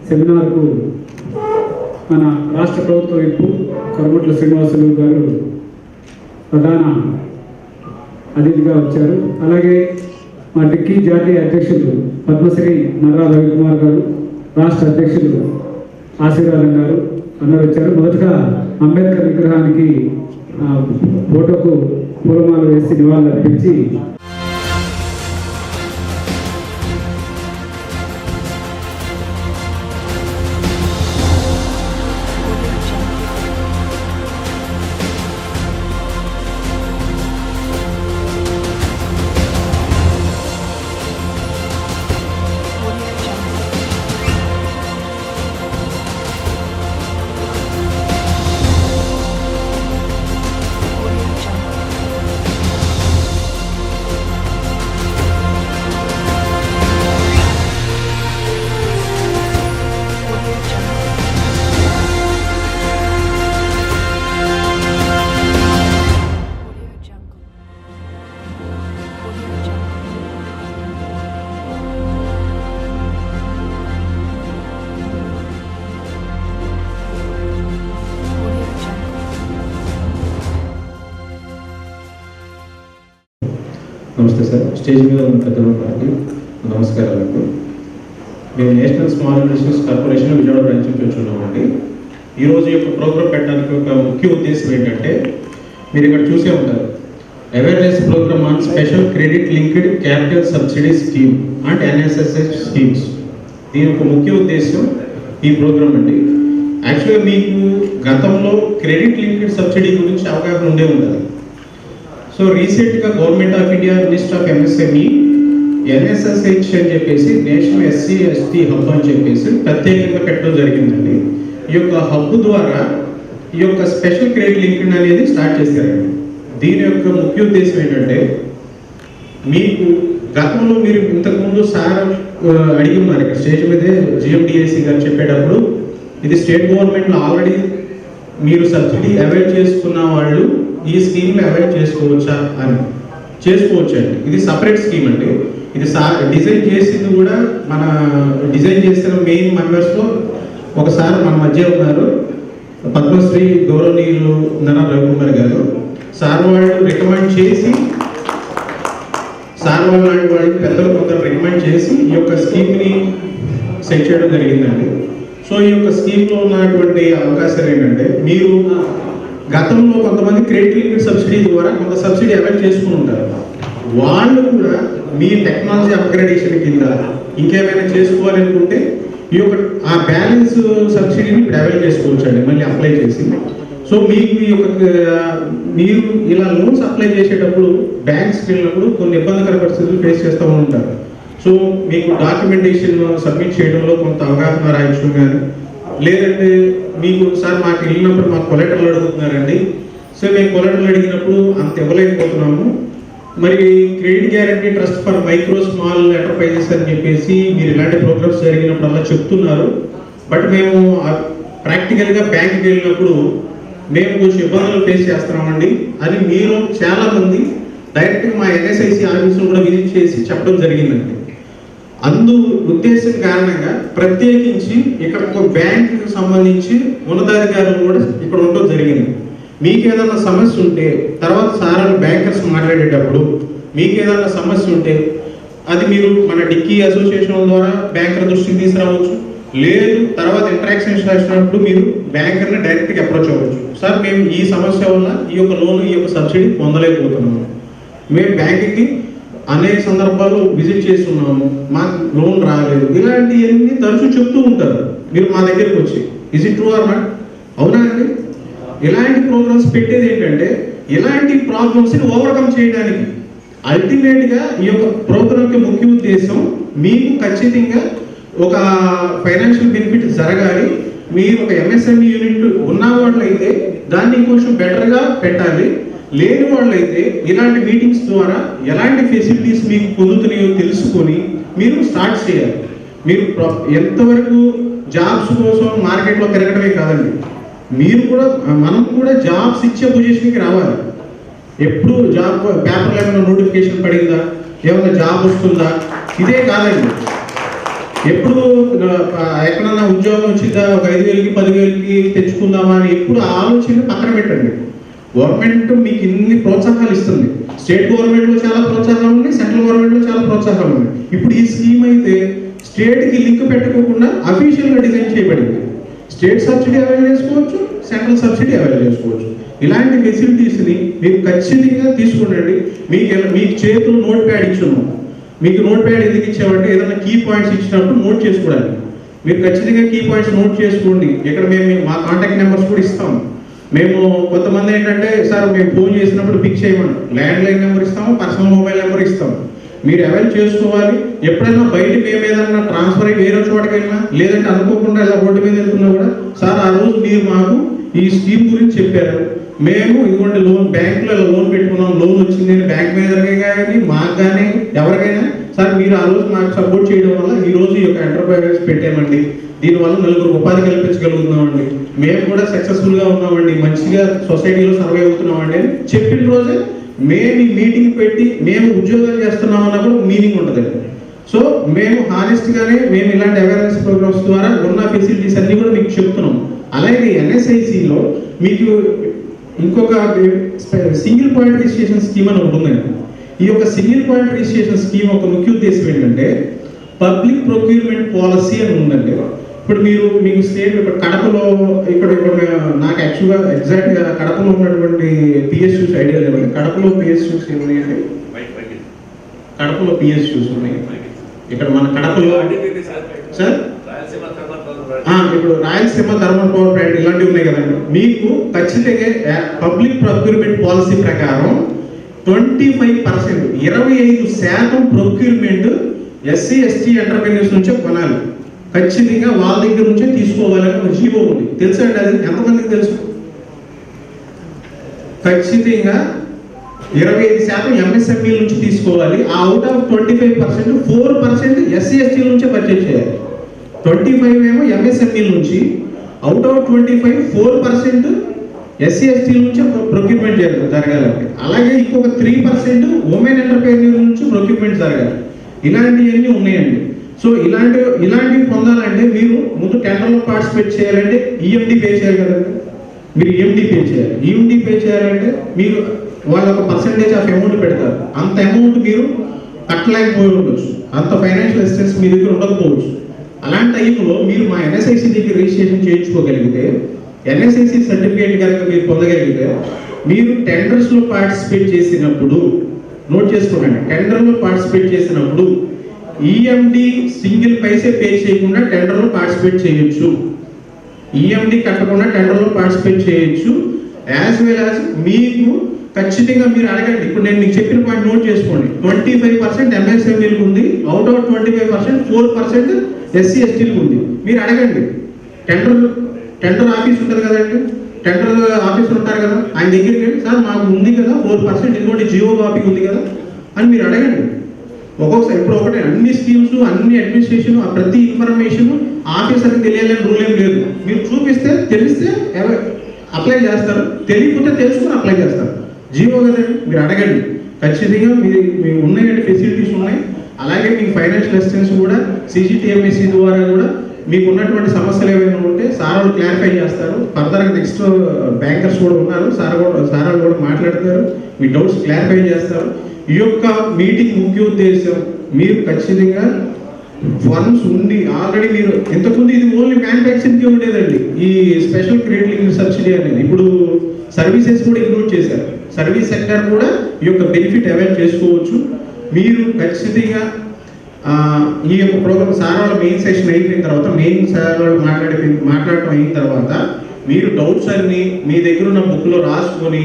సెమినార్కు మన రాష్ట్ర ప్రభుత్వ విప్పు కరుముట్ల శ్రీనివాసులు గారు ప్రధాన అతిథిగా వచ్చారు. అలాగే మా డిక్కీ జాతీయ అధ్యక్షులు పద్మశ్రీ నర్రా రవికుమార్ గారు, రాష్ట్ర అధ్యక్షులు ఆశీర్వాదం గారు అందరూ వచ్చారు. మొదటగా అంబేద్కర్ విగ్రహానికి ఫోటోకు పూలమాల వేసి నివాళులు అర్పించి నమస్తే సార్. స్టేజ్ మీద ఉన్న పెద్దలు గారికి నమస్కారాలకు. మేము national small industries corporation Vijayawada branch నుంచి వచ్చున్నామండి. ఈరోజు యొక్క ప్రోగ్రామ్ పెట్టడానికి ఒక ముఖ్య ఉద్దేశం ఏంటంటే, మీరు ఇక్కడ చూసే ఉంటారు, awareness programme on special credit linked capital subsidy scheme and NSSS schemes. దీని యొక్క ముఖ్య ఉద్దేశం ఈ ప్రోగ్రామ్ అండి. యాక్చువల్గా మీకు గతంలో క్రెడిట్ లింక్డ్ సబ్సిడీ గురించి అవగాహన ఉండే ఉంటుంది. సో రీసెంట్గా government of India minister of MSME NSSH అని చెప్పేసి నేషనల్ ఎస్సీ ఎస్టీ హబ్ అని చెప్పేసి ప్రత్యేకంగా పెట్టడం జరిగిందండి. ఈ యొక్క హబ్ ద్వారా ఈ యొక్క స్పెషల్ క్రెడిట్ లింక్డ్ అనేది స్టార్ట్ చేశారండి. దీని యొక్క ముఖ్య ఉద్దేశం ఏంటంటే, మీకు గతంలో మీరు ఇంతకుముందు సార్ అడిగి ఉన్నారు ఇక్కడ స్టేజ్ మీదే జిఎండిఏసి గారు చెప్పేటప్పుడు, ఇది స్టేట్ గవర్నమెంట్లో ఆల్రెడీ మీరు సబ్సిడీ అవైల్ చేసుకున్న వాళ్ళు ఈ స్కీమ్ని అవైల్ చేసుకోవచ్చా అని. చేసుకోవచ్చండి. ఇది సపరేట్ స్కీమ్ అండి. ఇది డిజైన్ చేసింది కూడా మన డిజైన్ చేసిన మెయిన్ మెంబర్స్లో ఒకసారి మన మధ్య ఉన్నారు, పద్మశ్రీ గౌరవనీయులు నర్రా రవికుమార్ గారు. సార్ వాళ్ళు రికమెండ్ చేసి, సార్ వాళ్ళు లాంటి వాళ్ళకి పెద్దలు కొందరు రికమెండ్ చేసి ఈ యొక్క స్కీమ్ని సెట్ చేయడం జరిగిందండి. సో ఈ యొక్క స్కీమ్లో ఉన్నటువంటి అవకాశాలు ఏంటంటే, మీరు గతంలో కొంతమంది క్రెడిట్ లింక్డ్ సబ్సిడీ ద్వారా కొంత సబ్సిడీ అవైల్ చేసుకుని ఉంటారు. వాళ్ళు కూడా మీ టెక్నాలజీ అప్గ్రేడేషన్ కింద ఇంకేమైనా చేసుకోవాలి అనుకుంటే ఈ యొక్క ఆ బ్యాలెన్స్ సబ్సిడీని ఇప్పుడు అవైల్ చేసుకోవచ్చు అండి, మళ్ళీ అప్లై చేసి. సో మీకు ఈ యొక్క మీరు ఇలా లోన్స్ అప్లై చేసేటప్పుడు బ్యాంక్స్కి వెళ్ళినప్పుడు కొన్ని ఇబ్బందికర పరిస్థితులు ఫేస్ చేస్తూ ఉంటారు. సో మీకు డాక్యుమెంటేషన్ సబ్మిట్ చేయడంలో కొంత అవగాహన రాయించడం కానీ, లేదంటే మీకు సార్ మాకు వెళ్ళినప్పుడు మాకు కొలెటర్లు అడుగుతున్నారండి, సో మేము కొలెటర్లు అడిగినప్పుడు అంత ఇవ్వలేకపోతున్నాము, మరి credit guarantee trust for micro small enterprises అని చెప్పేసి మీరు ఇలాంటి ప్రోగ్రామ్స్ జరిగినప్పుడు అలా చెప్తున్నారు, బట్ మేము ప్రాక్టికల్గా బ్యాంక్కి వెళ్ళినప్పుడు మేము కొంచెం ఇబ్బందులు ఫేస్ చేస్తున్నామండి అని మీరు చాలామంది డైరెక్ట్గా మా ఎన్ఎస్ఐసి ఆఫీసులో కూడా విజిట్ చేసి చెప్పడం జరిగిందండి. అందు ఉద్దేశం కారణంగా ప్రత్యేకించి ఇక్కడ ఒక బ్యాంకుకి సంబంధించి ఉన్నతాధికారులు కూడా ఇక్కడ ఉండడం జరిగింది. మీకు ఏదైనా సమస్య ఉంటే తర్వాత సార్ బ్యాంకర్స్ మాట్లాడేటప్పుడు మీకు ఏదైనా సమస్య ఉంటే అది మీరు మన డిక్కీ అసోసియేషన్ ద్వారా బ్యాంకర్ దృష్టికి తీసుకురావచ్చు, లేదు తర్వాత ఇంటరాక్షన్ చేసినప్పుడు మీరు బ్యాంకర్ని డైరెక్ట్గా అప్రోచ్ అవ్వచ్చు. సార్ మేము ఈ సమస్య వల్ల ఈ యొక్క లోన్ ఈ యొక్క సబ్సిడీ పొందలేకపోతున్నాము, మేము బ్యాంకుకి అనేక సందర్భాలు విజిట్ చేస్తున్నాము, మాకు లోన్ రాలేదు, ఇలాంటివన్నీ తరచూ చెప్తూ ఉంటారు మీరు మా దగ్గరికి వచ్చి. Is it true or not? అవునా అండి? ఇలాంటి ప్రోగ్రామ్స్ పెట్టేది ఏంటంటే ఇలాంటి ప్రాబ్లమ్స్ని ఓవర్కమ్ చేయడానికి. అల్టిమేట్గా ఈ యొక్క ప్రోగ్రామ్ యొక్క ముఖ్య ఉద్దేశం మీకు ఖచ్చితంగా ఒక ఫైనాన్షియల్ బెనిఫిట్ జరగాలి. మీరు ఒక ఎంఎస్ఎంఈ యూనిట్ ఉన్న వాళ్ళైతే దాన్ని ఇంకొంచెం బెటర్గా పెట్టాలి, లేని వాళ్ళైతే ఇలాంటి మీటింగ్స్ ద్వారా ఎలాంటి ఫెసిలిటీస్ మీకు పొందుతున్నాయో తెలుసుకొని మీరు స్టార్ట్ చేయాలి. మీరు ఎంతవరకు జాబ్స్ కోసం మార్కెట్లో తిరగడమే కాదండి, మీరు కూడా మనం కూడా జాబ్స్ ఇచ్చే పొజిషన్కి రావాలి. ఎప్పుడు జాబ్ పేపర్లో ఏమైనా నోటిఫికేషన్ పడిందా, ఏమైనా జాబ్ వస్తుందా, ఇదే కాదండి. ఎప్పుడు ఎక్కడన్నా ఉద్యోగం వచ్చిందా ఒక 5,000కి 10,000కి తెచ్చుకుందామా అని ఎప్పుడు ఆలోచన పక్కన పెట్టండి. గవర్నమెంట్ మీకు ఇన్ని ప్రోత్సాహాలు ఇస్తుంది. స్టేట్ గవర్నమెంట్లో చాలా ప్రోత్సాహాలు ఉన్నాయి, సెంట్రల్ గవర్నమెంట్లో చాలా ప్రోత్సాహాలు ఉన్నాయి. ఇప్పుడు ఈ స్కీమ్ అయితే స్టేట్కి లింక్ పెట్టుకోకుండా అఫీషియల్గా డిజైన్ చేయబడింది. స్టేట్ సబ్సిడీ అవైల్ చేసుకోవచ్చు, సెంట్రల్ సబ్సిడీ అవైల్ చేసుకోవచ్చు. ఇలాంటి ఫెసిలిటీస్ని మీరు ఖచ్చితంగా తీసుకోండి. మీకు చేతులు నోట్ ప్యాడ్ ఇచ్చున్నాం. మీకు నోట్ ప్యాడ్ ఎందుకు ఇచ్చామంటే ఏదైనా కీ పాయింట్స్ ఇచ్చినప్పుడు నోట్ చేసుకోవడానికి. మీరు ఖచ్చితంగా కీ పాయింట్స్ నోట్ చేసుకోండి. ఇక్కడ మేము మా కాంటాక్ట్ నెంబర్స్ కూడా ఇస్తాం. మేము కొంతమంది ఏంటంటే సార్ మేము ఫోన్ చేసినప్పుడు పిక్ చేయమని ల్యాండ్ లైన్ నెంబర్ ఇస్తాము, పర్సనల్ మొబైల్ నెంబర్ ఇస్తాము. మీరు అవైల్ చేసుకోవాలి. ఎప్పుడైనా బయట మేము ఏదైనా ట్రాన్స్ఫర్ అయ్యి వేరే చోటకి వెళ్ళినా లేదంటే అనుకోకుండా ఇలా రోడ్డు మీద వెళ్తున్నా కూడా సార్ ఆ రోజు మీరు మాకు ఈ స్కీమ్ గురించి చెప్పారు, మేము ఇదిగోండి లోన్ బ్యాంకులో ఇలా లోన్ పెట్టుకున్నాం, లోన్ వచ్చింది అని బ్యాంక్ మేనేజర్కి కానీ మాకు కానీ ఎవరికైనా సార్ మీరు ఆ రోజు మాకు సపోర్ట్ చేయడం వల్ల ఈ రోజు ఈ యొక్క ఎంటర్ప్రైజెస్ పెట్టామండి, దీనివల్ల నలుగురు ఉపాధి కల్పించగలుగుతున్నామండి, మేము కూడా సక్సెస్ఫుల్గా ఉన్నామండి, మంచిగా సొసైటీలో సర్వే అవుతున్నామండి అని చెప్పిన రోజే మేము ఈ మీటింగ్ పెట్టి మేము ఉద్యోగాలు చేస్తున్నామన్నా కూడా మీనింగ్ ఉంటుందండి. సో మేము హానెస్ట్గానే మేము ఇలాంటి అవేర్నెస్ ప్రోగ్రామ్స్ ద్వారా ఉన్న ఫెసిలిటీస్ అన్ని కూడా మీకు చెప్తున్నాం. అలాగే ఎన్ఎస్ఐసిలో మీకు ఇంకొక సింగిల్ పాయింట్ రిజిస్ట్రేషన్ స్కీమ్ అని ఒకటి ఉందండి. ఈ యొక్క సింగిల్ పాయింట్ రిజిస్ట్రేషన్ స్కీమ్ ఒక ముఖ్య ఉద్దేశం ఏంటంటే పబ్లిక్ ప్రొక్యూర్మెంట్ పాలసీ అని ఉందండి. ఇప్పుడు మీకు స్టేట్ ఇప్పుడు కడపలో ఇక్కడ నాకు యాక్చువల్గా ఎగ్జాక్ట్గా కడపలో ఉన్నటువంటి పిఎస్యూస్ ఐడియా లేదండి. కడపలో పిఎస్యూస్ ఏమున్నాయండి? కడపలో పిఎస్యూస్ ఉన్నాయి. ఇక్కడ మన కడపలో సార్ ఇప్పుడు రాయలసీమ థర్మల్ పవర్ ప్లాంట్ ఇలాంటివి ఉన్నాయి కదండి. మీకు ఖచ్చితంగా పబ్లిక్ ప్రొక్యూర్మెంట్ పాలసీ ప్రకారం 25% 25% ప్రొక్యూర్మెంట్ ఎస్సీ ఎస్టీ ఎంటర్ప్రైనర్స్ నుంచే కొనాలి. ఖచ్చితంగా వాళ్ళ దగ్గర నుంచే తీసుకోవాలని ఒక జీవో ఉంది. తెలుసా అండి? అది ఎంతమందికి తెలుసు? ఖచ్చితంగా 25% ఎంఎస్ఎంఈ నుంచి తీసుకోవాలి. ఆ అవుట్ ఆఫ్ 25% 4% ఎస్సీ ఎస్టీ నుంచే పర్చేజ్ చేయాలి. 25 ఏమో ఎంఎస్ఎంఈ నుంచి, అవుట్ ఆఫ్ 25 4% ఎస్సీ ఎస్టీ నుంచి ప్రొక్యూర్మెంట్ జరగాలండి. అలాగే ఇంకొక 3% ఉమెన్ ఎంటర్ప్రైనర్ నుంచి ప్రొక్యూర్మెంట్ జరగాలి. ఇలాంటివన్నీ ఉన్నాయండి. సో ఇలాంటివి పొందాలంటే మీరు ముందు టెండర్లో పార్టిసిపేట్ చేయాలంటే ఈఎండి పే చేయాలి కదండి. మీరు ఈఎండి పే చేయాలి. ఈఎండి పే చేయాలంటే మీరు వాళ్ళ ఒక పర్సెంటేజ్ ఆఫ్ అమౌంట్ పెడతారు. అంత అమౌంట్ మీరు కట్టలేకపోయి ఉండొచ్చు, అంత ఫైనాన్షియల్ అసిస్టెన్స్ మీ దగ్గర ఉండకపోవచ్చు. అలాంటి టైంలో మీరు మా ఎన్ఎస్ఐసి దగ్గర రిజిస్ట్రేషన్ చేయించుకోగలిగితే, ఎన్ఎస్ఐసి సర్టిఫికేట్ కనుక మీరు పొందగలిగితే, మీరు టెండర్స్లో పార్టిసిపేట్ చేసినప్పుడు నోట్ చేసుకోండి, టెండర్లో పార్టిసిపేట్ చేసినప్పుడు ఈఎండి సింగిల్ పైసే పే చేయకుండా టెండర్లో పార్టిసిపేట్ చేయొచ్చు. ఈఎండి కట్టకుండా టెండర్లో పార్టిసిపేట్ చేయొచ్చు. యాజ్ వెల్ యాజ్ మీకు ఖచ్చితంగా మీరు అడగండి. ఇప్పుడు నేను మీకు చెప్పిన పాయింట్ నోట్ చేసుకోండి. 25% ఎంఎస్ఎంఈలకు ఉంది, అవుట్ ఆఫ్ 25% 4% ఎస్సీ ఎస్టీలకు ఉంది. మీరు అడగండి. టెండర్ ఆఫీస్ ఉంటుంది కదండి, టెండర్ ఆఫీసర్ ఉంటారు కదా, ఆయన దగ్గరికి వెళ్ళి సార్ మాకు ఉంది కదా 4% ఇదిగోండి జియో కాపీ ఉంది కదా అని మీరు అడగండి. ఒక్కొక్కసారి ఇప్పుడు ఒకటే అన్ని స్కీమ్స్ అన్ని అడ్మినిస్ట్రేషన్ ప్రతి ఇన్ఫర్మేషన్ ఆఫీసర్కి తెలియాలని రూల్ ఏం లేదు. మీరు చూపిస్తే తెలిస్తే అప్లై చేస్తారు, తెలియకపోతే తెలుసుకుని అప్లై చేస్తారు. జియో కదండి, మీరు అడగండి. ఖచ్చితంగా మీ ఉన్నాయండి ఫెసిలిటీస్ ఉన్నాయి. అలాగే మీకు ఫైనాన్షియల్ అసిస్టెన్స్ కూడా సిజిటిఎంఎస్సి ద్వారా కూడా మీకు ఉన్నటువంటి సమస్యలు ఏమైనా ఉంటే సార్ వాళ్ళు క్లారిఫై చేస్తారు. ఫర్దర్గా నెక్స్ట్ బ్యాంకర్స్ కూడా ఉన్నారు, సార్ వాళ్ళు కూడా మాట్లాడతారు, మీ డౌట్స్ క్లారిఫై చేస్తారు. ఈ యొక్క మీటింగ్ ముఖ్య ఉద్దేశం మీరు ఖచ్చితంగా ఫండ్స్ ఉండి ఆల్రెడీ మీరు ఇంతకుముందు ఇది ఓన్లీ మ్యానుఫ్యాక్చరింగ్కే ఉండేదండి ఈ స్పెషల్ క్రెడిట్ లింక్ సబ్సిడీ అనేది. ఇప్పుడు సర్వీసెస్ కూడా ఇంక్లూడ్ చేశారు. సర్వీస్ సెక్టర్ కూడా ఈ యొక్క బెనిఫిట్ అవైల్ చేసుకోవచ్చు. మీరు ఖచ్చితంగా ఈ యొక్క ప్రోగ్రామ్ సార్ వాళ్ళ మెయిన్ సెషన్ అయిపోయిన తర్వాత, మెయిన్ సార్ వాళ్ళు మాట్లాడటం అయిన తర్వాత మీరు డౌట్స్ అన్ని మీ దగ్గర ఉన్న బుక్లో రాసుకొని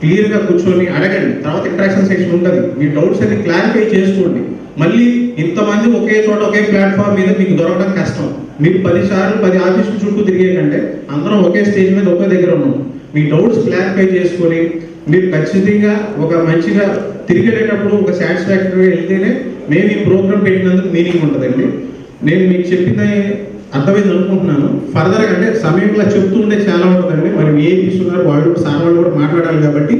క్లియర్గా కూర్చొని అడగండి. తర్వాత ఇంటరాక్షన్ సెక్షన్ ఉంటుంది, మీ డౌట్స్ అన్ని క్లారిఫై చేసుకోండి. మళ్ళీ ఇంతమంది ఒకే చోట ఒకే ప్లాట్ఫామ్ మీద మీకు దొరకడం కష్టం. మీరు 10 సార్లు 10 ఆఫీసులు చుట్టూ తిరిగే కంటే అందరం ఒకే స్టేజ్ మీద ఒకే దగ్గర ఉన్నాం. మీ డౌట్స్ క్లారిఫై చేసుకొని మీరు ఖచ్చితంగా ఒక మంచిగా తిరిగేటప్పుడు ఒక సాటిస్ఫాక్టరీగా వెళ్తేనే మేము ఈ ప్రోగ్రామ్ పెట్టినందుకు మీనింగ్ ఉంటుందండి. నేను మీకు చెప్పింది అర్థమైంది అనుకుంటున్నాను. ఫర్దర్గా అంటే సమయంలో చెప్తుంటే చాలా ఉంటుందండి. మరి ఏపీస్ ఉన్నారు, వాళ్ళు సార్ వాళ్ళు కూడా మాట్లాడాలి కాబట్టి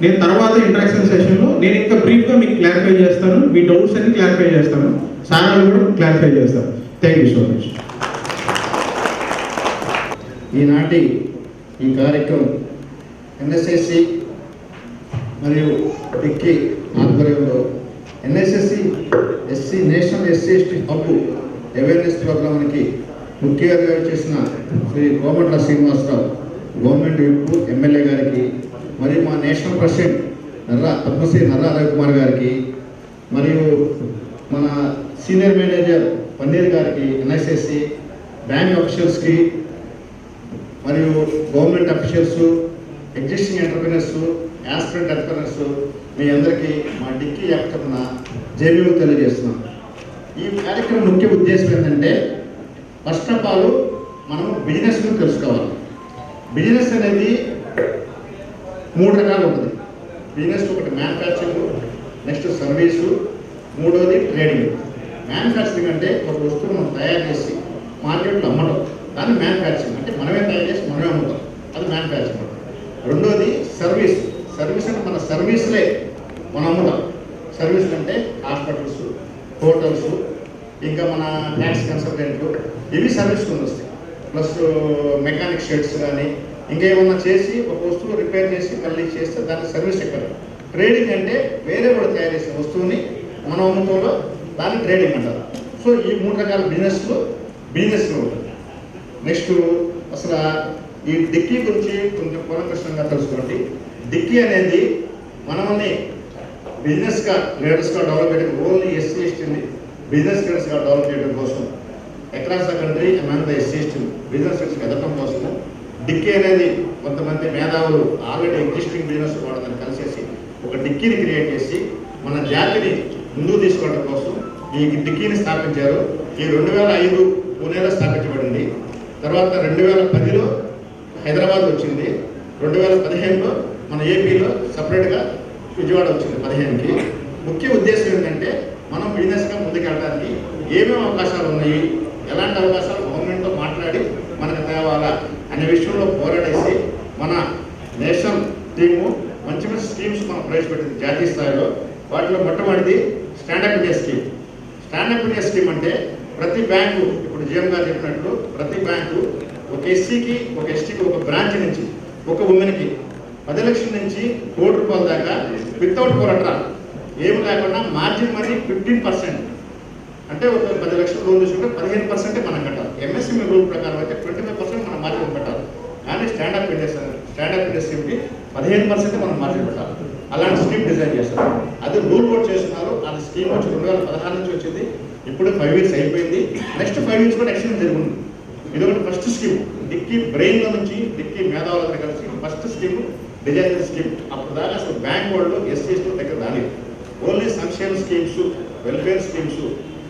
నేను తర్వాత ఇంటరాక్షన్ సెషన్లో నేను ఇంకా బ్రీఫ్గా మీకు క్లారిఫై చేస్తాను, మీ డౌట్స్ అన్ని క్లారిఫై చేస్తాను, సార్ వాళ్ళు కూడా క్లారిఫై చేస్తాను. Thank you so much. ఈనాటి ఈ కార్యక్రమం ఎన్ఎస్ఎస్సి మరియు డిక్కీ ఆధ్వర్యంలో NSSC SC national SC ST hub awareness ప్రోగ్రామ్కి ముఖ్య అతిథిగా చేసిన Shri Komatla Srinivasarao government whip MLA గారికి, మరియు మా నేషనల్ ప్రెసిడెంట్ పద్మశ్రీ నర్రా రవికుమార్ గారికి, మరియు మన సీనియర్ మేనేజర్ పన్నీర్ గారికి, ఎన్ఎస్ఎస్సి బ్యాంక్ అఫీషియల్స్కి, మరియు government officials, existing entrepreneurs, aspirant entrepreneurs, మీ అందరికీ మా డిక్కీ యాప్ తరఫున జేబీలు తెలియజేస్తున్నాం. ఈ కార్యక్రమం ముఖ్య ఉద్దేశం ఏంటంటే, ఫస్ట్ ఆఫ్ ఆల్ మనం బిజినెస్ గురించి తెలుసుకోవాలి. బిజినెస్ అనేది 3 రకాలు ఉంటుంది. బిజినెస్ ఒకటి మ్యానుఫ్యాక్చరింగ్, నెక్స్ట్ సర్వీసు, మూడోది ట్రేడింగ్. మ్యానుఫ్యాక్చరింగ్ అంటే ఒక వస్తువు మనం తయారు చేసి మార్కెట్లో అమ్మడం, దాన్ని మ్యానుఫ్యాక్చరింగ్ అంటే మనమే తయారు చేసి మనమే అమ్ముతాం, అది మ్యానుఫ్యాక్చరింగ్. రెండోది సర్వీస్. సర్వీస్ అంటే మన సర్వీస్లే మనం అమ్ముతాం. సర్వీస్ అంటే హాస్పిటల్స్, హోటల్స్, ఇంకా మన ట్యాక్స్ కన్సల్టెంట్లు, ఇవి సర్వీస్ కింద వస్తాయి. ప్లస్ మెకానిక్ షెడ్స్ కానీ ఇంకేమన్నా చేసి ఒక వస్తువు రిపేర్ చేసి మళ్ళీ చేస్తే దాన్ని సర్వీస్ ఎక్కడ. ట్రేడింగ్ అంటే వేరే కూడా తయారు చేసే వస్తువుని మనం అమ్ముతాలో దాన్ని ట్రేడింగ్ అంటారు. సో ఈ 3 రకాల బిజినెస్లో ఉంటుంది. నెక్స్ట్ అసలు ఈ డిక్కీ గురించి కొంచెం కూలంకషంగా తెలుసుకోండి. డిక్కీ అనేది మనల్ని బిజినెస్గా లీడర్స్గా డెవలప్ చేయడం, ఓన్లీ ఎస్సీ ఎస్టీని బిజినెస్ లీడర్స్గా డెవలప్ చేయడం కోసం, across the country among the SC ST business లీడర్స్కి ఎదగడం కోసం డిక్కీ అనేది కొంతమంది మేధావులు ఆల్రెడీ ఎగ్జిస్టింగ్ బిజినెస్ వాళ్ళని కలిసేసి ఒక డిక్కీని క్రియేట్ చేసి మన జాతిని ముందుకు తీసుకోవడం కోసం ఈ డిక్కీని స్థాపించారు. ఈ 2005 పూణేలో స్థాపించబడింది. తర్వాత 2010లో హైదరాబాద్ వచ్చింది. 2015లో మన ఏపీలో సపరేట్గా విజయవాడ వచ్చింది 15కి. ముఖ్య ఉద్దేశం ఏంటంటే, మనం బిజినెస్గా ముందుకెళ్ళడానికి ఏమేమి అవకాశాలు ఉన్నాయి, ఎలాంటి అవకాశాలు గవర్నమెంట్తో మాట్లాడి మనకు తేవాలా అనే విషయంలో పోరాడేసి మన నేషనల్ టీము మంచి మంచి స్కీమ్స్ మనం ప్రవేశపెట్టింది జాతీయ స్థాయిలో. వాటిలో మొట్టమొదటిది stand up India scheme. Stand up India scheme అంటే ప్రతి బ్యాంకు, ఇప్పుడు జీఎం గారు చెప్పినట్లు, ప్రతి బ్యాంకు ఒక ఎస్సీకి ఒక ఎస్టీకి ఒక బ్రాంచ్ నుంచి ఒక ఉమెన్కి 10 లక్షల నుంచి ₹1 కోటి దాకా వితౌట్ కొలటరల్ ఏమి లేకుండా మార్జిన్ మనీ 15%, అంటే ఒక 10 లక్షలు లోన్ తీసుకుంటే 15% మనం కట్టాలి. ఎంఎస్ఎంఈ రూల్ ప్రకారం అయితే 25% మనం మార్జిన్ పెట్టాలి. కానీ స్టాండప్ ఇండియా స్కీమ్కి 15% మనం మార్జిన్ పెట్టాలి. అలాంటి స్కీమ్ డిజైన్ చేస్తారు. అది రూల్ అవుట్ చేస్తున్నారు. అది స్కీమ్ వచ్చి 2016 నుంచి వచ్చింది. ఇప్పుడు 5 ఇయర్స్ అయిపోయింది. నెక్స్ట్ 5 ఇయర్స్ కూడా ఎక్స్టెండ్ జరుగుతుంది. ఇది ఒకటి ఫస్ట్ స్కీమ్. డిక్కీ బ్రెయిన్లో నుంచి డిక్కీ మేధావులతో కలిసి ఫస్ట్ స్కీమ్ డిజైన్ స్కీమ్. అప్పుడు దాకా అసలు బ్యాంక్ వాళ్ళు ఎస్సీ ఎస్టీ దగ్గర రాలేదు. ఓన్లీ సంక్షేమ స్కీమ్స్, వెల్ఫేర్ స్కీమ్స్,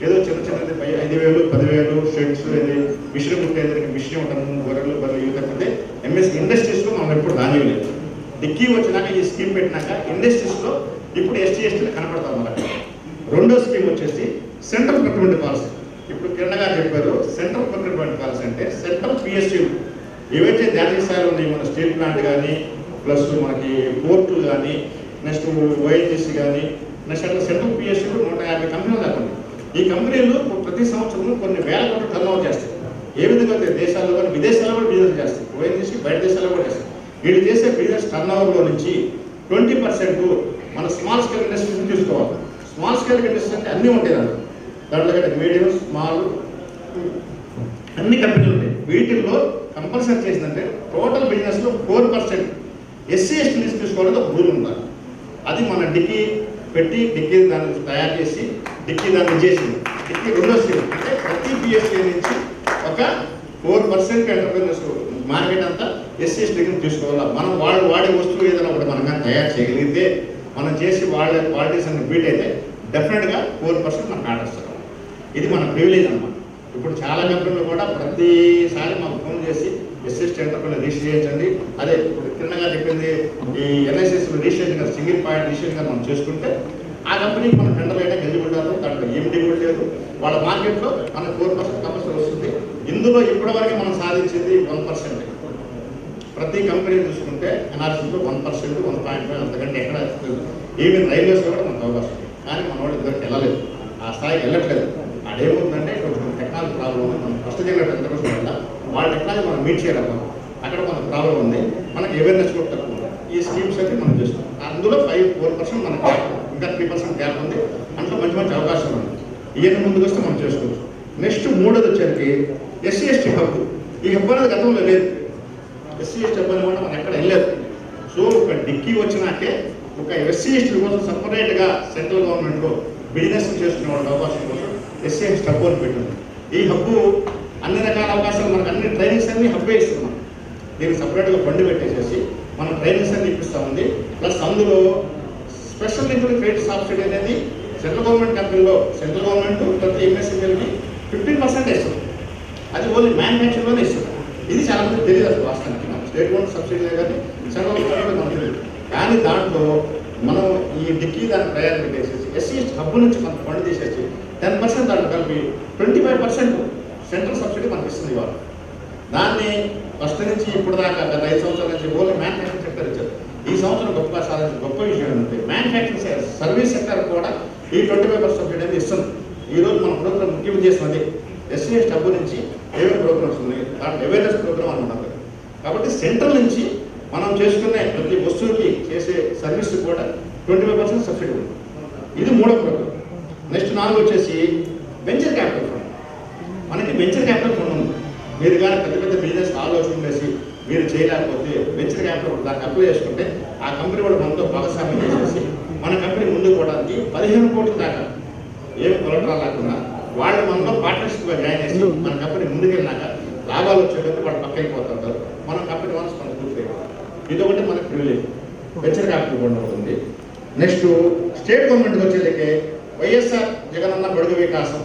ఏదో చిన్న చిన్నది 5,000, 10,000 షెడ్స్, మిషన్ కుట్టేదానికి మిషన్ ఉంటాము, గొర్రెలు బర్రెలు ఇవి తప్పితే ఎంఎస్ ఇండస్ట్రీస్లో మనం ఎప్పుడు రానివ్వలేదు. డిక్కీ వచ్చినాక ఈ స్కీమ్ పెట్టినాక ఇండస్ట్రీస్లో ఇప్పుడు ఎస్టీ ఎస్టీలు కనపడతాం మనకు. రెండో స్కీమ్ వచ్చేసి సెంట్రల్ ప్రొక్యూర్మెంట్ పాలసీ. ఇప్పుడు కిరణ్ గారు చెప్పారు, సెంట్రల్ ప్రొక్యూర్మెంట్ పాలసీ అంటే సెంట్రల్ పిఎస్యూలు ఏవైతే జాతీయ స్థాయిలో ఉన్నాయి, మన స్టీల్ ప్లాంట్ కానీ, ప్లస్ మనకి పోర్టులు కానీ, నెక్స్ట్ ఓఎన్జీసీ కానీ, నెక్స్ట్ అట్లా సెంట్రల్ పిఎస్యూలు 150 కంపెనీలు లేకుండా. ఈ కంపెనీలు ప్రతి సంవత్సరం కొన్ని వేల కోట్లు టర్న్ చేస్తాయి. ఏ విధంగా దేశాల్లో కానీ విదేశాల్లో కూడా బిజినెస్ చేస్తాయి. ఓఎన్జీసీ బయట దేశాల్లో కూడా చేస్తాయి. వీళ్ళు చేసే బిజినెస్ టర్న్ ఓవర్లో నుంచి 20% మన స్మాల్ స్కేల్ ఇండస్ట్రీస్ని తీసుకోవాలి. స్మాల్ స్కేల్ ఇండస్ట్రీ అంటే అన్నీ ఉంటాయి దాంట్లో మీడియం, స్మాల్ అన్ని కంపెనీలు ఉంటాయి. వీటిల్లో కంపల్సరీ చేసిందంటే టోటల్ బిజినెస్లో 4% ఎస్సీ ఎస్టీ నుంచి తీసుకోవాలని ఒక రూల్ ఉండాలి. అది మన డిక్కీ పెట్టి డిక్కీ దాన్ని తయారు చేసి డిక్కీ దాన్ని చేసింది. డిక్కీ రెండో స్కీమ్ అంటే ప్రతి పిఎస్సీ నుంచి ఒక 4% ఎంటర్ప్రైనర్స్ మార్కెట్ అంతా ఎస్సీ ఎస్టీ దగ్గర తీసుకోవాలా. మనం వాళ్ళు వాడే వస్తువు ఏదైనా ఒకటి మనం కానీ తయారు చేయగలిగితే, మనం చేసి వాళ్ళ క్వాలిటీస్ అన్ని బీట్ అయితే డెఫినెట్గా 4% మనకు ఆర్డర్ ఇస్తారు. ఇది మన ప్రివిలేజ్ అన్నమాట. ఇప్పుడు చాలా కంపెనీలు కూడా ప్రతిసారి మాకు ఫోన్ చేసి ఎస్ఎస్టీ ఎంటర్ప్రైనర్ రిజిస్టర్ చేయించండి. అదే ఇప్పుడు కిరణగా చెప్పింది, ఈ ఎన్ఐసిఎస్ రిజిస్ట్రేషన్ సింగిల్ పాయింట్ రిజిస్ట్రేషన్ మనం చేసుకుంటే ఆ కంపెనీకి మనం టెండర్ అయితే ఎలిజిబుల్ కాదు, దాంట్లో ఏమిటి కూడా లేదు. వాళ్ళ మార్కెట్లో మనకు 4% కంపల్సరీ వస్తుంది. ఇందులో ఇప్పటివరకు మనం సాధించింది 1%. ప్రతి కంపెనీ చూసుకుంటే ఎన్ఆర్సీలో 1%, 1.5 అంతకంటే ఎక్కడ ఈవెన్ రైల్వేస్లో కూడా మనకు అవకాశం ఉంది. కానీ మన వాళ్ళు ఇద్దరికి వెళ్ళలేదు, ఆ స్థాయికి వెళ్ళట్లేదు. అదేమవుతుందంటే కొంచెం టెక్నాలజీ ప్రాబ్లం ఉంది, మనం ఫస్ట్ జిల్లా ఇంటర్వ్యూస్ వల్ల వాళ్ళ టెక్నాలజీ మనం మీట్ చేయలేము, అక్కడ మనకు ప్రాబ్లం ఉంది, మనకి అవేర్నెస్ కూడా తక్కువ ఉంది. ఈ స్కీమ్స్ అయితే మనం చేస్తాం. అందులో 4% మనకు గ్యాప్, ఇంకా 3% గ్యాప్ ఉంది. అందులో మంచి మంచి అవకాశాలు ఉంది. ఇవన్నీ ముందుకు వస్తే మనం చేసుకోవచ్చు. నెక్స్ట్ మూడోది వచ్చేసరికి ఎస్సీ ఎస్టీ హబ్. ఈ హబ్ అనేది గతంలో లేదు. ఎస్సీ ఎస్టీ హబ్ అనేది మనం ఎక్కడ వెళ్ళలేదు. సో ఒక డిక్కీ వచ్చినాకే ఒక ఎస్సీ ఎస్టీ కోసం సపరేట్గా సెంట్రల్ గవర్నమెంట్లో బిజినెస్ చేసుకునే వాళ్ళ అవకాశం కోసం ఎస్సీ ఎస్టీ హబ్ అని పెట్టింది. ఈ హబ్బు అన్ని రకాల అవకాశాలు, మనకు అన్ని ట్రైనింగ్స్ అన్ని హబ్బే ఇస్తున్నాం. దీనికి సపరేట్గా ఫండ్ పెట్టేసేసి మనం ట్రైనింగ్స్ అన్ని ఇప్పిస్తూ ఉంది. ప్లస్ అందులో స్పెషల్ ఇంక్లూడింగ్ క్రెడిట్ సబ్సిడీ అనేది సెంట్రల్ గవర్నమెంట్ కంపెనీలో సెంట్రల్ గవర్నమెంట్ ప్రతి ఎంఎస్ఎంఎల్కి 15% ఇస్తుంది. అది ఓన్లీ మ్యానుఫ్యాక్చరింగ్లోనే ఇస్తుంది. ఇది చాలా మంది తెలియదు అసలు వాస్తవానికి. స్టేట్ గవర్నమెంట్ సబ్సిడీ కానీ సెంట్రల్ గవర్నమెంట్ మనకు తెలియదు. కానీ దాంట్లో మనం ఈ డిక్కీ దాన్ని ప్రయాణం పెట్టేసేసి ఎస్సీ హబ్ నుంచి మనం ఫండ్ తీసేసి 10% దాంట్లో కలిపి 25% సెంట్రల్ సబ్సిడీ మనకి ఇస్తుంది ఇవాళ. దాన్ని ఫస్ట్ నుంచి ఇప్పుడు దాకా గత 5 సంవత్సరాల నుంచి ఓన్లీ మ్యానుఫ్యాక్చరింగ్ సెక్టర్ ఇచ్చారు. ఈ సంవత్సరం గొప్ప సాధించిన గొప్ప విషయం ఏంటంటే మ్యానుఫ్యాక్చరింగ్ సర్వీస్ సెక్టర్ కూడా ఈ 25% సబ్సిడీ అనేది ఇస్తుంది. ఈరోజు మన ప్రోగ్రామ్ ముఖ్య ఉద్దేశం అది. ఎస్సీ ఎస్టీ హబ్ నుంచి ఏమేమి ప్రోగ్రామ్స్ ఉన్నాయి, దాంట్లో అవేర్నెస్ ప్రోగ్రామ్ అనుకున్నాం. కాబట్టి సెంట్రల్ నుంచి మనం చేసుకునే ప్రతి వస్తువుకి చేసే సర్వీస్ కూడా 25% సబ్సిడీ ఉంది. ఇది మూడో ప్రోగ్రామ్. నెక్స్ట్ 4 వచ్చేసి వెంచర్ క్యాపిటల్ ఫండ్. మనకి వెంచర్ క్యాపిటల్ ఫండ్ ఉంది. మీరు కానీ పెద్ద పెద్ద బిజినెస్ ఆలోచన చేసి మీరు చేయలేకపోతే వెంచర్ క్యాపిటల్ దానికి అప్లై చేసుకుంటే ఆ కంపెనీ కూడా మనతో భాగస్వామ్యం చేసేసి మన కంపెనీ ముందుకు పోవడానికి 15 కోట్ల దాకా ఏం కొలటరాలు లేకుండా వాళ్ళు మనలో పార్ట్నర్షిప్గా జాయిన్ చేసి మన కంపెనీ ముందుకెళ్ళినాక లాభాలు వచ్చేటప్పుడు వాళ్ళు పక్క అయిపోతుంటారు. మన కంపెనీ వన్స్ మనం పూర్తి అయిపోతాం. ఇదొకటి మనకు ప్రివిలేజ్. వెంచర్ క్యాపిటల్ ఫండ్ ఉంటుంది. నెక్స్ట్ స్టేట్ గవర్నమెంట్కి వచ్చేసరికి వైఎస్ఆర్ జగనన్న బడుగు వికాసం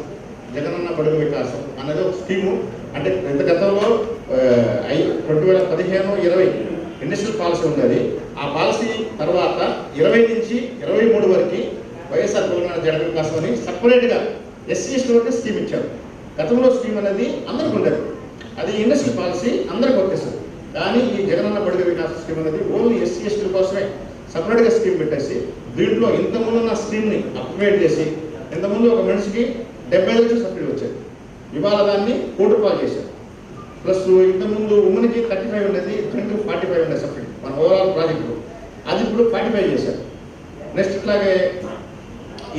అనేది ఒక స్కీము. అంటే ఇంత గతంలో 2015-20 ఇండస్ట్రియల్ పాలసీ ఉండేది. ఆ పాలసీ తర్వాత 20 నుంచి 23 వరకు వైఎస్ఆర్ తెలంగాణ జగన్ వికాసం అని సపరేట్గా ఎస్సీ ఎస్టీ వరకు స్కీమ్ ఇచ్చారు. గతంలో స్కీమ్ అనేది అందరికీ ఉండేది. అది ఇండస్ట్రియల్ పాలసీ అందరికీ వర్తిస్తుంది. కానీ ఈ జగనన్న బడుగు వికాసం స్కీమ్ అనేది ఓన్లీ ఎస్సీ ఎస్టీ కోసమే సపరేట్గా స్కీమ్ పెట్టేసి దీంట్లో ఇంతకుముందు ఉన్న స్కీమ్ని అప్గ్రేడ్ చేసి ఇంతకుముందు ఒక మనిషికి 70 లక్షల సబ్సిడీ వచ్చేది. ఇవాళ దాన్ని 1 కోటి రూపాయలు చేశారు. ప్లస్ ఇంతకుముందు ఉమెన్కి 35 ఉండేది, 45 ఉండేది సబ్సిడీ మన ఓవరాల్ ప్రాజెక్టు. అది ఇప్పుడు 45 చేశారు. నెక్స్ట్ ఇట్లాగే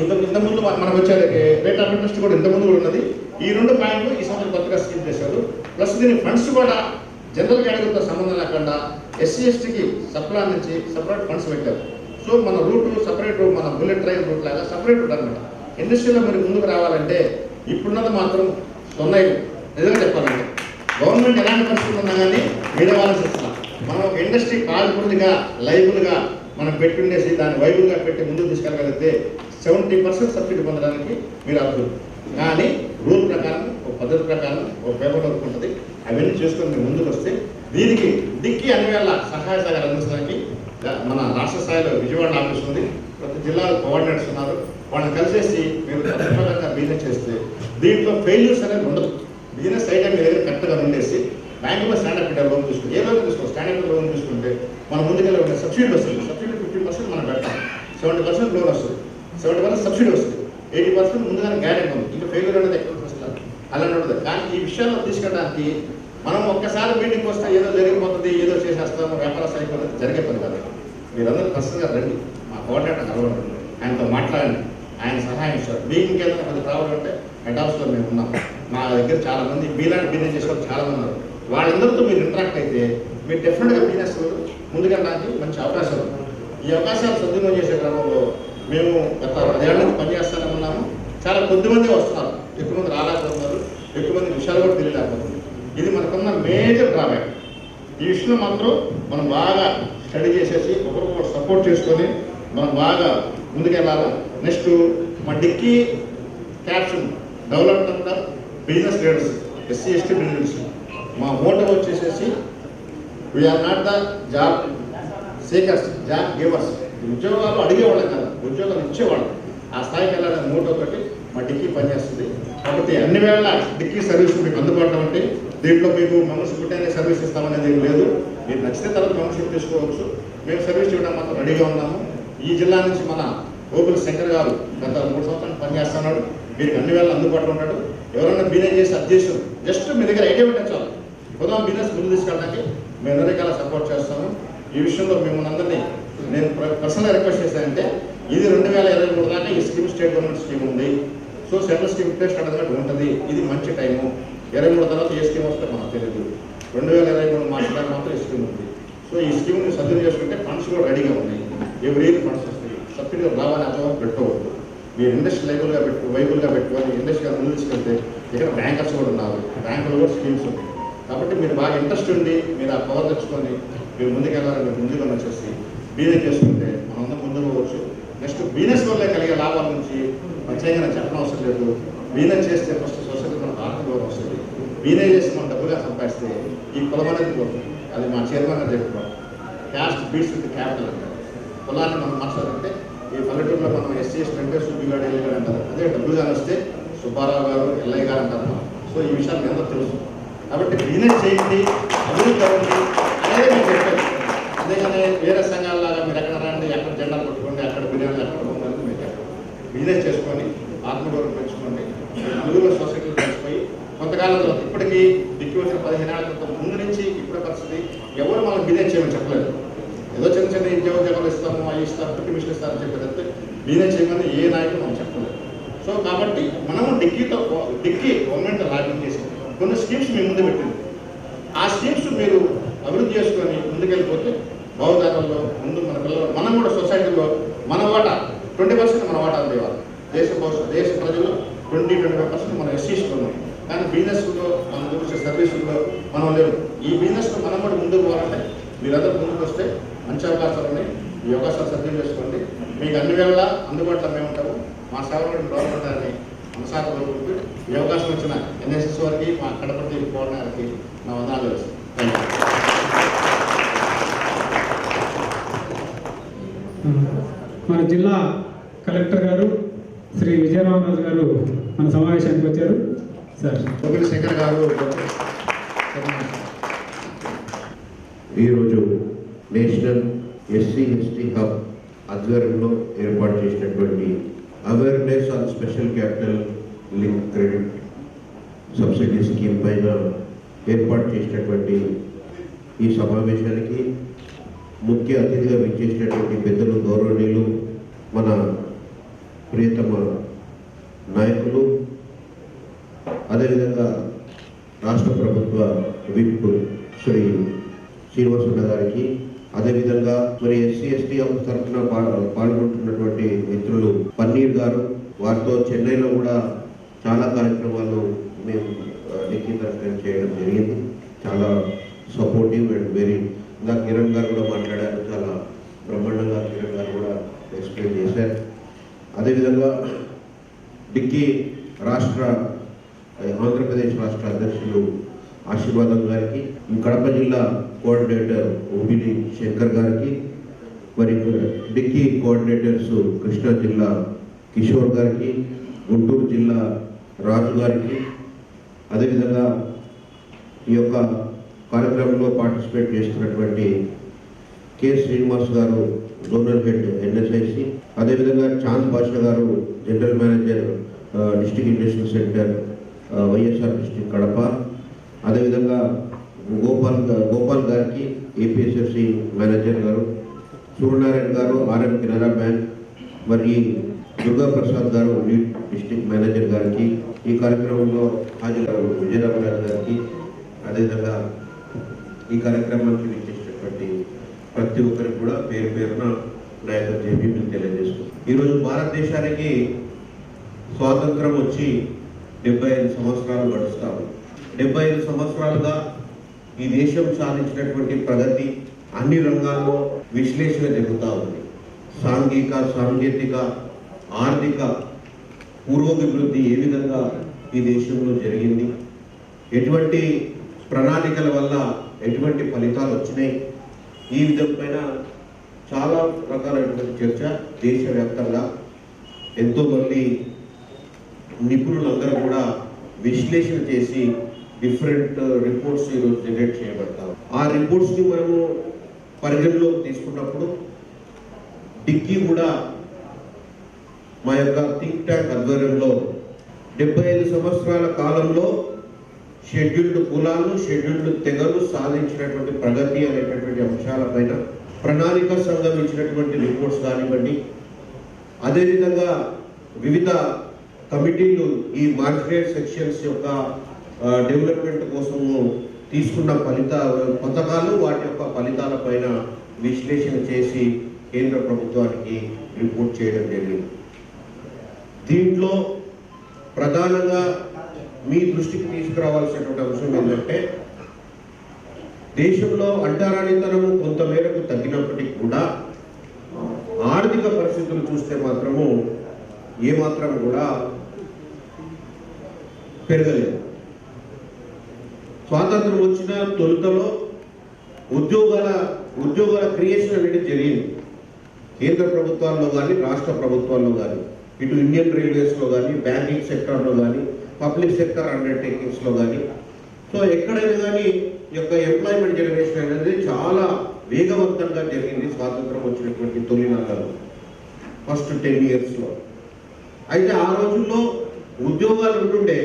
ఇంతకుముందు మనకు వచ్చేది రేట్ ఆఫ్ ఇంట్రెస్ట్ కూడా ఇంతకుముందు కూడా ఉన్నది. ఈ 2 పాయింట్లు ఈ సంవత్సరం కొత్తగా స్కీమ్ చేశారు. ప్లస్ దీని ఫండ్స్ కూడా జనరల్ కేటగిరీతో సంబంధం లేకుండా ఎస్సీ ఎస్టీకి సప్లాన్ నుంచి సపరేట్ ఫండ్స్ పెట్టారు. సో మన రూట్ సపరేట్, మన బుల్లెట్ ట్రైన్ రూట్ లాగా సపరేట్ రూట్ అనమాట. ఇండస్ట్రీలో మీరు ముందుకు రావాలంటే ఇప్పుడున్నది మాత్రం తొందరగా నిజంగా చెప్పాలంటే గవర్నమెంట్ ఎలాంటి పరిస్థితులు ఉన్నా కానీ వేరే వాళ్ళని చూస్తున్నాం. మనం ఒక ఇండస్ట్రీ కాల్పుల్గా లైబుల్గా మనం పెట్టుండేసి దాన్ని వైబుల్గా పెట్టి ముందుకు తీసుకెళ్ళగలిగితే 70% సబ్సిడీ పొందడానికి మీరు అర్థం. కానీ రూల్ ప్రకారం ఒక పద్ధతి ప్రకారం ఒక పేపర్ వర్క్ ఉంటుంది. అవన్నీ చేసుకొని మీరు ముందుకు వస్తే దీనికి డిక్కీ అన్ని వేళ సహాయ సహకారం అందించడానికి మన రాష్ట్ర స్థాయిలో విజయవాడ ఆఫీస్ ఉంది. ప్రతి జిల్లాలో కోఆర్డినేటర్స్ ఉన్నారు. వాళ్ళని కలిసేసి మీరు ప్రతిపక్షంగా బిజినెస్ చేస్తే దీంట్లో ఫెయిల్యూర్స్ అనేది ఉండదు. బిజినెస్ ఐటమ్ మీద కరెక్ట్గా ఉండేసి బ్యాంకులో స్టాండప్ ఇండియా లోన్ తీసుకుంటే ఏ లోన్ తీసుకో స్టాండప్ లోన్ తీసుకుంటే మనం ముందుకెళ్ళి ఉండే సబ్సిడీ వస్తుంది. సబ్సిడీ 15% మనం పెడతాం. 70% లోన్ వస్తుంది, 70% సబ్సిడీ వస్తుంది, 80% ముందుగానే గ్యారెంటీ ఉంది. ఇంకా ఫెయిల్యూర్ అనేది ఎక్కడ వస్తుంది అలానే ఉండదు. కానీ ఈ విషయాల్లో తీసుకెళ్ళడానికి మనం ఒక్కసారి మీటింగ్ వస్తే ఏదో జరిగిపోతుంది, ఏదో చేసేస్తాము, వ్యాపార అయిపోతుంది, జరిగే పని కాదు. మీరందరూ పర్సనల్గా రండి, మా కోఆర్డినేటర్ కలవండి, ఆయనతో మాట్లాడండి, ఆయన సహాయం ఇస్తారు. మీకు ఇంకేదైనా కొంచెం రావాలంటే హెడ్ ఆఫీస్లో మేము ఉన్నాం. మా దగ్గర చాలామంది మీలాంటి బిజినెస్ చేసే వాళ్ళు చాలామంది ఉన్నారు. వాళ్ళందరితో మీరు ఇంటరాక్ట్ అయితే మీరు డెఫినెట్గా బిజినెస్ ముందుకెళ్ళడానికి మంచి అవకాశాలు ఉన్నాయి. ఈ అవకాశాలు సద్వినియోగం చేసే క్రమంలో మేము గత 10 ఏళ్ళ నుంచి పనిచేస్తూనే ఉన్నాము. చాలా కొద్దిమంది వస్తున్నారు, ఎక్కువ మంది రాలేకపోతున్నారు, ఎక్కువ మంది విషయాలు కూడా తెలియలేకపోతున్నారు. ఇది మనకున్న మేజర్ డ్రాబ్యాక్. ఈ విషయంలో మాత్రం మనం బాగా స్టడీ చేసేసి ఒకరికొకరు సపోర్ట్ చేసుకొని మనం బాగా ముందుకెళ్ళాలి. నెక్స్ట్ మా DICCI caption development of business leaders, SC ST business. మా మోటో వచ్చేసేసి we're not the job seekers, job givers. ఉద్యోగాలు అడిగేవాళ్ళం కదా, ఉద్యోగాలు ఇచ్చేవాళ్ళం. ఆ స్థాయికి వెళ్ళాలని మోటో ఒకటి మా డిక్కీ పనిచేస్తుంది. కాబట్టి అన్ని వేళ డిక్కీ సర్వీస్ మీకు అందుబాటులో ఉంటే దీంట్లో మీకు మెంబర్షిప్ పుట్టే సర్వీస్ ఇస్తామనేది ఏం లేదు. మీరు నచ్చితే తర్వాత మెంబర్షిప్ తీసుకోవచ్చు. మేము సర్వీస్ చేయడం మాత్రం రెడీగా ఉన్నాము. ఈ జిల్లా నుంచి మన ఓపుల శంకర్ గారు గత 3 సంవత్సరాలు పనిచేస్తున్నాడు. వీరికి అన్ని వేళ అందుబాటులో ఉన్నాడు. ఎవరైనా బిజినెస్ చేసి అధ్యక్షం జస్ట్ మీ దగ్గర ఐడియా ఉంటే చాలు, పొద్దున బిజినెస్ ముందు తీసుకెళ్ళడానికి మేము ఎన్ని రకాల సపోర్ట్ చేస్తాము. ఈ విషయంలో మిమ్మల్ని అందరినీ నేను పర్సనల్గా రిక్వెస్ట్ చేశానంటే, ఇది 2023 దాకా ఈ స్కీమ్ స్టేట్ గవర్నమెంట్ స్కీమ్ ఉంది. సో సెంట్రల్ స్కీమ్ ఇప్పుడే స్టార్ట్ అయినట్టు ఉంటుంది. ఇది మంచి టైము. 23 తర్వాత ఏ స్కీమ్ వస్తే మనకు తెలియదు. 2023 మార్చి దాకా మాత్రం ఈ స్కీమ్ ఉంది. సో ఈ స్కీమ్ని సద్వినియోగం చేసుకుంటే ఫండ్స్ కూడా రెడీగా ఉన్నాయి. ఎవ్రీ ఇయర్ ఫండ్స్ వస్తాయి. సబ్సిడీ రావాలని అర్థం పెట్టుకోవద్దు. మీరు ఇండస్ట్రీ వైబుల్గా పెట్టుకొని ఇండస్ట్రీ ముందు తీసుకెళ్తే ఇక్కడ బ్యాంకర్స్ కూడా ఉన్నారు, బ్యాంకులు కూడా స్కీమ్స్ ఉన్నాయి. కాబట్టి మీరు బాగా ఇంట్రెస్ట్ ఉండి మీరు ఆ పవర్ తెచ్చుకొని మీరు ముందుకెళ్ళాలని ముందుగా వచ్చేసి బిజినెస్ చేసుకుంటే మనందరం ముందుకు పోవచ్చు. నెక్స్ట్ బిజినెస్ వల్ల కలిగే లాభాల నుంచి ప్రత్యేకంగా చెప్పడం అవసరం లేదు. బిజినెస్ చేస్తే ఫస్ట్ సొసైటీ మనకు ఆర్థిక గౌరవం వస్తుంది. బిజినెస్ చేసి మనం డబ్బుగా సంపాదిస్తే ఈ కులం అనేది పోతుంది. అది మా చైర్మన్ గారు చెప్పుకోవాలి. క్యాస్ట్ బీట్స్ విత్ క్యాపిటల్ అంటారు. కులాన్ని మనం మార్చాలంటే ఈ పల్లెటూరులో మనం ఎస్సీ అంటే సుబ్బిగాడు ఎల్ఐగాడు అంటారు. అదే డబ్బులుగా వస్తే సుబ్బారావు గారు ఎల్ఐ గారు అంటారు. సో ఈ విషయాలు మీ అందరూ తెలుసు. కాబట్టి బిజినెస్ చేయండి, అభివృద్ధి అవ్వండి అనేది మేము చెప్పారు. అంతేగాని వేరే సంఘాలలాగా మీరు ఎక్కడ రండి, ఎక్కడ జెండాలు కొట్టుకోండి, అక్కడ బిర్యానీ ఎక్కడ పోండి మీరు చెప్పారు. బిజినెస్ చేసుకొని ఆత్మగౌరవం పెంచుకోండి. నలుగురు సొసైటీలు కలిసిపోయి కొంతకాలం తర్వాత ఇప్పటికీ దిక్కు వచ్చిన 15 ఏళ్ల క్రితం ముందు నుంచి ఇప్పుడే పరిస్థితి ఎవరు మనం బిజినెస్ చేయమని చెప్పలేదు. ఏదో చిన్న చిన్న ఉద్యోగాలు ఇస్తాము, అవి ఇస్తాము, మిషన్ ఇస్తారని చెప్పేదంటే బిజినెస్ చేయమని ఏ నాయకులు మనం చెప్పలేదు. సో కాబట్టి మనము డిక్కీ గవర్నమెంట్ లాంచింగ్ చేసి కొన్ని స్కీమ్స్ మీ ముందు పెట్టింది. ఆ స్కీమ్స్ మీరు అభివృద్ధి చేసుకొని ముందుకెళ్ళిపోతే భవిష్యత్తులో ముందు మన పిల్లలు మనం కూడా సొసైటీలో మన వాటా 20% మన వాటా అందేవారు. దేశ ప్రజలు 20-25% మనం ఎస్సీస్తున్నాం. కానీ బిజినెస్లో మనం చూసే సర్వీసుల్లో మనం లేవు. ఈ బిజినెస్లో మనం కూడా ముందుకు పోవాలంటే మీరందరూ ముందుకు వస్తే మంచి అవకాశాలు ఉన్నాయి. ఈ అవకాశాలు సద్వినియోగం చేసుకోండి. మీకు అన్ని వేళలా అందుబాటులో మేము ఉంటాము. మా సేవలను గవర్నమెంట్ అని మనసాగలో ఈ అవకాశం వచ్చిన ఎన్ఎస్ఎస్ వారికి, మా కడపతి కోఆర్డినేటర్కి నా వందనాలు వేస్తాను. మన జిల్లా కలెక్టర్ గారు శ్రీ విజయరామరాజు గారు మన సమావేశానికి వచ్చారు. సార్ కోవిల్ శంకర్ గారు ఈరోజు నేషనల్ ఎస్సీ హబ్ ఆధ్వర్యంలో ఏర్పాటు చేసినటువంటి awareness on special capital link credit subsidy scheme పైన ఏర్పాటు చేసినటువంటి ఈ సమావేశానికి ముఖ్య అతిథిగా విచ్చేసినటువంటి పెద్దలు, గౌరవనీయులు, మన ప్రియతమ నాయకులు, అదేవిధంగా రాష్ట్ర ప్రభుత్వ విప్ శ్రీ శ్రీనివాసన్న గారికి, అదేవిధంగా మరి ఎస్సీ ఎస్టీ తరఫున పాల్గొంటున్నటువంటి మిత్రులు పన్నీర్ గారు, వారితో చెన్నైలో కూడా చాలా కార్యక్రమాలు మేము డిక్కీ తరఫున చేయడం జరిగింది. చాలా సపోర్టివ్ అండ్ వెరీ, ఇంకా కిరణ్ గారు కూడా మాట్లాడారు, చాలా బ్రహ్మాండంగా కిరణ్ గారు కూడా ఎక్స్ప్లెయిన్ చేశారు. అదేవిధంగా డిక్కీ ఆంధ్రప్రదేశ్ రాష్ట్ర అధ్యక్షులు ఆశీర్వాదం గారికి, కడప జిల్లా కోఆర్డినేటర్ ఉబిని శంకర్ గారికి, మరి డిక్కీ కోఆర్డినేటర్స్ కృష్ణా జిల్లా కిషోర్ గారికి, గుంటూరు జిల్లా రాజు గారికి, అదేవిధంగా ఈ యొక్క కార్యక్రమంలో పార్టిసిపేట్ చేస్తున్నటువంటి కె శ్రీనివాస్ గారు, జోనల్ హెడ్ ఎన్ఎస్ఐసి, అదేవిధంగా చాంద్ బాషా గారు, general manager district industrial centre YSR district Kadapa, అదేవిధంగా గోపాల్ గారికి ఏపీఎస్ఎఫ్సి మేనేజర్ గారు, సూర్యనారాయణ గారు ఆర్ఎం కెనరా బ్యాంక్, మరి దుర్గా ప్రసాద్ గారు లీడ్ డిస్ట్రిక్ట్ మేనేజర్ గారికి, ఈ కార్యక్రమంలో హాజరు విజయరామరాజు గారికి, అదేవిధంగా ఈ కార్యక్రమానికి విచ్చేసినటువంటి ప్రతి ఒక్కరికి కూడా పేరు పేరున నా యొక్క జేబీలు తెలియజేస్తున్నాం. ఈరోజు భారతదేశానికి స్వాతంత్రం వచ్చి 75 సంవత్సరాలు గడుస్తాము. 75 సంవత్సరాలుగా ఈ దేశం సాధించినటువంటి ప్రగతి అన్ని రంగాల్లో విశ్లేషణ జరుగుతూ ఉంది. సాంఘిక, సాంకేతిక, ఆర్థిక పురోభివృద్ధి ఏ విధంగా ఈ దేశంలో జరిగింది, ఎటువంటి ప్రణాళికల వల్ల ఎటువంటి ఫలితాలు వచ్చినాయి, ఈ విధమైన చాలా రకాలైనటువంటి చర్చ దేశవ్యాప్తంగా ఎంతోమంది నిపుణులందరూ కూడా విశ్లేషణ చేసి డిఫరెంట్ రిపోర్ట్స్ ఈరోజు జనరేట్ చేయబడతారు. ఆ రిపోర్ట్స్ని మనము పరిగణలోకి తీసుకున్నప్పుడు డిక్కీ కూడా మా యొక్క థింక్ ట్యాంక్ ఆధ్వర్యంలో 75 సంవత్సరాల కాలంలో షెడ్యూల్డ్ కులాలు, షెడ్యూల్డ్ తెగలు సాధించినటువంటి ప్రగతి అనేటటువంటి అంశాలపైన ప్రణాళిక సంఘం ఇచ్చినటువంటి రిపోర్ట్స్ కానివ్వండి, అదేవిధంగా వివిధ కమిటీలు ఈ మార్జినల్ సెక్షన్స్ యొక్క డెవలప్మెంట్ కోసము తీసుకున్న పథకాలు, వాటి యొక్క ఫలితాల పైన విశ్లేషణ చేసి కేంద్ర ప్రభుత్వానికి రిపోర్ట్ చేయడం జరిగింది. దీంట్లో ప్రధానంగా మీ దృష్టికి తీసుకురావాల్సినటువంటి అంశం ఏంటంటే, దేశంలో అంటరానితనము కొంతమేరకు తగ్గినప్పటికీ కూడా ఆర్థిక పరిస్థితులు చూస్తే మాత్రము ఏమాత్రం కూడా పెరగలేదు. స్వాతంత్రం వచ్చిన తొలుతలో ఉద్యోగాల క్రియేషన్ అనేది జరిగింది. కేంద్ర ప్రభుత్వాల్లో కానీ, రాష్ట్ర ప్రభుత్వాల్లో కానీ, ఇటు ఇండియన్ రైల్వేస్లో కానీ, బ్యాంకింగ్ సెక్టర్లో కానీ, పబ్లిక్ సెక్టర్ అండర్టేకింగ్స్లో కానీ, సో ఎక్కడైనా కానీ ఈ యొక్క ఎంప్లాయ్మెంట్ జనరేషన్ అనేది చాలా వేగవంతంగా జరిగింది స్వాతంత్రం వచ్చినటువంటి తొలినాళ్ళలో, ఫస్ట్ 10 yearsలో. అయితే ఆ రోజుల్లో ఉద్యోగాలు ఉంటుండే,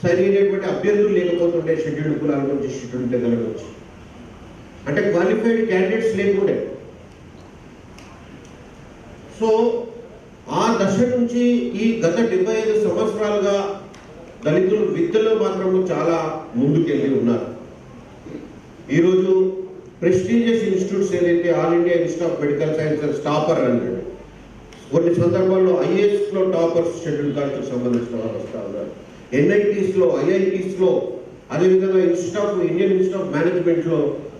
సరైనటువంటి అభ్యర్థులు లేకపోతుండే, షెడ్యూల్డ్ కులాల నుంచి, షెడ్యూల్డ్ తెగల నుంచి, అంటే క్వాలిఫైడ్ క్యాండిడేట్స్ లేకుండే. సో ఆ దశ నుంచి ఈ గత 75 సంవత్సరాలుగా దళితులు విద్యలో మాత్రము చాలా ముందుకెళ్ళి ఉన్నారు. ఈరోజు ప్రెస్టీజియస్ ఇన్స్టిట్యూట్స్ ఏదైతే all India institute of medical sciences topper అన్నాడు, కొన్ని సందర్భాల్లో ఐఏఎస్లో టాపర్స్ షెడ్యూల్ కాస్ట్కి సంబంధించిన వాళ్ళు వస్తూ ఉన్నారు. ఎన్ఐటీస్లో, ఐఐటీస్లో, అదేవిధంగా ఇండియన్ ఇన్స్టిట్యూట్ ఆఫ్ మేనేజ్మెంట్లో,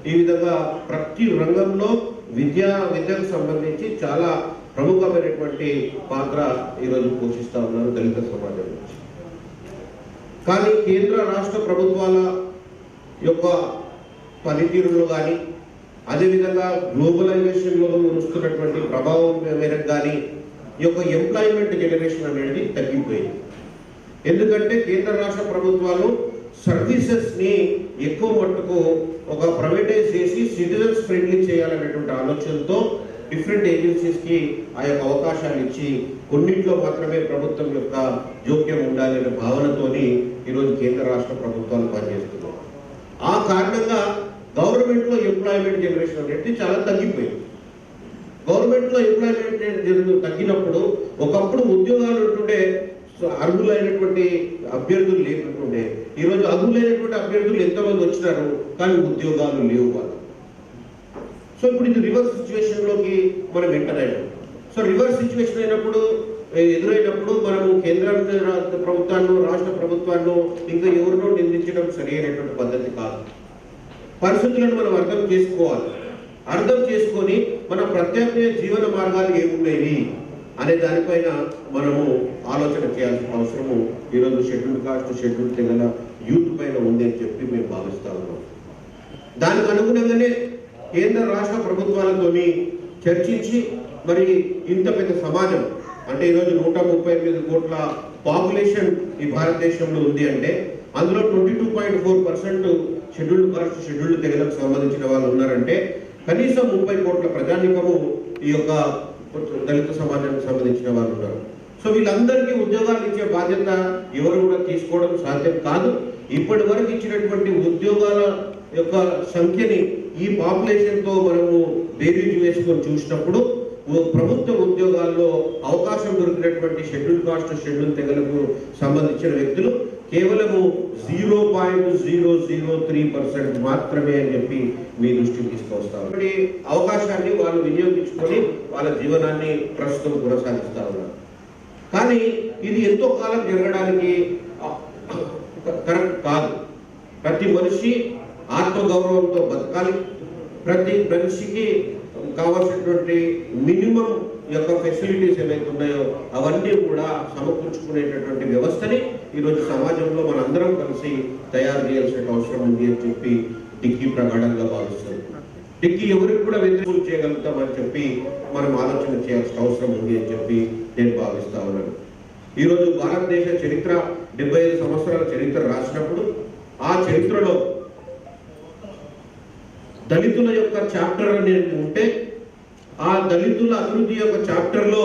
ఈ విధంగా ప్రతి రంగంలో విద్యకు సంబంధించి చాలా ప్రముఖమైనటువంటి పాత్ర ఈరోజు పోషిస్తూ ఉన్నారు దళిత సమాజం నుంచి. కానీ కేంద్ర రాష్ట్ర ప్రభుత్వాల యొక్క పనితీరులో కానీ, అదేవిధంగా గ్లోబలైజేషన్లో వస్తున్నటువంటి ప్రభావం మేరకు కానీ ఈ యొక్క ఎంప్లాయ్మెంట్ జనరేషన్ అనేది తగ్గిపోయింది. ఎందుకంటే కేంద్ర రాష్ట్ర ప్రభుత్వాలు సర్వీసెస్ని ఎక్కువ మట్టుకు ఒక ప్రైవేటైజ్ చేసి సిటిజన్స్ ఫ్రెండ్లీ చేయాలనేటువంటి ఆలోచనతో డిఫరెంట్ ఏజెన్సీస్కి ఆ యొక్క అవకాశాలు ఇచ్చి కొన్నింటిలో మాత్రమే ప్రభుత్వం యొక్క జోక్యం ఉండాలి అనే భావనతోని ఈరోజు కేంద్ర రాష్ట్ర ప్రభుత్వాలు పనిచేస్తున్నాయి. ఆ కారణంగా గవర్నమెంట్లో ఎంప్లాయ్మెంట్ జనరేషన్ అనేది చాలా తగ్గిపోయింది. గవర్నమెంట్లో ఎంప్లాయ్మెంట్ తగ్గినప్పుడు ఒకప్పుడు ఉద్యోగాలు ఉంటుండే, అర్హులైనటువంటి అభ్యర్థులు లేకుంటుండే. ఈరోజు అర్హులైనటువంటి అభ్యర్థులు ఎంతమంది వచ్చినారు, కానీ ఉద్యోగాలు లేవు వాళ్ళు. సో ఇప్పుడు ఇది రివర్స్ సిచ్యువేషన్లోకి మనం ఎంటర్ అయినాం. సో రివర్స్ సిచ్యువేషన్ ఎదురైనప్పుడు మనము కేంద్ర ప్రభుత్వాన్ని, రాష్ట్ర ప్రభుత్వాన్ని, ఇంకా ఎవరినో నిందించడం సరైనటువంటి పద్ధతి కాదు. పరిస్థితులను మనం అర్థం చేసుకోవాలి. అర్థం చేసుకొని మన ప్రత్యామ్నాయ జీవన మార్గాలు ఏమున్నాయి అనే దానిపైన మనము ఆలోచన చేయాల్సిన అవసరము ఈరోజు షెడ్యూల్ కాస్ట్, షెడ్యూల్ తెగల యూత్ పైన ఉంది అని చెప్పి మేము భావిస్తా ఉన్నాం. దానికి అనుగుణంగానే కేంద్ర రాష్ట్ర ప్రభుత్వాలతోని చర్చించి, మరి ఇంత పెద్ద సమాజం అంటే ఈరోజు 138 కోట్ల పాపులేషన్ ఈ భారతదేశంలో ఉంది అంటే అందులో 22.4% షెడ్యూల్డ్ కాస్ట్, షెడ్యూల్డ్ తెగలకు సంబంధించిన వాళ్ళు ఉన్నారంటే కనీసం 30 కోట్ల ప్రజానికము ఈ యొక్క దళిత సమాజానికి సంబంధించిన వాళ్ళు ఉన్నారు. సో వీళ్ళందరికీ ఉద్యోగాలు ఇచ్చే బాధ్యత ఎవరు కూడా తీసుకోవడం సాధ్యం కాదు. ఇప్పటి వరకు ఇచ్చినటువంటి ఉద్యోగాల యొక్క సంఖ్యని ఈ పాపులేషన్తో మనము బేరీజు వేసుకొని చూసినప్పుడు ప్రభుత్వ ఉద్యోగాల్లో అవకాశం దొరికినటువంటి షెడ్యూల్ కాస్ట్, షెడ్యూల్ తెగలకు సంబంధించిన వ్యక్తులు కేవలము 0.003% మాత్రమే అని చెప్పి మీ దృష్టికి తీసుకొస్తారు. అవకాశాన్ని వాళ్ళు వినియోగించుకొని వాళ్ళ జీవనాన్ని ప్రస్తుతం కొనసాగిస్తా ఉన్నారు. కానీ ఇది ఎంతో కాలం జరగడానికి కరెక్ట్ కాదు. ప్రతి మనిషి ఆత్మగౌరవంతో బతకాలి. ప్రతి మనిషికి కావాల్సినటువంటి మినిమం యొక్క ఫెసిలిటీస్ ఏవైతే ఉన్నాయో అవన్నీ కూడా సమకూర్చుకునేటటువంటి వ్యవస్థని ఈరోజు సమాజంలో మనందరం కలిసి తయారు చేయాల్సిన అవసరం ఉంది అని చెప్పి డిక్కీ ప్రగాఢంగా భావిస్తుంది. డిక్కీ ఎవరికి కూడా వ్యతిరేకం చేయగలుగుతామని చెప్పి మనం ఆలోచన చేయాల్సిన అవసరం ఉంది అని చెప్పి నేను భావిస్తా ఉన్నాను. ఈరోజు భారతదేశ చరిత్ర 75 సంవత్సరాల చరిత్ర రాసినప్పుడు ఆ చరిత్రలో దళితుల యొక్క చాప్టర్ అనేది ఉంటే ఆ దళితుల అభివృద్ధి యొక్క చాప్టర్లో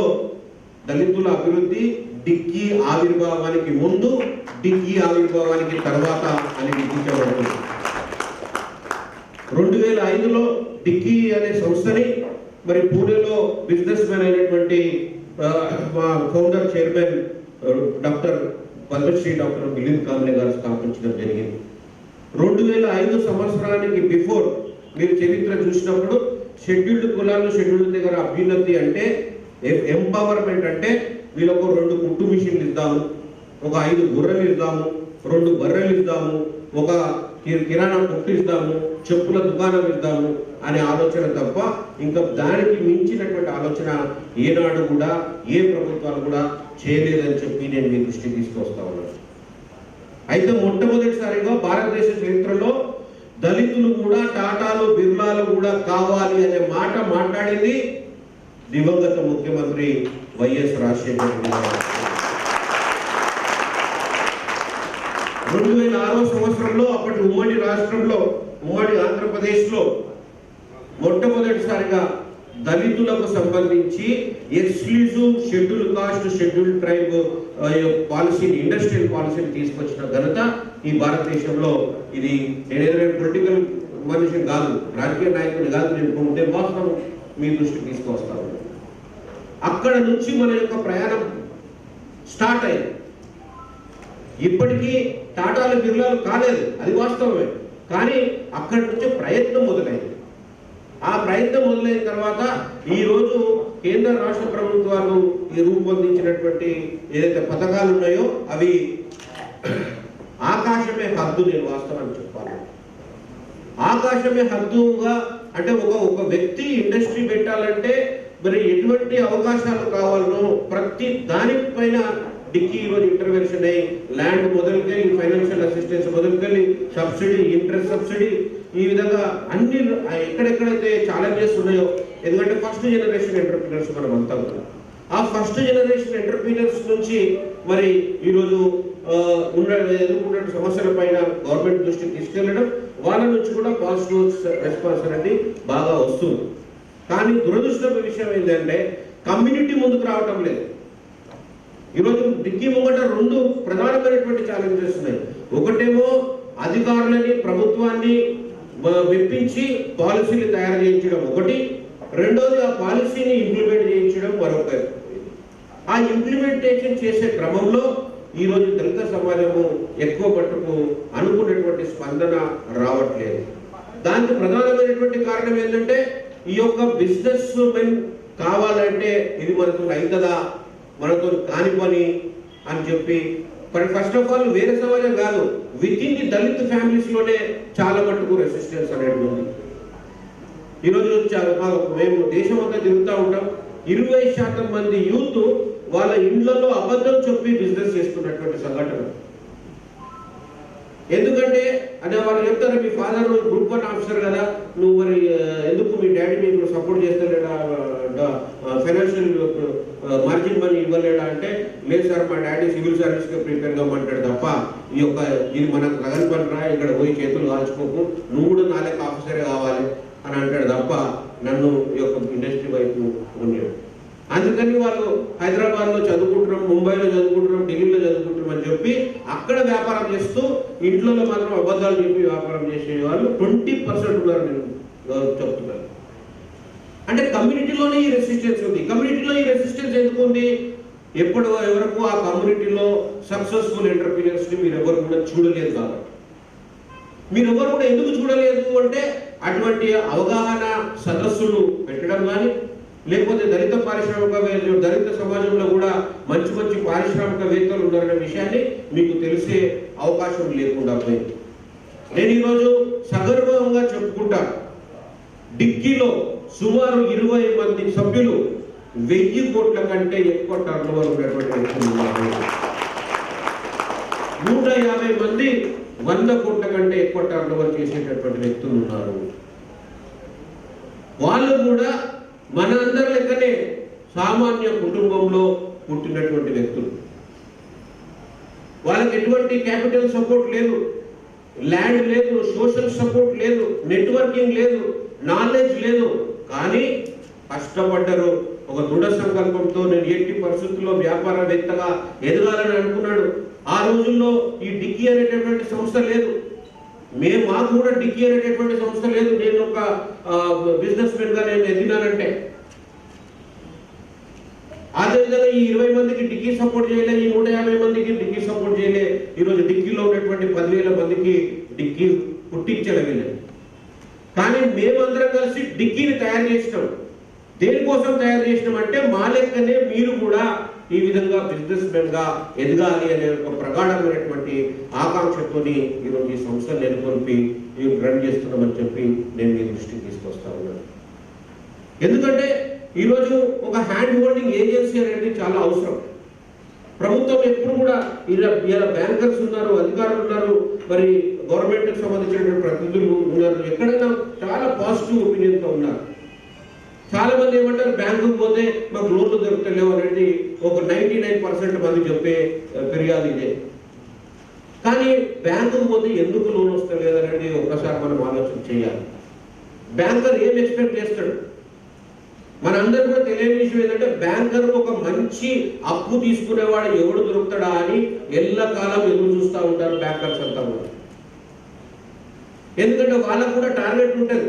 దళితుల అభివృద్ధి డిక్కీ ఆవిర్భావానికి ముందు, డిక్కీ ఆవిర్భావానికి తర్వాత అని విధించబడుతుంది. 2005లో డిక్కీ అనే సంస్థని మరి పూణేలో బిజినెస్ మ్యాన్ అయినటువంటి founder chairman doctor Padmashri doctor Milind కామ్లే గారు స్థాపించడం జరిగింది. 2005 సంవత్సరానికి బిఫోర్ మీరు చరిత్ర చూసినప్పుడు షెడ్యూల్డ్ కులాలు, షెడ్యూల్డ్ దగ్గర అభ్యున్నతి అంటే, ఎంపవర్మెంట్ అంటే వీళ్ళకు 2 కుట్టు మిషన్లు ఇద్దాము, ఒక 5 గుర్రలు ఇద్దాము, 2 బర్రెలు ఇద్దాము, ఒక కిరాణా కొట్టు ఇద్దాము, చెప్పుల దుకాణం ఇద్దాము అనే ఆలోచన తప్ప ఇంకా దానికి మించినటువంటి ఆలోచన ఏనాడు కూడా ఏ ప్రభుత్వాలు కూడా చేయలేదని చెప్పి నేను మీ దృష్టికి తీసుకొస్తా ఉన్నాను. అయితే మొట్టమొదటిసారిగా భారతదేశ చరిత్రలో దళితులు కూడా టాటాలు, బిర్లాలు కూడా కావాలి అనే మాట మాట్లాడింది దివంగత ముఖ్యమంత్రి వైఎస్ రాజశేఖర రెడ్డి గారు. 2006 సంవత్సరంలో అప్పటి ఉమ్మడి రాష్ట్రంలో, ఉమ్మడి ఆంధ్రప్రదేశ్లో మొట్టమొదటిసారిగా దళితులకు సంబంధించి exclusive schedule caste, schedule tribe పాలసీని, ఇండస్ట్రియల్ పాలసీని తీసుకొచ్చిన ఘనత ఈ భారతదేశంలో. ఇది నేనేదైనా పొలిటికల్ మనిషిని కాదు, రాజకీయ నాయకుని కాదు, నేను ఉంటే మాత్రం మీ దృష్టికి తీసుకొస్తాను. అక్కడ నుంచి మన యొక్క ప్రయాణం స్టార్ట్ అయింది. ఇప్పటికీ టాటాలు, బిర్లాలు కాలేదు, అది వాస్తవమే. కానీ అక్కడి నుంచి ప్రయత్నం మొదలైంది. ఆ ప్రయత్నం మొదలైన తర్వాత ఈరోజు కేంద్ర రాష్ట్ర ప్రభుత్వాలు రూపొందించినటువంటి ఏదైతే పథకాలు ఉన్నాయో అవి ఆకాశమే హద్దు. నేను వాస్తవాన్ని చెప్పాలి, ఆకాశమే హద్దుగా అంటే ఒక వ్యక్తి ఇండస్ట్రీ పెట్టాలంటే మరి ఎటువంటి అవకాశాలు కావాలనో ప్రతి దానిపైన డిక్కీ ఈరోజు ఇంటర్వెన్షన్ అయ్యి ల్యాండ్ మొదలుకెళ్ళి, ఫైనాన్షియల్ అసిస్టెన్స్ మొదలుకెళ్ళి, సబ్సిడీ, ఇంట్రెస్ట్ సబ్సిడీ, ఈ విధంగా అన్ని ఎక్కడెక్కడైతే ఛాలెంజెస్ ఉన్నాయో, ఎందుకంటే ఫస్ట్ జనరేషన్ ఎంటర్ప్రీనర్స్ మనం అంతా ఉన్నాం. ఆ ఫస్ట్ జనరేషన్ ఎంటర్ప్రీనర్స్ నుంచి మరి ఈరోజు ఎదుర్కొన్న సమస్యల పైన గవర్నమెంట్ దృష్టికి తీసుకెళ్లడం, వాళ్ళ నుంచి కూడా పాజిటివ్ రెస్పాన్స్ అనేది బాగా వస్తుంది. కానీ దురదృష్టమైన విషయం ఏంటంటే కమ్యూనిటీ ముందుకు రావటం లేదు. ఈరోజు డిక్కీ ముంగట 2 ప్రధానమైనటువంటి ఛాలెంజెస్ ఉన్నాయి. ఒకటేమో అధికారులని, ప్రభుత్వాన్ని మెప్పించి పాలసీలు తయారు చేయించడం ఒకటి, రెండోది ఆ పాలసీని ఇంప్లిమెంట్ చేయించడం మరొక. ఆ ఇంప్లిమెంటేషన్ చేసే క్రమంలో ఈరోజు దళిత సమాజము ఎక్కువ మట్టుకు అనుకున్నటువంటి స్పందన రావట్లేదు. దానికి ప్రధానమైనటువంటి కారణం ఏంటంటే ఈ యొక్క బిజినెస్ మెన్ కావాలంటే ఇది మనకు అవుతుందా, మనతో కాని పని అని చెప్పి ఫస్ట్ ఆఫ్ ఆల్ వేరే సమాజం కాదు, with in the Dalit families లోనే చాలా మట్టుకు రెసిస్టెన్స్ అనేది ఉంది. ఈరోజు మేము దేశం అంతా తిరుగుతూ ఉంటాం, 20% మంది యూత్ వాళ్ళ ఇండ్లలో అబద్ధం చెప్పి బిజినెస్ చేస్తున్నటువంటి సంఘటన. ఎందుకంటే అదే వాళ్ళు చెప్తారు, మీ ఫాదర్ గ్రూప్ 1 ఆఫీసర్ కదా, నువ్వు మరి ఎందుకు మీ డాడీ మీకు సపోర్ట్ చేస్తలేడా, ఫైనాన్షియల్ మార్జిన్ మనీ ఇవ్వలేడా అంటే, లేదు సార్ మా డాడీ సివిల్ సర్వీస్కి ప్రిపేర్ కామంటాడు తప్ప ఇది మనకు లగన్ పని రా, ఇక్కడ పోయి చేతులు కాల్చుకోకు, నువ్వు కూడా నా లెక్క ఆఫీసరే కావాలి అని అంటాడు తప్ప నన్ను ఈ యొక్క ఇండస్ట్రీ వైపు ఉండేది. అందుకని వాళ్ళు హైదరాబాద్లో చదువుకుంటున్నాం, ముంబైలో చదువుకుంటున్నాం, ఢిల్లీలో చదువుకుంటున్నాం అని చెప్పి అక్కడ వ్యాపారం చేస్తూ ఇంట్లో మాత్రం అబద్ధాలు చెప్పి వ్యాపారం చేసే వాళ్ళు 20% ఉన్నారు నేను చెప్తున్నాను. అంటే కమ్యూనిటీలోనే ఈ రెసిస్టెన్స్ ఉంది. కమ్యూనిటీలో ఈ రెసిస్టెన్స్ ఎందుకు ఉంది? ఎప్పటి వరకు ఆ కమ్యూనిటీలో సక్సెస్ఫుల్ ఎంటర్ప్రీనర్స్ని మీరు ఎవరు కూడా చూడలేదు కాబట్టి. మీరు ఎవరు కూడా ఎందుకు చూడలేదు అంటే అటువంటి అవగాహన సదస్సులు పెట్టడం కానీ, లేకపోతే దళిత దళిత సమాజంలో కూడా మంచి మంచి పారిశ్రామికవేత్తలు ఉన్నారనే విషయాన్ని మీకు తెలిసే అవకాశం లేకుండా పోయింది. నేను ఈరోజు సగర్వంగా చెప్పుకుంటా, డిక్కీలో సుమారు 20 మంది సభ్యులు 1000 కోట్ల కంటే ఎక్కువ టర్నోవర్ ఉన్నటువంటి వ్యక్తులు ఉన్నారు. 150 మంది 100 కోట్ల కంటే ఎక్కువ టర్నోవర్ చేసేటటువంటి వ్యక్తులు ఉన్నారు. వాళ్ళు కూడా మన అందరి లెక్కనే సామాన్య కుటుంబంలో పుట్టినటువంటి వ్యక్తులు. వాళ్ళకి ఎటువంటి క్యాపిటల్ సపోర్ట్ లేదు, ల్యాండ్ లేదు, సోషల్ సపోర్ట్ లేదు, నెట్వర్కింగ్ లేదు, నాలెడ్జ్ లేదు. కానీ కష్టపడ్డరు, ఒక దృఢ సంకల్పంతో నేను ఎట్టి పరిస్థితుల్లో వ్యాపారవేత్తగా ఎదగాలని అనుకున్నాడు. ఆ రోజుల్లో ఈ డిక్కీ అనేటటువంటి సంస్థ లేదు. మాకు కూడా డిక్కీ అనేటటువంటి సంస్థ లేదు. నేను ఒక బిజినెస్ మెన్ గా నేను ఎదిగినానంటే, అదేవిధంగా ఈ 20 మందికి డిక్కీ సపోర్ట్ చేయలే, ఈ 150 మందికి డిక్కీ సపోర్ట్ చేయలే. ఈరోజు డిక్కీలో ఉన్నటువంటి 10,000 మందికి డిక్కీ పుట్టించగలిగలేదు. కానీ మేమందరం కలిసి డిక్కీని తయారు చేసినాం. దేనికోసం తయారు చేసినాం అంటే మా లెక్కనే మీరు కూడా ఈ విధంగా బిజినెస్ మెన్ గా ఎదగాలి అనే ఒక ప్రగాఢమైనటువంటి ఆకాంక్షతోని ఈరోజు ఈ సంస్థను నెలకొల్పి రన్ చేస్తున్నామని చెప్పి నేను మీ దృష్టికి తీసుకొస్తా ఉన్నాను. ఎందుకంటే ఈరోజు ఒక హ్యాండ్ హోల్డింగ్ ఏజెన్సీ అనేది చాలా అవసరం. ప్రభుత్వం ఎప్పుడు కూడా ఇలా బ్యాంకర్స్ ఉన్నారు, అధికారులు ఉన్నారు, మరి గవర్నమెంట్కి సంబంధించినటువంటి ప్రతినిధులు ఉన్నారు, ఎక్కడైనా చాలా పాజిటివ్ ఒపీనియన్తో ఉన్నారు. చాలా మంది ఏమంటారు, బ్యాంకుకు పోతే మాకు లోన్లు దొరుకుతలేవు అనేది ఒక 99% మంది చెప్పే ఫిర్యాదు ఇదే. కానీ బ్యాంకుకు పోతే ఎందుకు లోన్ వస్తలేదు అనేది ఒక్కసారి మనం ఆలోచన చేయాలి. బ్యాంకర్ ఏం ఎక్స్పెక్ట్ చేస్తాడు? మనందరూ కూడా తెలియని విషయం ఏంటంటే, బ్యాంకర్ ఒక మంచి అప్పు తీసుకునేవాడు ఎవడు దొరుకుతాడా అని ఎల్లకాలం ఎదురు చూస్తూ ఉంటారు బ్యాంకర్స్ అంతా కూడా. ఎందుకంటే వాళ్ళకు కూడా టార్గెట్ ఉంటుంది.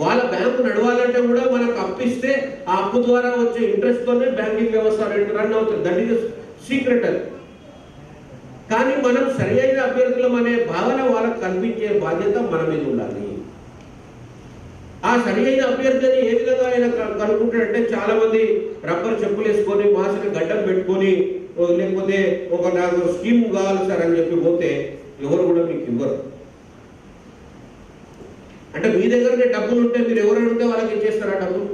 వాళ్ళ బ్యాంకు నడవాలంటే కూడా మనకు అప్పిస్తే ఆ అప్పు ద్వారా వచ్చే ఇంట్రెస్ట్ తోనే బ్యాంకింగ్ వ్యవస్థ రన్ అవుతుంది. దట్ ఈస్ సీక్రెట్ అది. కానీ మనం సరి అయిన అభ్యర్థులం అనే భావన వాళ్ళకు కల్పించే బాధ్యత మన మీద ఉండాలి. ఆ సరి అయిన అభ్యర్థిని ఏ విధంగా ఆయన కనుక్కుంటాడంటే, చాలా మంది రబ్బర్ చెప్పులు వేసుకొని మాసిన గడ్డం పెట్టుకొని, లేకపోతే ఒక నాకు స్కీమ్ కావాలి సార్ అని చెప్పి పోతే ఎవరు కూడా మీకు ఇవ్వరు. అంటే మీ దగ్గరనే డబ్బులు ఉంటే మీరు ఎవరు అడిగితే వాళ్ళకి ఇచ్చేస్తారా డబ్బులు?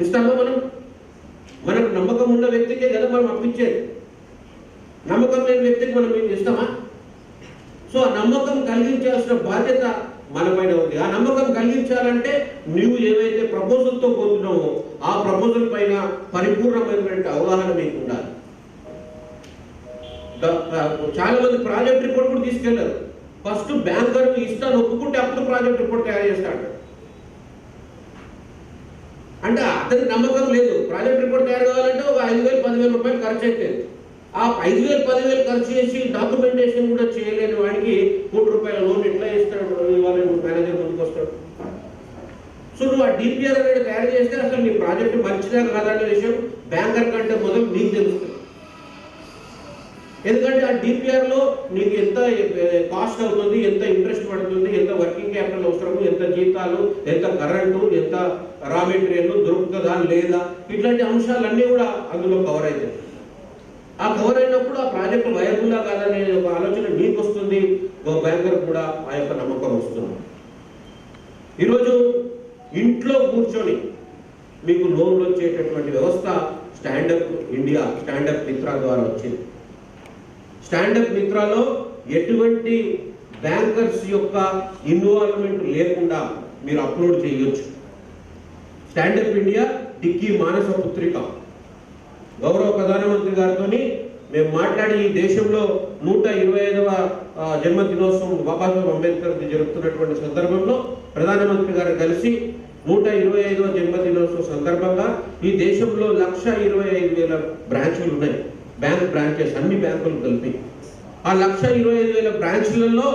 ఇస్తామా మనం? మనకు నమ్మకం ఉన్న వ్యక్తికే కదా మనం అప్పించేది. నమ్మకం లేని వ్యక్తికి మనం ఏం చేస్తామా? సో ఆ నమ్మకం కలిగించాల్సిన బాధ్యత మన పైన ఉంది. ఆ నమ్మకం కలిగించాలంటే నువ్వు ఏవైతే ప్రపోజల్తో పోతున్నావో ఆ ప్రపోజల్ పైన పరిపూర్ణమైనటువంటి అవగాహన మీకు ఉండాలి. చాలా మంది ప్రాజెక్ట్ రిపోర్ట్ కూడా తీసుకెళ్లారు. ఫస్ట్ బ్యాంకర్ ఇస్తాను ఒప్పుకుంటే అప్పుడు ప్రాజెక్ట్ రిపోర్ట్ తయారు చేస్తాడు. అంటే అతనికి నమ్మకం లేదు. ప్రాజెక్ట్ రిపోర్ట్ తయారు కావాలంటే ఒక 5,000 10,000 రూపాయలు ఖర్చు అవుతుంది. ఆ 5,000 10,000 ఖర్చు చేసి డాక్యుమెంటేషన్ కూడా చేయలేని వాడికి ₹1,00,00,000 లోన్ ఎట్లా ఇస్తాడు? ఇవాళ మేనేజర్ ముందుకు వస్తాడు. సో నువ్వు ఆ డిపిఆర్ అనేది తయారు చేస్తే అసలు నీ ప్రాజెక్ట్ మంచిదా కాదనే విషయం బ్యాంకర్ కంటే మొదలు నీకు తెలుస్తుంది. ఎందుకంటే ఆ డిపిఆర్ లో నీకు ఎంత కాస్ట్ అవుతుంది, ఎంత ఇంట్రెస్ట్ పడుతుంది, ఎంత వర్కింగ్ క్యాపిటల్ అవసరము, ఎంత జీతాలు, ఎంత కరెంటు, ఎంత రా మెటీరియల్ దొరుకుతుందా లేదా, ఇట్లాంటి అంశాలన్నీ కూడా అందులో కవర్ అవుతాయి. ఆ కవర్ అయినప్పుడు ఆ ప్రాజెక్ట్ వయబుల్లా కాదనే ఒక ఆలోచన నీకు వస్తుంది, బ్యాంకర్ కూడా ఆ యొక్క నమ్మకం వస్తుంది. ఈరోజు ఇంట్లో కూర్చొని మీకు లోన్లు వచ్చేటటువంటి వ్యవస్థ స్టాండప్ ఇండియా, స్టాండప్ మిత్ర ద్వారా వచ్చింది. స్టాండప్ మిత్రలో ఎటువంటి బ్యాంకర్స్ యొక్క ఇన్వాల్వ్మెంట్ లేకుండా మీరు అప్లోడ్ చేయొచ్చు. స్టాండప్ ఇండియా డిక్కీ మానస పుత్రిక గౌరవ ప్రధానమంత్రి గారితో మేము మాట్లాడి ఈ దేశంలో 125వ జన్మదినోత్సవం బాబాసాహెబ్ అంబేద్కర్ జరుపుతున్నటువంటి సందర్భంలో ప్రధానమంత్రి గారు కలిసి 125వ జన్మదినోత్సవం సందర్భంగా ఈ దేశంలో 125,000 బ్రాంచ్లు ఉన్నాయి. బ్యాంక్ బ్రాంచెస్ అన్ని బ్యాంకులు కలిపి ఆ 125,000 బ్రాంచ్లలో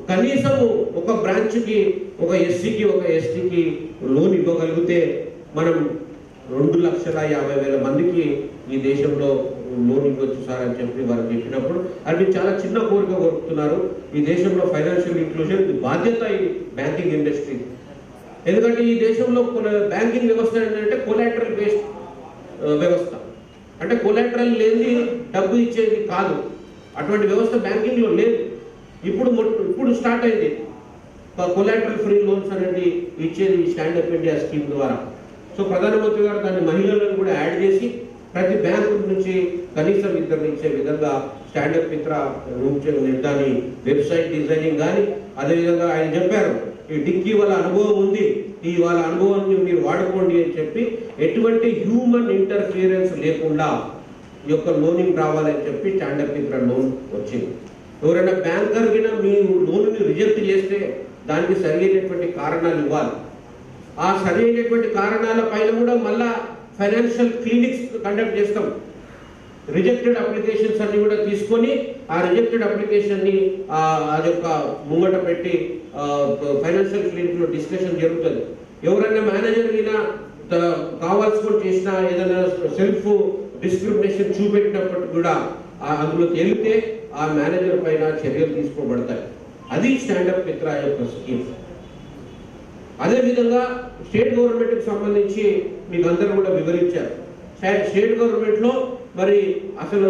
కనీసం ఒక బ్రాంచ్కి ఒక ఎస్సీకి ఒక ఎస్టీకి లోన్ ఇవ్వగలిగితే మనం 2,50,000 మందికి ఈ దేశంలో లోన్ ఇవ్వచ్చు సార్ అని చెప్పి వారు చెప్పినప్పుడు అది చాలా చిన్న కోరిక కోరుతున్నారు. ఈ దేశంలో ఫైనాన్షియల్ ఇంక్లూజన్ బాధ్యత ఈ బ్యాంకింగ్ ఇండస్ట్రీ. ఎందుకంటే ఈ దేశంలో బ్యాంకింగ్ వ్యవస్థ ఏంటంటే కొలాటరల్ బేస్డ్ వ్యవస్థ. అంటే కొలాటరల్ లేని డబ్బు ఇచ్చేది కాదు. అటువంటి వ్యవస్థ బ్యాంకింగ్లో లేదు. ఇప్పుడు స్టార్ట్ అయింది కొలాటరల్ ఫ్రీ లోన్స్ అనేది ఇచ్చేది స్టాండప్ ఇండియా స్కీమ్ ద్వారా. సో ప్రధానమంత్రి గారు దాన్ని మహిళలను కూడా యాడ్ చేసి ప్రతి బ్యాంకు నుంచి కనీసం ఇద్దరు ఇచ్చే విధంగా స్టాండప్ మిత్ర దాని వెబ్సైట్ డిజైనింగ్ కానీ, అదేవిధంగా ఆయన చెప్పారు ఈ డిక్కీ వాళ్ళ అనుభవం ఉంది, ఈ వాళ్ళ అనుభవాన్ని మీరు వాడుకోండి అని చెప్పి ఎటువంటి హ్యూమన్ ఇంటర్ఫియరెన్స్ లేకుండా ఈ యొక్క లోనింగ్ రావాలని చెప్పి స్టాండప్ మిత్ర లోన్ వచ్చింది. ఎవరైనా బ్యాంకర్ కింద మీ లోన్ని రిజెక్ట్ చేస్తే దానికి సరైనటువంటి కారణాలు ఇవ్వాలి. ఆ సరైనటువంటి కారణాల పైన కూడా మళ్ళా ఫైనాన్షియల్ క్లినిక్స్ కండక్ట్ చేస్తాం. రిజెక్టెడ్ అప్లికేషన్స్ అన్ని కూడా తీసుకొని ఆ రిజెక్టెడ్ అప్లికేషన్ని అది యొక్క ముంగట పెట్టి ఫైనాన్షియల్ క్లినిక్లో డిస్కషన్ జరుగుతుంది. ఎవరైనా మేనేజర్ మీద కావాల్సుకొని చేసిన ఏదైనా సెల్ఫ్ డిస్క్రిమినేషన్ చూపెట్టినప్పటికీ కూడా అందులో తేలితే ఆ మేనేజర్ పైన చర్యలు తీసుకోబడతాయి. అది స్టాండప్ మిత్ర యొక్క స్కీమ్. అదేవిధంగా స్టేట్ గవర్నమెంట్కి సంబంధించి మీకు అందరూ కూడా వివరించారు. స్టేట్ గవర్నమెంట్లో మరి అసలు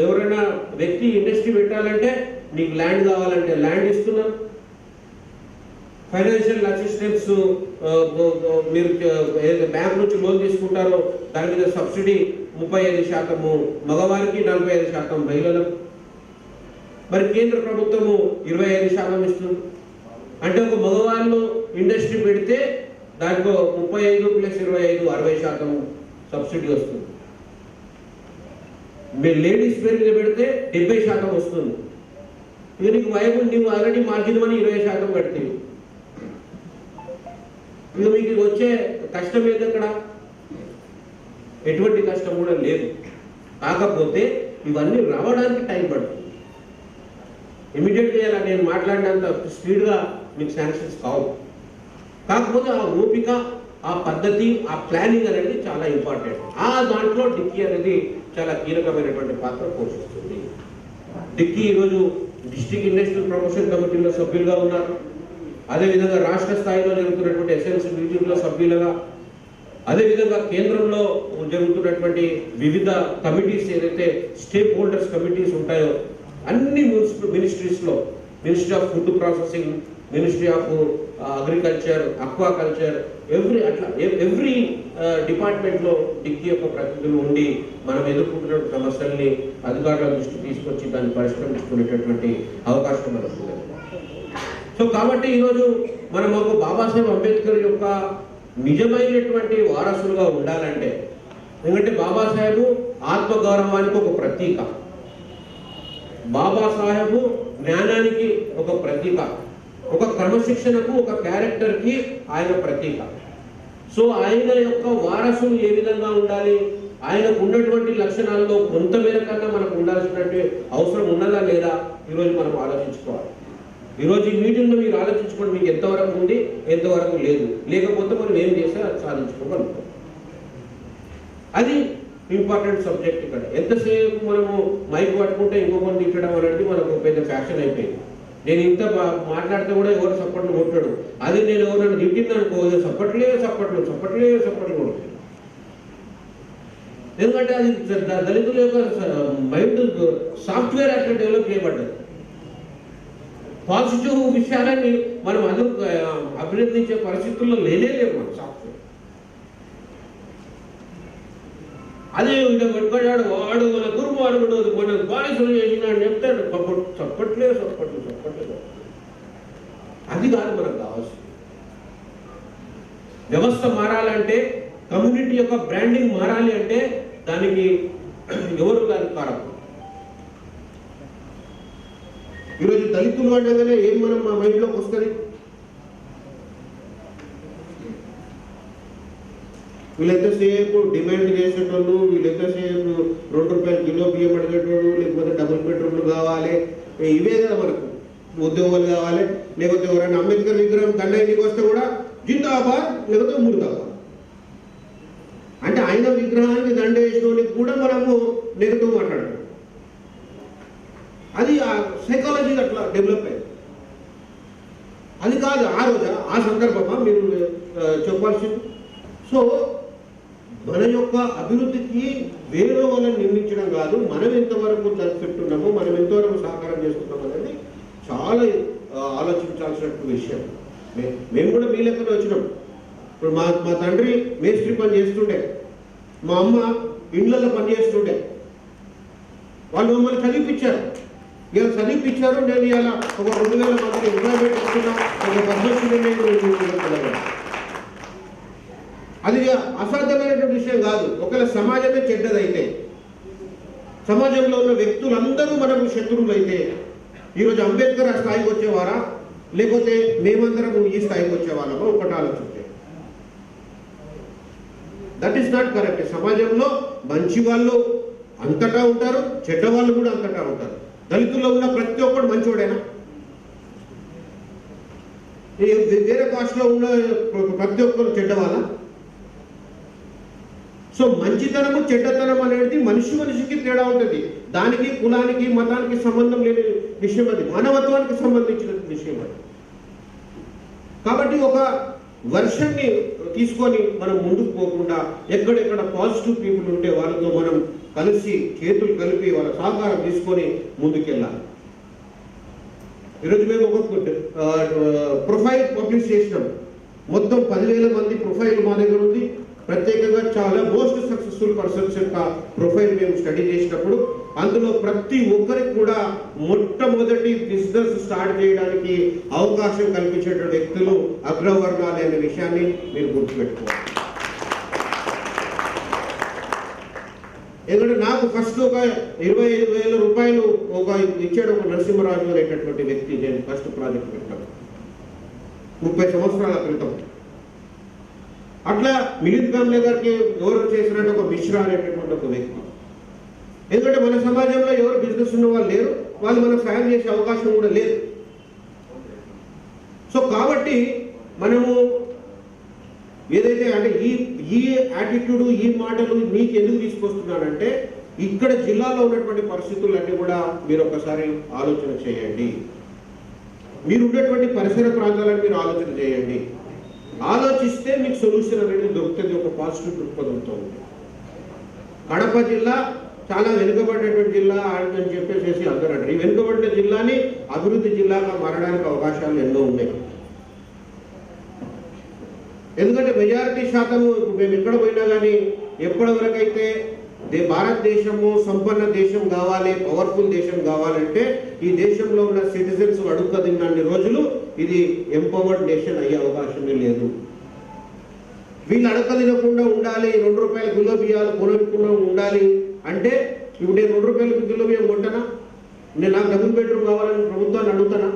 ఎవరైనా వ్యక్తి ఇండస్ట్రీ పెట్టాలంటే నీకు ల్యాండ్ కావాలంటే ల్యాండ్ ఇస్తున్నాం. ఫైనాన్షియల్ అసిస్టెన్స్ మీరు ఏదైతే బ్యాంక్ నుంచి లోన్ తీసుకుంటారో దాని మీద సబ్సిడీ 35% మగవారికి, 45% మహిళలకు. మరి కేంద్ర ప్రభుత్వము 25% ఇస్తుంది. అంటే ఒక మగవాళ్ళు ఇండస్ట్రీ పెడితే దాంట్లో 35 + 25 60% సబ్సిడీ వస్తుంది. మీరు లేడీస్ పేరు మీద పెడితే 70% వస్తుంది. ఇక నీకు వైబుల్, నీవు ఆల్రెడీ మార్జిన్ మనీ 20% కడుతుంది. ఇక మీకు వచ్చే కష్టం ఏది? అక్కడ ఎటువంటి కష్టం కూడా లేదు. కాకపోతే ఇవన్నీ రావడానికి టైం పడుతుంది. ఇమీడియట్గా ఇలా నేను మాట్లాడినంత స్పీడ్గా మీకు శాంక్షన్స్ కావు. కాకపోతే ఆ ఓపిక, ఆ పద్ధతి, ఆ ప్లానింగ్ అనేది చాలా ఇంపార్టెంట్. ఆ దాంట్లో డిక్కీ అనేది చాలా కీలకమైనటువంటి పాత్ర పోషిస్తుంది. డిక్కీ ఈరోజు డిస్ట్రిక్ట్ ఇండస్ట్రియల్ ప్రమోషన్ కమిటీలో సభ్యులుగా ఉన్నారు. అదేవిధంగా రాష్ట్ర స్థాయిలో జరుగుతున్నటువంటి ఎస్ఎల్సీ మీటింగ్లో సభ్యులుగా, అదేవిధంగా కేంద్రంలో జరుగుతున్నటువంటి వివిధ కమిటీస్ ఏదైతే స్టేక్ హోల్డర్స్ కమిటీస్ ఉంటాయో అన్ని మినిస్ట్రీస్లో, ministry of food processing, ministry of agriculture, aquaculture, every డిపార్ట్మెంట్లో డిక్కీ యొక్క ప్రతినిధులు ఉండి మనం ఎదుర్కొంటున్న సమస్యల్ని అధికారుల దృష్టి తీసుకొచ్చి దాన్ని పరిష్కరించుకునేటటువంటి అవకాశం మనకు ఉంది. సో కాబట్టి ఈరోజు మనం ఒక బాబాసాహెబ్ అంబేద్కర్ యొక్క నిజమైనటువంటి వారసులుగా ఉండాలంటే, ఎందుకంటే బాబాసాహెబ్ ఆత్మగౌరవానికి ఒక ప్రతీక, బాబాసాహెబ్ జ్ఞానానికి ఒక ప్రతీక, ఒక క్రమశిక్షణకు, ఒక క్యారెక్టర్కి ఆయన ప్రతీక. సో ఆయన యొక్క వారసులు ఏ విధంగా ఉండాలి, ఆయనకు ఉన్నటువంటి లక్షణాల్లో కొంతమేర కన్నా మనకు ఉండాల్సినటువంటి అవసరం ఉన్నదా లేదా ఈరోజు మనం ఆలోచించుకోవాలి. ఈరోజు ఈ మీటింగ్లో మీరు ఆలోచించుకోండి, మీకు ఎంతవరకు ఉంది, ఎంతవరకు లేదు. లేకపోతే మనం ఏం చేస్తే అది సాధించుకోగలుగుతాం. అది ఇంపార్టెంట్ సబ్జెక్ట్. ఇక్కడ ఎంతసేపు మనము మైక్ పట్టుకుంటే ఇంకొకరిని తిట్టడం అనేది మనకు పెద్ద ఫ్యాషన్ అయిపోయింది. నేను ఇంత మాట్లాడితే కూడా ఎవరు సప్పట్లు కొట్టాడు, అది నేను ఎవరైనా తిట్టిందనుకో సప్పట్లే కొడుతుంది. ఎందుకంటే అది దళితుల యొక్క మైండ్ సాఫ్ట్వేర్ అట్లా డెవలప్ చేయబడ్డది. పాజిటివ్ విషయాలని మనం అభినందించే పరిస్థితుల్లో లేవు మన సాఫ్ట్వేర్. అదే పెట్టుకున్నాడు వాడు మన దుర్మార్గుడు మన బానిసలు చేసిన అని చెప్తాడు. చప్పట్లే. అది కాదు మనకు కావాల్సింది. వ్యవస్థ మారాలంటే, కమ్యూనిటీ యొక్క బ్రాండింగ్ మారాలి అంటే దానికి ఎవరు దానికి కారకులు? ఈరోజు దళితులు అంటేనే ఏం మనం మా మైండ్లోకి వస్తుంది? వీళ్ళెంతసేపు డిమాండ్ చేసేటోళ్ళు, వీళ్ళెంతసేపు ₹2 కిలో బియ్యం అడిగేటోళ్ళు, లేకపోతే డబుల్ బెడ్రూమ్లు కావాలి, ఇవే కదా మనకు ఉద్యోగాలు కావాలి. లేకపోతే ఎవరైనా అంబేద్కర్ విగ్రహం దండకి వస్తే కూడా జిందాబాద్, లేకపోతే ముర్దాబాద్. అంటే ఆయన విగ్రహానికి దండ వేసినోళ్ళకి కూడా మనము నెగటివ్ మాట్లాడతాం. అది ఆ సైకాలజీ అట్లా డెవలప్ అయింది. అది కాదు ఆ రోజు ఆ సందర్భమా మీరు చెప్పాల్సింది. సో మన యొక్క అభివృద్ధికి వేరే వాళ్ళని నిర్మించడం కాదు, మనం ఎంతవరకు జరుపుతున్నామో, మనం ఎంతవరకు సహకారం చేస్తున్నాం అనేది చాలా ఆలోచించాల్సినటువంటి విషయం. మేము కూడా మీ లెక్కన వచ్చినాం. ఇప్పుడు మా తండ్రి మేస్త్రి పని చేస్తుండే, మా అమ్మ ఇండ్లలో పని చేస్తుండే. వాళ్ళు మమ్మల్ని చదివిపించారు. ఇలా చదివిపించారు. నేను ఇలా ఒక 2000 మందికి ఎంప్లాయ్మెంట్ ఇస్తున్నా, ఒక పద్మశ్రీ నేను. అది అసాధ్యమైనటువంటి విషయం కాదు. ఒకవేళ సమాజమే చెడ్డదైతే, సమాజంలో ఉన్న వ్యక్తులందరూ మనకు శత్రువులు అయితే ఈరోజు అంబేద్కర్ ఆ స్థాయికి వచ్చేవారా, లేకపోతే మేమందరం ఈ స్థాయికి వచ్చేవాళ్ళమో ఒకటి ఆలోచించే. That is not correct. సమాజంలో మంచి వాళ్ళు అంతటా ఉంటారు, చెడ్డ వాళ్ళు కూడా అంతటా ఉంటారు. దళితుల్లో ఉన్న ప్రతి ఒక్కడు మంచివాడేనా? వేరే కాస్ట్లో ఉన్న ప్రతి ఒక్కరు చెడ్డవాళ్ళ? సో మంచితనము చెడ్డతనం అనేది మనిషికి తేడా ఉంటుంది. దానికి కులానికి మతానికి సంబంధం లేని విషయం, అది మానవత్వానికి సంబంధించిన విషయం అది. కాబట్టి ఒక వర్షన్ని తీసుకొని మనం ముందుకు పోకుండా ఎక్కడెక్కడ పాజిటివ్ పీపుల్ ఉంటే వాళ్ళతో మనం కలిసి చేతులు కలిపి వాళ్ళ సహకారం తీసుకొని ముందుకెళ్ళాలి. ఈరోజు మేము ఒక ప్రొఫైల్ పబ్లిష్ చేసినాం. మొత్తం 10,000 మంది ప్రొఫైల్ మా దగ్గర ఉంది. ప్రత్యేకంగా చాలా మోస్ట్ సక్సెస్ఫుల్ పర్సన్స్ యొక్క ప్రొఫైల్ మేము స్టడీ చేసినప్పుడు అందులో ప్రతి ఒక్కరికి కూడా మొట్టమొదటి బిజినెస్ స్టార్ట్ చేయడానికి అవకాశం కల్పించేటువంటి వ్యక్తులు అగ్రవర్ణాలు అనే విషయాన్ని మీరు గుర్తుపెట్టుకోవాలి. ఎందుకంటే నాకు ఫస్ట్ ఒక 25,000 రూపాయలు ఇచ్చాడు ఒక నరసింహరాజు అనేటటువంటి వ్యక్తి. నేను ఫస్ట్ ప్రాజెక్ట్ పెట్టాను 30 సంవత్సరాల క్రితం. అట్లా మిలింద్ కామ్లే గారికి ఎవరు చేసినట్టు ఒక మిశ్రా అనేటటువంటి ఒక వ్యక్తి. ఎందుకంటే మన సమాజంలో ఎవరు బిజినెస్ ఉన్న వాళ్ళు లేరు, వాళ్ళు మనం సాయం చేసే అవకాశం కూడా లేదు. సో కాబట్టి మనము ఏదైతే అంటే ఈ యాటిట్యూడ్ ఈ మాటలు మీకు ఎందుకు తీసుకొస్తున్నానంటే ఇక్కడ జిల్లాలో ఉన్నటువంటి పరిస్థితులన్నీ కూడా మీరు ఒకసారి ఆలోచన చేయండి. మీరు ఉన్నటువంటి పరిసర ప్రాంతాలను మీరు ఆలోచన చేయండి. ఆలోచిస్తే మీకు సొల్యూషన్ అనేది దొరుకుతుంది ఒక పాజిటివ్ దృక్పథంతో. కడప జిల్లా చాలా వెనుకబడినటువంటి జిల్లా అని చెప్పేసి అందరూ అంటారు. ఈ వెనుకబడిన జిల్లాని అభివృద్ధి జిల్లాగా మారడానికి అవకాశాలు ఎన్నో ఉన్నాయి. ఎందుకంటే మెజారిటీ శాతము మేము ఎక్కడ పోయినా కానీ ఎప్పటి వరకైతే భారతదేశము సంపన్న దేశం కావాలి, పవర్ఫుల్ దేశం కావాలంటే ఈ దేశంలో ఉన్న సిటిజన్స్ అడుక్క తిన్నన్ని రోజులు ఇది ఎంపవర్డ్ నేషన్ అయ్యే అవకాశమే లేదు. వీళ్ళు అడక్క తినకుండా ఉండాలి, 2 రూపాయల కిలో బియ్యాలు కొనుక్కుండా ఉండాలి అంటే ఇప్పుడు నేను 2 రూపాయల కిలో బియ్యం కొంటానా? నేను నాకు డబుల్ బెడ్రూమ్ కావాలని ప్రభుత్వాన్ని అడుగుతానా?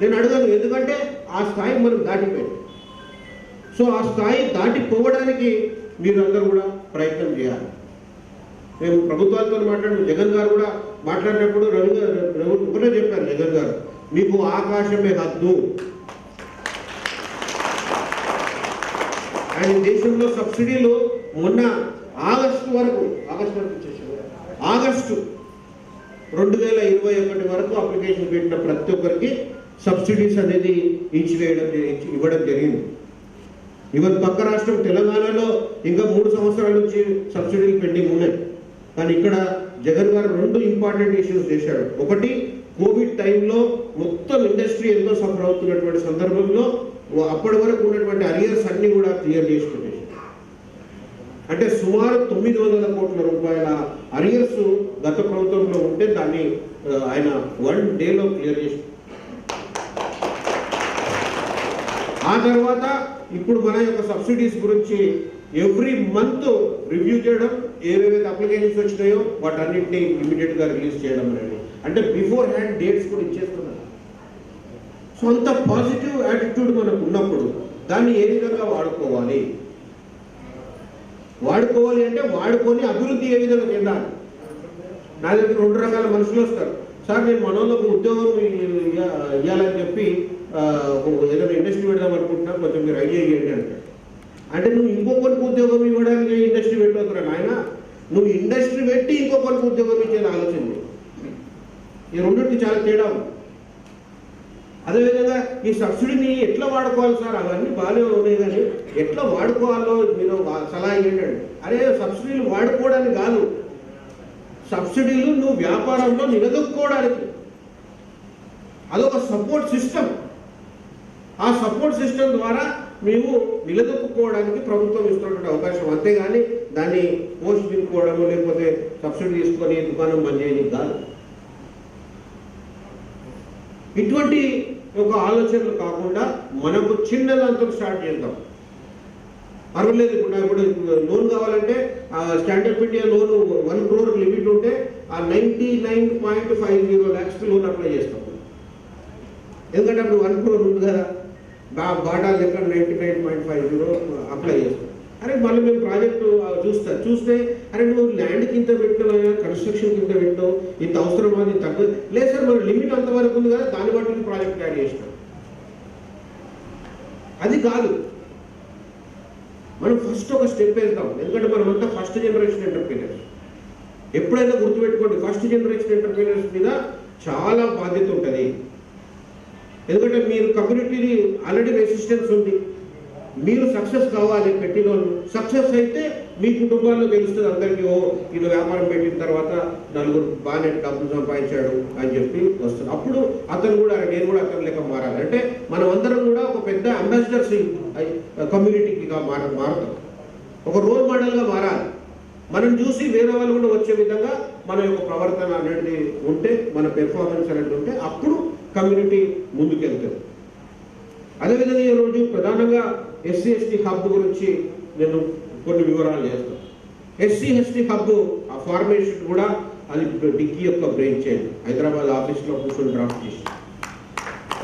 నేను అడగను. ఎందుకంటే ఆ స్థాయి మనం దాటిపోయింది. సో ఆ స్థాయి దాటిపోవడానికి మీరు అందరూ కూడా ప్రయత్నం చేయాలి. మేము ప్రభుత్వాలతో జగన్ గారు కూడా మాట్లాడినప్పుడు రవి ఒకటే చెప్పారు. జగన్ గారు మీకు ఆకాశమే హద్దు. అండ్ దేశంలో సబ్సిడీలు మొన్న ఆగస్టు 2021 వరకు అప్లికేషన్ పెట్టిన ప్రతి ఒక్కరికి సబ్సిడీస్ అనేది ఇవ్వడం జరిగింది. ఈవెన్ పక్క రాష్ట్రం తెలంగాణలో ఇంకా 3 సంవత్సరాల నుంచి సబ్సిడీలు పెండింగ్ ఉన్నాయి. కానీ ఇక్కడ జగన్ గారు 2 ఇంపార్టెంట్ ఇష్యూస్ చేశాడు. ఒకటి, కోవిడ్ టైంలో మొత్తం ఇండస్ట్రీ ఎంతో సఫర్ అవుతున్నటువంటి సందర్భంలో అప్పటి వరకు ఉన్నటువంటి అరియర్స్ అన్ని కూడా క్లియర్ చేసి పెట్టేశారు. అంటే సుమారు 900 కోట్ల రూపాయల అరియర్స్ గత ప్రభుత్వంలో ఉంటే దాన్ని ఆయన 1 డేలో క్లియర్ చేసి, ఆ తర్వాత ఇప్పుడు మన యొక్క సబ్సిడీస్ గురించి ఎవ్రీ మంత్ రివ్యూ చేయడం, ఏవేవైతే అప్లికేషన్స్ వచ్చినాయో వాటన్నింటినీ ఇమీడియట్గా రిలీజ్ చేయడం అనేది, అంటే బిఫోర్ హ్యాండ్ డేట్స్ కూడా ఇచ్చేస్తున్నారు. సో అంత పాజిటివ్ యాటిట్యూడ్ మనకు ఉన్నప్పుడు దాన్ని ఏ విధంగా వాడుకోవాలి అంటే వాడుకొని అభివృద్ధి ఏ విధంగా చెందాలి. నా దగ్గర 2 రకాల మనుషులు వస్తారు. సార్ నేను మనోళ్ళకు ఉద్యోగం ఇవ్వాలని చెప్పి ఏదైనా ఇండస్ట్రీ పెడదాం అనుకుంటున్నా, కొంచెం మీరు ఐడియా ఇవ్వండి అంటారు. అంటే నువ్వు ఇంకొకరికి ఉద్యోగం ఇవ్వడానికి ఇండస్ట్రీ పెట్టవుతున్నా నాయన, నువ్వు ఇండస్ట్రీ పెట్టి ఇంకొకరికి ఉద్యోగం ఇచ్చేది ఆలోచన. ఈ రెండింటికి చాలా తేడా ఉంది. అదేవిధంగా ఈ సబ్సిడీని ఎట్లా వాడుకోవాలి సార్, అవన్నీ బాగానే ఉన్నాయి కానీ ఎట్లా వాడుకోవాలో మీరు సలహా ఏంటండి. అరే సబ్సిడీలు వాడుకోవడానికి కాదు, సబ్సిడీలు నువ్వు వ్యాపారంలో నిలదొక్కుకోవడానికి. అదొక సపోర్ట్ సిస్టమ్. ఆ సపోర్ట్ సిస్టమ్ ద్వారా మేము నిలదొక్కుకోవడానికి ప్రభుత్వం ఇస్తున్నటువంటి అవకాశం. అంతేగాని దాన్ని పోస్ట్ తినుకోవడము లేకపోతే సబ్సిడీ తీసుకొని దుకాణం బంద్ చేయడానికి కాదు. ఇటువంటి ఒక ఆలోచనలు కాకుండా మనకు చిన్న దాంతో స్టార్ట్ చేద్దాం. పర్వాలేదు. ఇప్పుడు లోన్ కావాలంటే stand up India loan 1 crore limit ఉంటే ఆ 99.50 lakhs లోన్ అప్లై చేస్తాం. ఎందుకంటే అప్పుడు 1 crore ఉంది కదా, బాటా లెక్క 99.50 అప్లై చేస్తాం. అరే మళ్ళీ మేము ప్రాజెక్టు చూస్తే అరే నువ్వు ల్యాండ్కి ఇంత పెట్టినావు, కన్స్ట్రక్షన్కి ఇంత పెట్టావు, ఇంత అవసరం అది తక్కువ లేదు సార్, మన లిమిట్ అంతవరకు ఉంది కదా, దాన్ని బట్టి ప్రాజెక్ట్ యాడ్ చేసినాం. అది కాదు, మనం ఫస్ట్ ఒక స్టెప్ వేద్దాం. ఎందుకంటే మనమంతా ఫస్ట్ జనరేషన్ ఎంటర్ప్రీనర్స్. ఎప్పుడైనా గుర్తుపెట్టుకోండి, ఫస్ట్ జనరేషన్ ఎంటర్ప్రీనర్స్ మీద చాలా బాధ్యత ఉంటుంది. ఎందుకంటే మీరు కమ్యూనిటీని ఆల్రెడీ రెసిస్టెన్స్ ఉంది, మీరు సక్సెస్ కావాలి. పెట్టిన వాళ్ళు సక్సెస్ అయితే మీ కుటుంబాల్లో తెలుస్తుంది అందరికీ, ఓ ఇది వ్యాపారం పెట్టిన తర్వాత నలుగురు బాగానే డబ్బులు సంపాదించాడు అని చెప్పి వస్తుంది. అప్పుడు అతను కూడా నేను కూడా అతను లెక్క మారాలి. అంటే మనం అందరం కూడా ఒక పెద్ద అంబాసిడర్స్ కమ్యూనిటీగా మారుతాం, ఒక రోల్ మోడల్గా మారాలి. మనం చూసి వేరే వాళ్ళు కూడా వచ్చే విధంగా మన యొక్క ప్రవర్తన అనేది ఉంటే, మన పెర్ఫార్మెన్స్ అనేది ఉంటే అప్పుడు కమ్యూనిటీ ముందుకెళ్తుంది. అదేవిధంగా ఈరోజు ప్రధానంగా ఎస్సీ ఎస్టీ హబ్ గురించి నేను కొన్ని వివరాలు చేస్తాను. ఎస్సీ ఎస్టీ హబ్ ఆ ఫార్మేషన్ కూడా అది డిక్కీ యొక్క బ్రెయిన్ చైన్ హైదరాబాద్ ఆఫీస్లో కూర్చొని డ్రాఫ్ట్ చేసి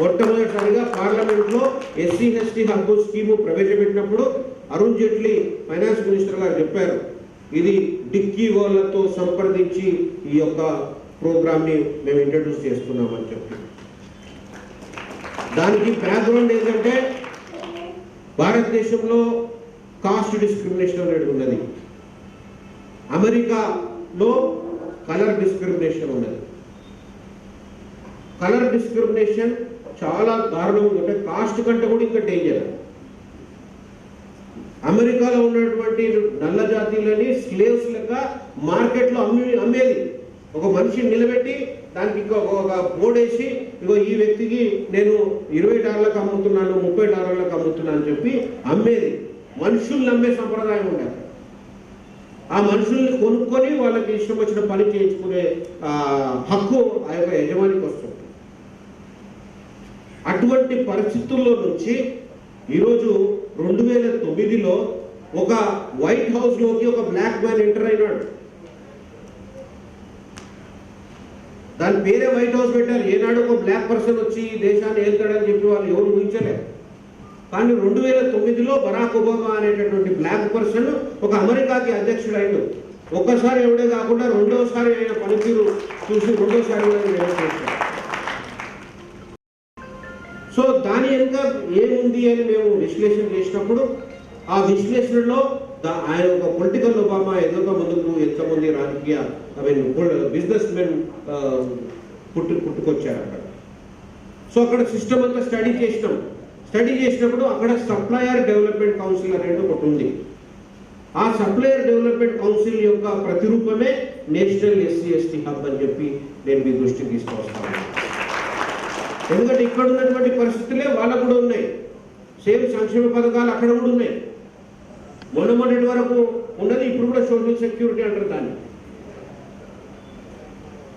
మొట్టమొదటిసారిగా పార్లమెంట్లో ఎస్సీ ఎస్టీ హబ్ స్కీము ప్రవేశపెట్టినప్పుడు అరుణ్ జైట్లీ ఫైనాన్స్ మినిస్టర్ గారు చెప్పారు, ఇది డిక్కీ వాళ్ళతో సంప్రదించి ఈ యొక్క ప్రోగ్రామ్ని మేము ఇంట్రడ్యూస్ చేస్తున్నామని చెప్పి. దానికి బ్యాక్గ్రౌండ్ ఏంటంటే భారతదేశంలో కాస్ట్ డిస్క్రిమినేషన్ అనేది ఉన్నది, అమెరికాలో కలర్ డిస్క్రిమినేషన్ ఉన్నది. కలర్ డిస్క్రిమినేషన్ చాలా దారుణంగా ఉంటే కాస్ట్ కంటే కూడా ఇంకా డేంజర్. అమెరికాలో ఉన్నటువంటి నల్ల జాతీయులని స్లేవ్స్ లెక్క మార్కెట్లో అమ్మేది. ఒక మనిషిని నిలబెట్టి దానికి ఒక బోర్డు వేసి, ఇగో ఈ వ్యక్తికి నేను $20 అమ్ముతున్నాను, $30 అమ్ముతున్నాను అని చెప్పి అమ్మేది. మనుషుల్ని అమ్మే సంప్రదాయం ఉండేది. ఆ మనుషుల్ని కొనుక్కొని వాళ్ళకి ఇష్టం వచ్చిన పని చేయించుకునే హక్కు ఆ యొక్క యజమానికి వస్తుంది. అటువంటి పరిస్థితుల్లో నుంచి ఈరోజు 2009లో ఒక వైట్ హౌస్లోకి ఒక బ్లాక్ మ్యాన్ ఎంటర్ అయినాడు. దాని పేరే వైట్ హౌస్ పెట్టారు. ఏనాడు ఒక బ్లాక్ పర్సన్ వచ్చి దేశాన్ని ఏల్తాడని చెప్పి వాళ్ళు ఎవరు ఊహించలేరు. కానీ 2009లో బరాక్ ఒబామా అనేటటువంటి బ్లాక్ పర్సన్ ఒక అమెరికాకి అధ్యక్షుడు అయ్యాడు. ఒక్కసారి ఎవడే కాకుండా రెండోసారి ఆయన పనితీరు చూసి రెండోసారి సో దాని వెనుక ఏముంది అని మేము విశ్లేషణ చేసినప్పుడు ఆ విశ్లేషణలో ఆయన ఒక పొలిటికల్ ఒబామా ఎదురుగా ముందుకు ఎంతమంది రాజకీయ బిజినెస్ మెన్ పుట్టుకొచ్చారు అక్కడ. సో అక్కడ సిస్టమ్ అంతా స్టడీ చేసినప్పుడు అక్కడ సప్లయర్ డెవలప్మెంట్ కౌన్సిల్ అనేది ఒకటి ఉంది. ఆ సప్లయర్ డెవలప్మెంట్ కౌన్సిల్ యొక్క ప్రతిరూపమే నేషనల్ ఎస్సీ ఎస్టీ హబ్ అని చెప్పి నేను మీ దృష్టికి తీసుకొస్తాను. ఎందుకంటే ఇక్కడ ఉన్నటువంటి పరిస్థితులే వాళ్ళకు కూడా ఉన్నాయి. సేమ్ సంక్షేమ పథకాలు అక్కడ కూడా ఉన్నాయి. మొన్నటి వరకు ఉన్నది, ఇప్పుడు కూడా సోషల్ సెక్యూరిటీ అంటారు దాన్ని.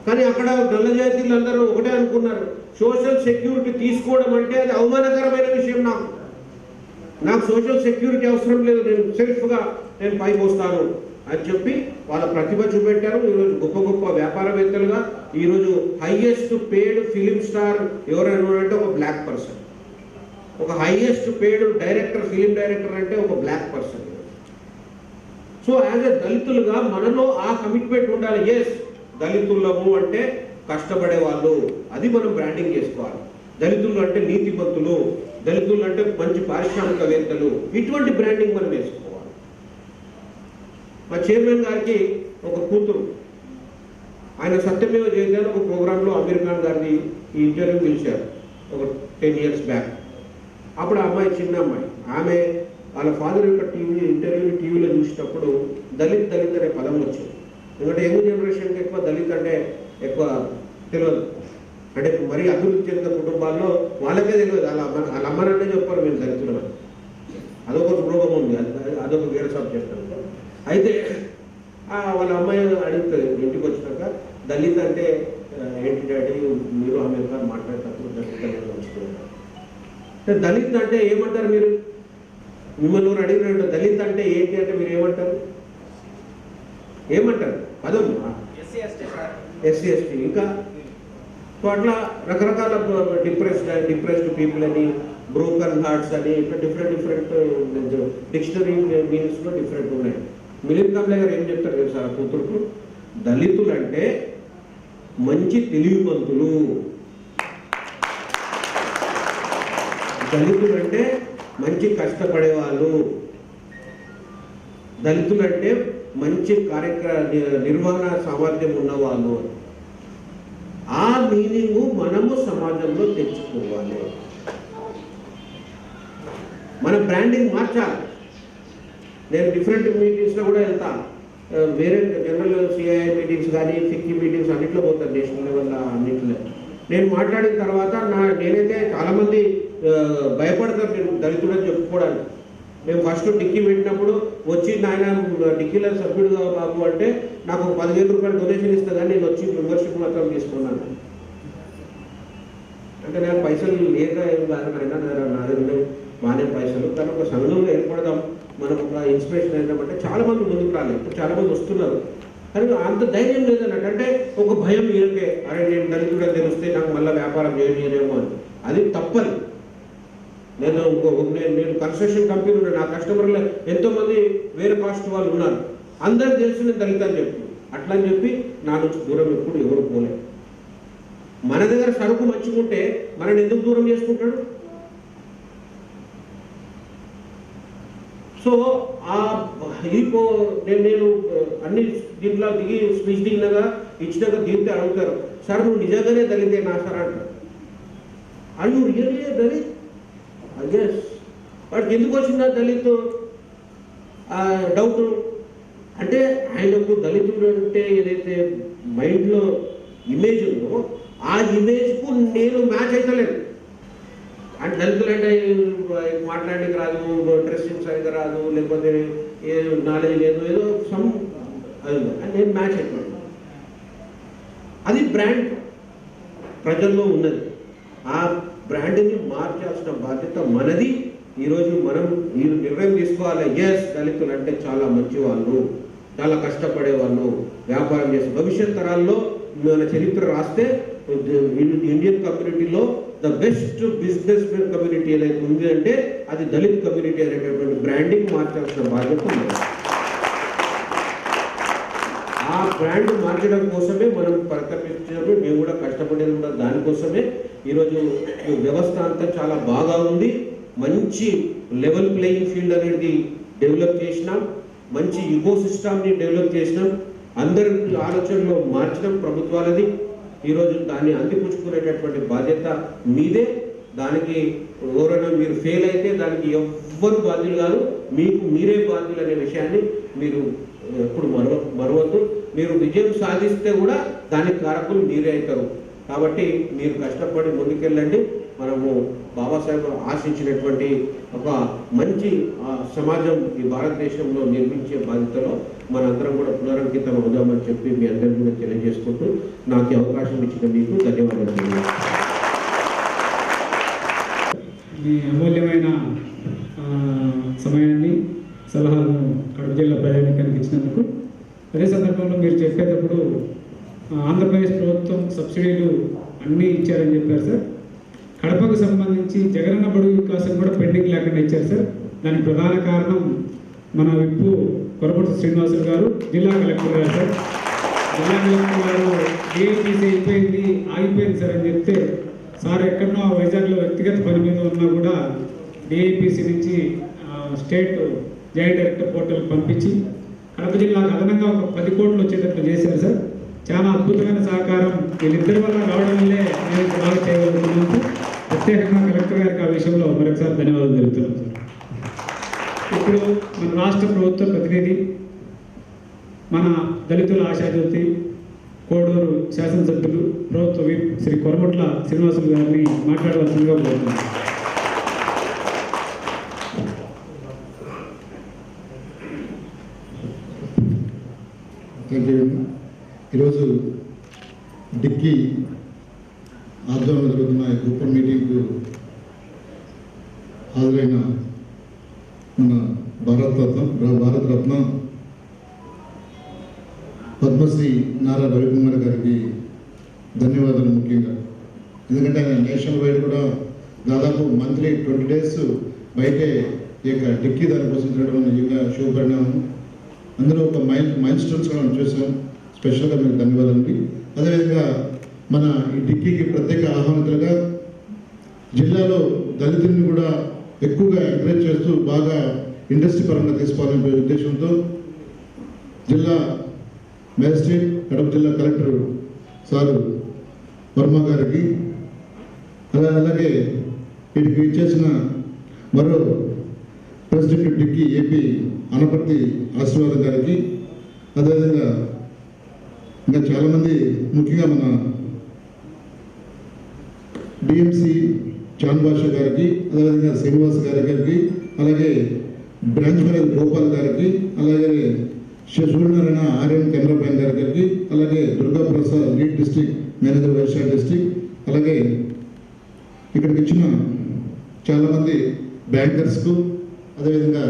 కానీ అక్కడ నల్ల జాతీయులు అందరూ ఒకటే అనుకున్నారు, సోషల్ సెక్యూరిటీ తీసుకోవడం అంటే అది అవమానకరమైన విషయం. నాకు సోషల్ సెక్యూరిటీ అవసరం లేదు, నేను సెల్ఫ్గా నేను పైకి వస్తాను అని చెప్పి వాళ్ళ ప్రతిభ చూపెట్టారు. ఈరోజు గొప్ప గొప్ప వ్యాపారవేత్తలుగా ఈరోజు హైయెస్ట్ పేడ్ ఫిలిం స్టార్ ఎవరైనా అంటే ఒక బ్లాక్ పర్సన్, ఒక highest paid director film director అంటే ఒక black person. So as a దళితులుగా మనలో ఆ కమిట్మెంట్ ఉండాలి. ఎస్, దళితులము అంటే కష్టపడే వాళ్ళు, అది మనం బ్రాండింగ్ చేసుకోవాలి. దళితులు అంటే నీతిమంతులు, దళితులు అంటే మంచి పారిశ్రామికవేత్తలు, ఇటువంటి బ్రాండింగ్ మనం వేసుకోవాలి. మా చైర్మన్ గారికి ఒక కూతురు, ఆయన సత్యమేవ జయతే ఒక ప్రోగ్రాంలో అమీర్ ఖాన్ గారిని ఈ ఇంటర్వ్యూ పిలిచారు ఒక 10 years బ్యాక్. అప్పుడు ఆ అమ్మాయి, చిన్న అమ్మాయి, ఆమె వాళ్ళ ఫాదర్ యొక్క టీవీలో చూసినప్పుడు దళిత్ అనే పదం వచ్చింది. ఎందుకంటే యంగ్ జనరేషన్కి ఎక్కువ దళిత్ అంటే ఎక్కువ తెలియదు. అంటే మరీ అభివృద్ధి చెందిన కుటుంబాల్లో వాళ్ళకే తెలియదు. వాళ్ళ అమ్మనంటే చెప్పారు మేము దళితులు. అదొక రోగం ఉంది, అదొక వేరే సబ్జెక్ట్. అయితే వాళ్ళ అమ్మాయి అడుగుతుంది ఇంటికి వచ్చినాక, దళిత్ అంటే ఏంటి డాడీ, మీరు ఆమె మాట్లాడేటప్పుడు దళిత్ అంటే ఏమంటారు మీరు? మిమ్మల్ని అడిగినట్టు దళిత్ అంటే ఏంటి అంటే మీరు ఏమంటారు పదం? SC ST. ఇంకా సో అట్లా రకరకాల డిప్రెస్డ్ పీపుల్ అని బ్రోకన్ హార్ట్స్ అని ఇట్లా డిఫరెంట్ డిక్షనరీ మీనింగ్స్లో డిఫరెంట్ ఉన్నాయి. మిలింద్ కమ్లే గారు ఏం చెప్తారు తెలుసా కూతురుకు? దళితులు అంటే మంచి తెలివిమంతులు, దళితులు అంటే మంచి కష్టపడేవాళ్ళు, దళితులు అంటే మంచి నిర్వహణ సామర్థ్యం ఉన్నవాళ్ళు. ఆ మీనింగ్ మనము సమాజంలో తెచ్చుకోవాలి. మన బ్రాండింగ్ మార్చాలి. నేను డిఫరెంట్ మీటింగ్స్లో కూడా వెళ్తా, వేరే జనరల్ సిఐఐ మీటింగ్స్ కానీ ఫిక్కీ మీటింగ్స్ అన్నింటిలో పోతాను, నేషనల్ లెవెల్ అన్నింటిలో. నేను మాట్లాడిన తర్వాత నేనైతే చాలామంది భయపడతారు నేను దళితుడని చెప్పుకోవడానికి. మేము ఫస్ట్ డిక్కీ పెట్టినప్పుడు వచ్చి నాయన డిక్కీలో సభ్యుడుగా బాబు అంటే నాకు 10,000 రూపాయలు డొనేషన్ ఇస్తా కానీ నేను వచ్చి మెంబర్షిప్ మాత్రం తీసుకున్నాను. అంటే నేను పైసలు లేక ఏం కాదు నాయన, నా దగ్గర బాగానే పైసలు, కానీ ఒక సంఘంలో ఏర్పడదాం, మనకు ఒక ఇన్స్పిరేషన్ ఏంటంటే చాలామంది ముందుకు రాలేదు, ఇప్పుడు చాలామంది వస్తున్నారు. కానీ అంత ధైర్యం లేదన్నట్టు, అంటే ఒక భయం ఈయనకే, అరే నేను దళితుడే తెలిస్తే నాకు మళ్ళీ వ్యాపారం చేయలేమో అని. అది తప్పదు. నేను కన్స్ట్రక్షన్ కంపెనీ ఉన్నాను, నా కస్టమర్లు ఎంతోమంది వేరే కాస్ట్ వాళ్ళు ఉన్నారు, అందరికి తెలిసి నేను దళిత అని చెప్పి అట్లా అని చెప్పి నా నుంచి దూరం ఎప్పుడు ఎవరు పోలే. మన దగ్గర సరుకు మంచుకుంటే మనని ఎందుకు దూరం చేసుకుంటాడు? సో నేను అన్ని దీంట్లో దిగి స్పీచ్ దిగినగా ఇచ్చినాక దిగితే అడుగుతారు, సార్ నువ్వు నిజంగానే దళితే నా సార్ అంటారు. అండ్ నువ్వు రియల్లీ దళిత్? ఎస్. వాడికి ఎందుకు వచ్చిందా దళిత్ డౌట్? అంటే ఆయనకు దళితుడు అంటే ఏదైతే మైండ్లో ఇమేజ్ ఉందో ఆ ఇమేజ్కు నేను మ్యాచ్ అవుతలేను. అంటే దళితులు అంటే మాట్లాడడానికి రాదు, డ్రెస్సింగ్ సరిగ్గా రాదు, లేకపోతే ఏ నాలెడ్జ్ లేదు, ఏదో సమ్ అది నేను మ్యాచ్ అయిపోయాను. అది బ్రాండ్ ప్రజల్లో ఉన్నది. ఆ బ్రాండ్ని మార్చాల్సిన బాధ్యత మనది. ఈరోజు మనం ఈ నిర్ణయం తీసుకోవాలి. ఎస్, దళితులు అంటే చాలా మంచి వాళ్ళు, చాలా కష్టపడే వాళ్ళు, వ్యాపారం చేసే భవిష్యత్ తరాల్లో మన చరిత్ర రాస్తే ఇండియన్ కమ్యూనిటీలో ద బెస్ట్ బిజినెస్ కమ్యూనిటీ ఏదైతే ఉంది అంటే అది దళిత్ కమ్యూనిటీ అనేటటువంటి బ్రాండింగ్ మార్చాల్సిన బాధ్యత ఉంది. ఆ బ్రాండ్ మార్చడం కోసమే మనం పరితపించాము, మేము కూడా కష్టపడేది కూడా దానికోసమే. ఈరోజు వ్యవస్థ అంతా చాలా బాగా ఉంది. మంచి లెవెల్ ప్లేయింగ్ ఫీల్డ్ అనేది డెవలప్ చేసినాం, మంచి ఇకో సిస్టమ్ని డెవలప్ చేసినాం, అందరి ఆలోచనలో మార్చడం ప్రభుత్వాలది. ఈరోజు దాన్ని అందిపుచ్చుకునేటటువంటి బాధ్యత మీదే. దానికి ఎవరైనా మీరు ఫెయిల్ అయితే దానికి ఎవ్వరు బాధ్యులు కాదు, మీకు మీరే బాధ్యులు అనే విషయాన్ని మీరు ఎప్పుడు మరవద్దు. మీరు విజయం సాధిస్తే కూడా దానికి కారకులు మీరే అవుతారు. కాబట్టి మీరు కష్టపడి ముందుకెళ్ళండి. మనము బాబాసాహెబ్ ఆశించినటువంటి ఒక మంచి సమాజం ఈ భారతదేశంలో నిర్మించే బాధ్యతలో మనందరం కూడా పునరంకితం అవుదామని చెప్పి మీ అందరికీ కూడా తెలియజేసుకుంటూ నాకు అవకాశం ఇచ్చిన మీకు ధన్యవాదాలు. మీ అమూల్యమైన సమయాన్ని, సలహాలను కడప జిల్లా ప్రజానికానికి ఇచ్చినందుకు. అదే సందర్భంలో మీరు చెప్పేటప్పుడు ఆంధ్రప్రదేశ్ ప్రభుత్వం సబ్సిడీలు అన్నీ ఇచ్చారని చెప్పారు సార్. కడపకు సంబంధించి జగనన్న బడుగు వికాసం కూడా పెండింగ్ లేకుండా ఇచ్చారు సార్. దానికి ప్రధాన కారణం మన విప్పు కొరపటి శ్రీనివాసులు గారు, జిల్లా కలెక్టర్ గారు సార్. జిల్లా కలెక్టర్ గారు డిఎల్పిసి ఆగిపోయింది సార్ అని చెప్తే, సార్ ఎక్కడనో వైజాగ్లో వ్యక్తిగత పని మీద ఉన్నా కూడా డిఐపిసి నుంచి స్టేట్ జాయింట్ డైరెక్టర్ పోర్టల్కి పంపించి కడప జిల్లాకు అదనంగా ఒక 10 కోట్లు వచ్చేటట్లు చేశారు సార్. చాలా అద్భుతమైన సహకారం వీళ్ళిద్దరి వల్ల రావడం వల్లే నేను బాగా చేయగలుగుతున్నాను. ప్రత్యేకంగా కలెక్టర్ గారికి ఆ విషయంలో మరొకసారి ధన్యవాదాలు తెలుపుతున్నాను సార్. ఇప్పుడు మన రాష్ట్ర ప్రభుత్వ ప్రతినిధి, మన దళితుల ఆశాజ్యోతి, కోడూరు శాసనసభ్యులు, ప్రభుత్వ విప్ శ్రీ కొరమట్ల శ్రీనివాసులు గారిని మాట్లాడవలసిందిగా కోరుతున్నాను. ఈరోజు డిక్కీ ఆధ్వర్యంలో జరుగుతున్న ఓపెన్ మీటింగ్కు హాజరైన మన భారత రత్న పద్మశ్రీ నారా రవికుమార్ గారికి ధన్యవాదాలు. ముఖ్యంగా ఎందుకంటే ఆయన నేషనల్ వైడ్ కూడా దాదాపు మంత్లీ 20 days బయటే ఈ యొక్క డిక్కీ దానికోసం తిరగడం నిజంగా శుభపరిణామం. అందులో ఒక మైల్ స్టోన్స్ కూడా మనం చూసాం. స్పెషల్గా మీకు ధన్యవాదాలండి. అదేవిధంగా మన ఈ డిక్కీకి ప్రత్యేక ఆహ్వానితులుగా జిల్లాలో దళితుల్ని కూడా ఎక్కువగా ఎంకరేజ్ చేస్తూ బాగా ఇండస్ట్రీ పరంగా తీసుకోవాలనే ఉద్దేశంతో జిల్లా మేజిస్ట్రేట్, కడప జిల్లా కలెక్టర్ సారు వర్మ గారికి, అలాగే వీటికి ఇచ్చేసిన మరో ప్రెసిడెంట్ డిక్కీ ఏపీ అనపర్తి ఆశీర్వాదం గారికి, అదేవిధంగా ఇంకా చాలామంది ముఖ్యంగా మన డిఎంసి చాన్ భాష గారికి, అదేవిధంగా శ్రీనివాస్ గారికి, అలాగే బ్రాంచ్ మేనేజర్ గోపాల్ గారికి, అలాగే సూర్యనారాయణ ఆర్ఎం కెమెరా మ్యాన్ గారికి, అలాగే Durga Prasad lead district manager Vaishakha district, అలాగే ఇక్కడికి ఇచ్చిన చాలామంది బ్యాంకర్స్కు, అదేవిధంగా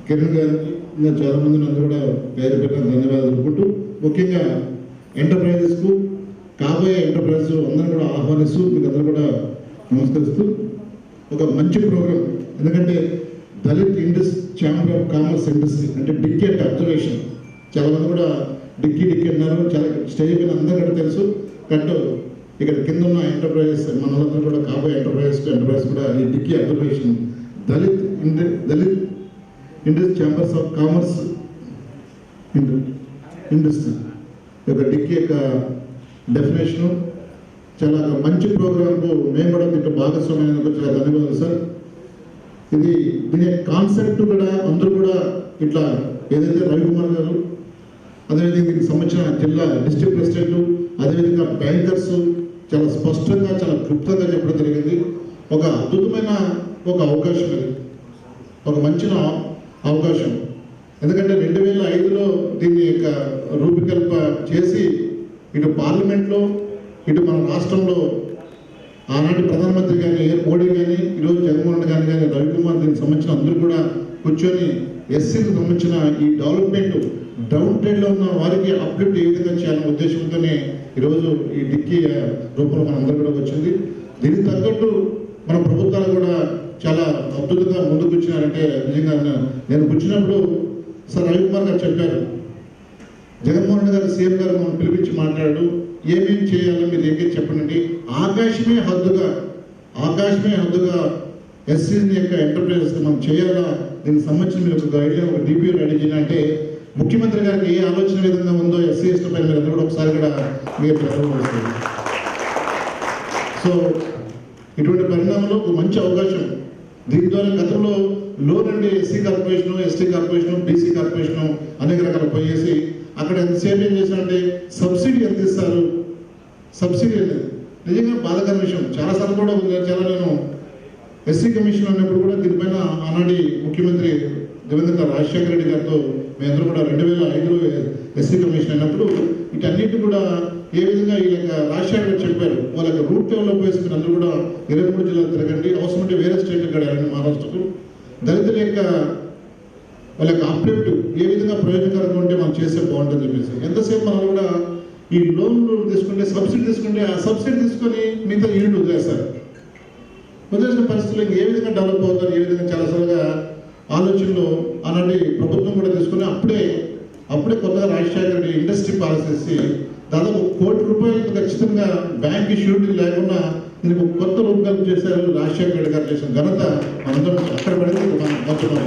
కిరణ్ గారికి, ఇంకా చాలామంది నన్ను కూడా పేరు పెట్టిన ధన్యవాదాలు తెలుపుకుంటూ, ముఖ్యంగా ఎంటర్ప్రైజెస్కు, కాబోయే ఎంటర్ప్రైజెస్ అందరూ కూడా ఆహ్వానిస్తూ మీకు అందరూ కూడా నమస్కరిస్తూ ఒక మంచి ప్రోగ్రాం. ఎందుకంటే Dalit chamber of commerce industry అంటే డిక్కీ అంటే అబ్జర్వేషన్. చాలామంది కూడా డిక్కీ అన్నారు, చాలా స్టేజ్ పైన అందరికీ తెలుసు. బట్ ఇక్కడ కింద ఉన్న ఎంటర్ప్రైజెస్ మనందరూ కూడా కాబోయే ఎంటర్ప్రైజెస్ కూడా ఈ DICCI observation Dalit chambers of commerce industry యొక్క డిక్కీ యొక్క డెఫినేషను చాలా మంచి ప్రోగ్రాంకు మేము కూడా మీకు భాగస్వామ్యానికి చాలా ధన్యవాదాలు సార్. దీని కాన్సెప్ట్ కూడా అందరూ కూడా ఇట్లా ఏదైతే రవికుమార్ గారు, అదేవిధంగా దీనికి సంబంధించిన జిల్లా డిస్ట్రిక్ట్ ప్రెసిడెంట్, అదేవిధంగా బ్యాంకర్స్ చాలా స్పష్టంగా చాలా క్లుప్తంగా చెప్పడం జరిగింది. ఒక అద్భుతమైన ఒక అవకాశం, ఇది ఒక మంచి అవకాశం. ఎందుకంటే 2005లో దీన్ని యొక్క రూపకల్ప చేసి ఇటు పార్లమెంట్లో, ఇటు మన రాష్ట్రంలో ఆనాటి ప్రధానమంత్రి కానీ మోడీ కానీ, ఈరోజు జగన్మోహన్ గారు కానీ, రవికుమార్ దీనికి సంబంధించిన అందరూ కూడా కూర్చొని ఎస్సీకి సంబంధించిన ఈ డెవలప్మెంట్ డౌన్ ట్రైన్లో ఉన్న వారికి అప్లిఫ్ట్ ఏ విధంగా చేయాలనే ఉద్దేశంతోనే ఈరోజు ఈ డిక్కీ రూపంలో మన అందరూ కూడా వచ్చింది. దీనికి తగ్గట్టు మన ప్రభుత్వాలు కూడా చాలా అద్భుతంగా ముందుకు వచ్చినారంటే నిజంగా నేను కూర్చున్నప్పుడు సార్ రవికుమార్ గారు చెప్పారు, జగన్మోహన్ గారు సీఎం గారు మనం పిలిపించి మాట్లాడు, ఏమేమి చేయాలో మీరు ఏం చెప్పండి. ఆకాశమే హద్దుగా ఎస్సీని యొక్క ఎంటర్ప్రైజెస్ మనం చేయాలా, దీనికి సంబంధించిన మీరు ఒక గైడ్లైన్, ఒక డిపిఓ రెడీ చేయాలంటే ముఖ్యమంత్రి గారికి ఏ ఆలోచన విధంగా ఉందో ఎస్సీ ఎస్టీ పైన మీరు అందరూ కూడా ఒకసారి కూడా మీరు ప్రారంభమవుతుంది. సో ఇటువంటి పరిణామంలో ఒక మంచి అవకాశం. దీని ద్వారా గతంలో లోన్ అండి SC corporation, ST corporation, BC corporation అనేక రకాలు పోయేసి అక్కడ ఎంతసేపు ఏం చేశారంటే సబ్సిడీ ఎంత ఇస్తారు, సబ్సిడీ అనేది నిజంగా బాధాకర విషయం. చాలాసార్లు కూడా నేను ఎస్సీ కమిషన్ అన్నప్పుడు కూడా దీనిపైన ఆనాటి ముఖ్యమంత్రి దివంగత రాజశేఖర రెడ్డి గారితో మేమందరూ కూడా 2005లో ఎస్సీ కమిషన్ అయినప్పుడు వీటన్నిటి కూడా ఏ విధంగా ఈ యొక్క రాజశేఖర గారు చెప్పారు, వాళ్ళ యొక్క రూట్ డెవలప్ వేసుకుని అందరూ కూడా 23 జిల్లాలు తిరగండి, అవసరమంటే వేరే స్టేట్కి వెళ్ళండి మహారాష్ట్రకు, దళితుల యొక్క వాళ్ళ యొక్క అప్లిఫ్ట్ ఏ విధంగా ప్రయోజనకరంగా ఉంటే మనం చేస్తే బాగుంటుందని చెప్పేసి ఎంతసేపు మనం కూడా ఈ లోన్లు తీసుకుంటే సబ్సిడీ తీసుకుంటే ఆ సబ్సిడీ తీసుకొని మిగతా యూనిట్ వదిలేస్తారు. వదిలేసిన పరిస్థితుల్లో ఏ విధంగా డెవలప్ అవుతారు, ఏ విధంగా చాలాసార్లుగా ఆలోచనలు ఆనాటి ప్రభుత్వం కూడా తీసుకుని అప్పుడే కొత్తగా రాజశేఖర రెడ్డి ఇండస్ట్రీ పాలసీ దాదాపు ₹1 కోటి ఖచ్చితంగా బ్యాంక్ షూరిటీ లేకుండా దీనికి కొత్త రూపకల్పన చేశారు. రాజశేఖర రెడ్డి గారు చేసిన ఘనత మనందరం అక్కడ పడింది మొత్తం.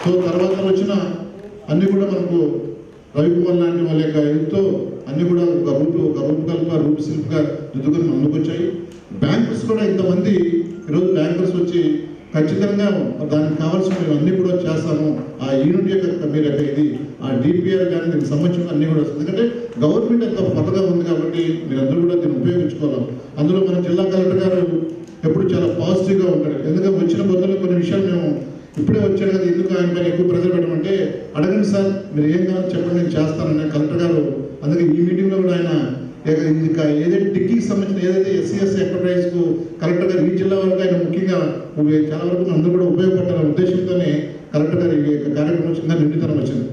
సో తర్వాత వచ్చిన అన్ని కూడా మనకు రవికుమార్ లాంటి వాళ్ళ యొక్క ఎంతో అన్ని కూడా ఒక రూపకల్ప రూపశిల్పిగా దిద్దుకొని ముందుకొచ్చాయి. బ్యాంకర్స్ కూడా ఇంతమంది ఈరోజు బ్యాంకర్స్ వచ్చి ఖచ్చితంగా దానికి కావాల్సినవి అన్నీ కూడా చేస్తాము. ఆ యూనిట్ యొక్క మీరు యొక్క ఇది ఆ డిపిఆర్ కానీ దీనికి సంబంధించిన అన్నీ కూడా వస్తుంది. ఎందుకంటే గవర్నమెంట్ అంత కొత్తగా ఉంది కాబట్టి మీరందరూ కూడా దీన్ని ఉపయోగించుకోవాలి. అందులో మన జిల్లా కలెక్టర్ గారు ఎప్పుడు చాలా పాజిటివ్గా ఉంటాడు. ఎందుకంటే వచ్చిన కొత్తలో కొన్ని విషయాలు మేము ఇప్పుడే వచ్చాడు కదా, ఎందుకు ఆయన పైన ఎక్కువ ప్రెజర్ పెట్టమంటే అడగండి సార్, మీరు ఏం కావాలో చెప్పండి, నేను చేస్తానని కలెక్టర్ గారు. అందుకే ఈ మీటింగ్లో కూడా ఆయన ఏదైతే డిక్కీకి సంబంధించిన ఏదైతే ఎస్సీ ఎంటర్ప్రైజ్కు కలెక్టర్ గారు ఈ జిల్లా వరకు ఆయన ముఖ్యంగా చాలా వరకు అందరూ కూడా ఉపయోగపడాలనే ఉద్దేశంతోనే కలెక్టర్ గారు ఈ కార్యక్రమం వచ్చిందా నిండితనం వచ్చింది.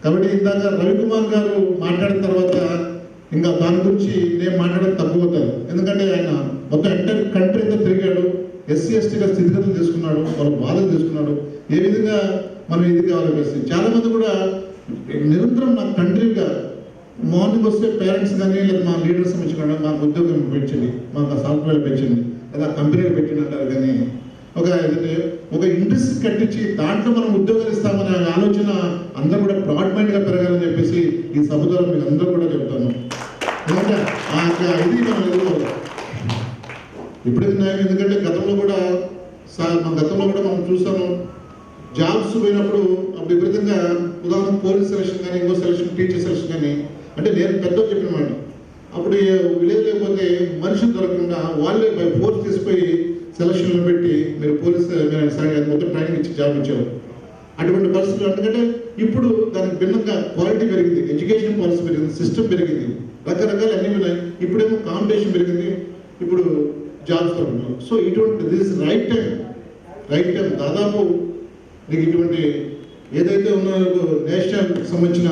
కాబట్టి ఇందాక రవికుమార్ గారు మాట్లాడిన తర్వాత ఇంకా దాని గురించి నేను మాట్లాడడం తక్కువ అవుతాను. ఎందుకంటే ఆయన మొత్తం ఎంటైర్ కంట్రీ అంతా తిరిగాడు, ఎస్సీ ఎస్టీగా స్థితిగతులు తీసుకున్నాడు, వాళ్ళ బాధలు తీసుకున్నాడు, ఏ విధంగా మనం ఇది కావాలనిపిస్తుంది. చాలామంది కూడా నిరంతరం నా కంట్రీగా మార్నింగ్ వస్తే పేరెంట్స్ కానీ లేదా మా లీడర్స్ పెంచుకున్నాడు, మాకు ఉద్యోగం పెంచింది, మాకు సాఫ్ట్వేర్ పెంచింది, లేదా కంపెనీలు పెట్టింది అంటారు. కానీ ఒక ఇండస్ట్రీ కట్టించి దాంట్లో మనం ఉద్యోగాలు ఇస్తామనే ఆలోచన అందరూ కూడా బ్రాడ్ మైండ్గా పెరగాలని చెప్పేసి ఈ సభ ద్వారా మీకు అందరూ కూడా చెప్తాను. ఎందుకంటే ఇది మనం ఎదుర్కోవాలి ఇప్పుడైతే న్యాయం. ఎందుకంటే గతంలో కూడా మనం చూస్తాము, జాబ్స్ పోయినప్పుడు అప్పుడు విపరీతంగా ఉదాహరణ పోలీస్ సెలక్షన్ కానీ, ఇంకో సెలక్షన్, టీచర్ సెలక్షన్ కానీ, అంటే నేను పెద్దలు చెప్పిన మాట, అప్పుడు విలేజ్ లేకపోతే మనుషులు దొరకకుండా వాళ్ళే బై ఫోర్స్ తీసుకుపోయి సెలక్షన్లు పెట్టి మీరు పోలీస్ మొత్తం ట్రైనింగ్ ఇచ్చి జాబ్ ఇచ్చారు. అటువంటి పరిస్థితులు. ఎందుకంటే ఇప్పుడు దానికి భిన్నంగా క్వాలిటీ పెరిగింది, ఎడ్యుకేషన్ పాలసీ పెరిగింది, సిస్టమ్ పెరిగింది, రకరకాల అన్ని ఉన్నాయి. ఇప్పుడేమో కాంపిటీషన్ పెరిగింది, ఇప్పుడు జాబ్స్ దొరుకుతున్నాయి. సో ఇటువంటి దిస్ రైట్ టైం దాదాపు మీకు ఇటువంటి ఏదైతే ఉన్నాయో నేషనల్ సంబంధించిన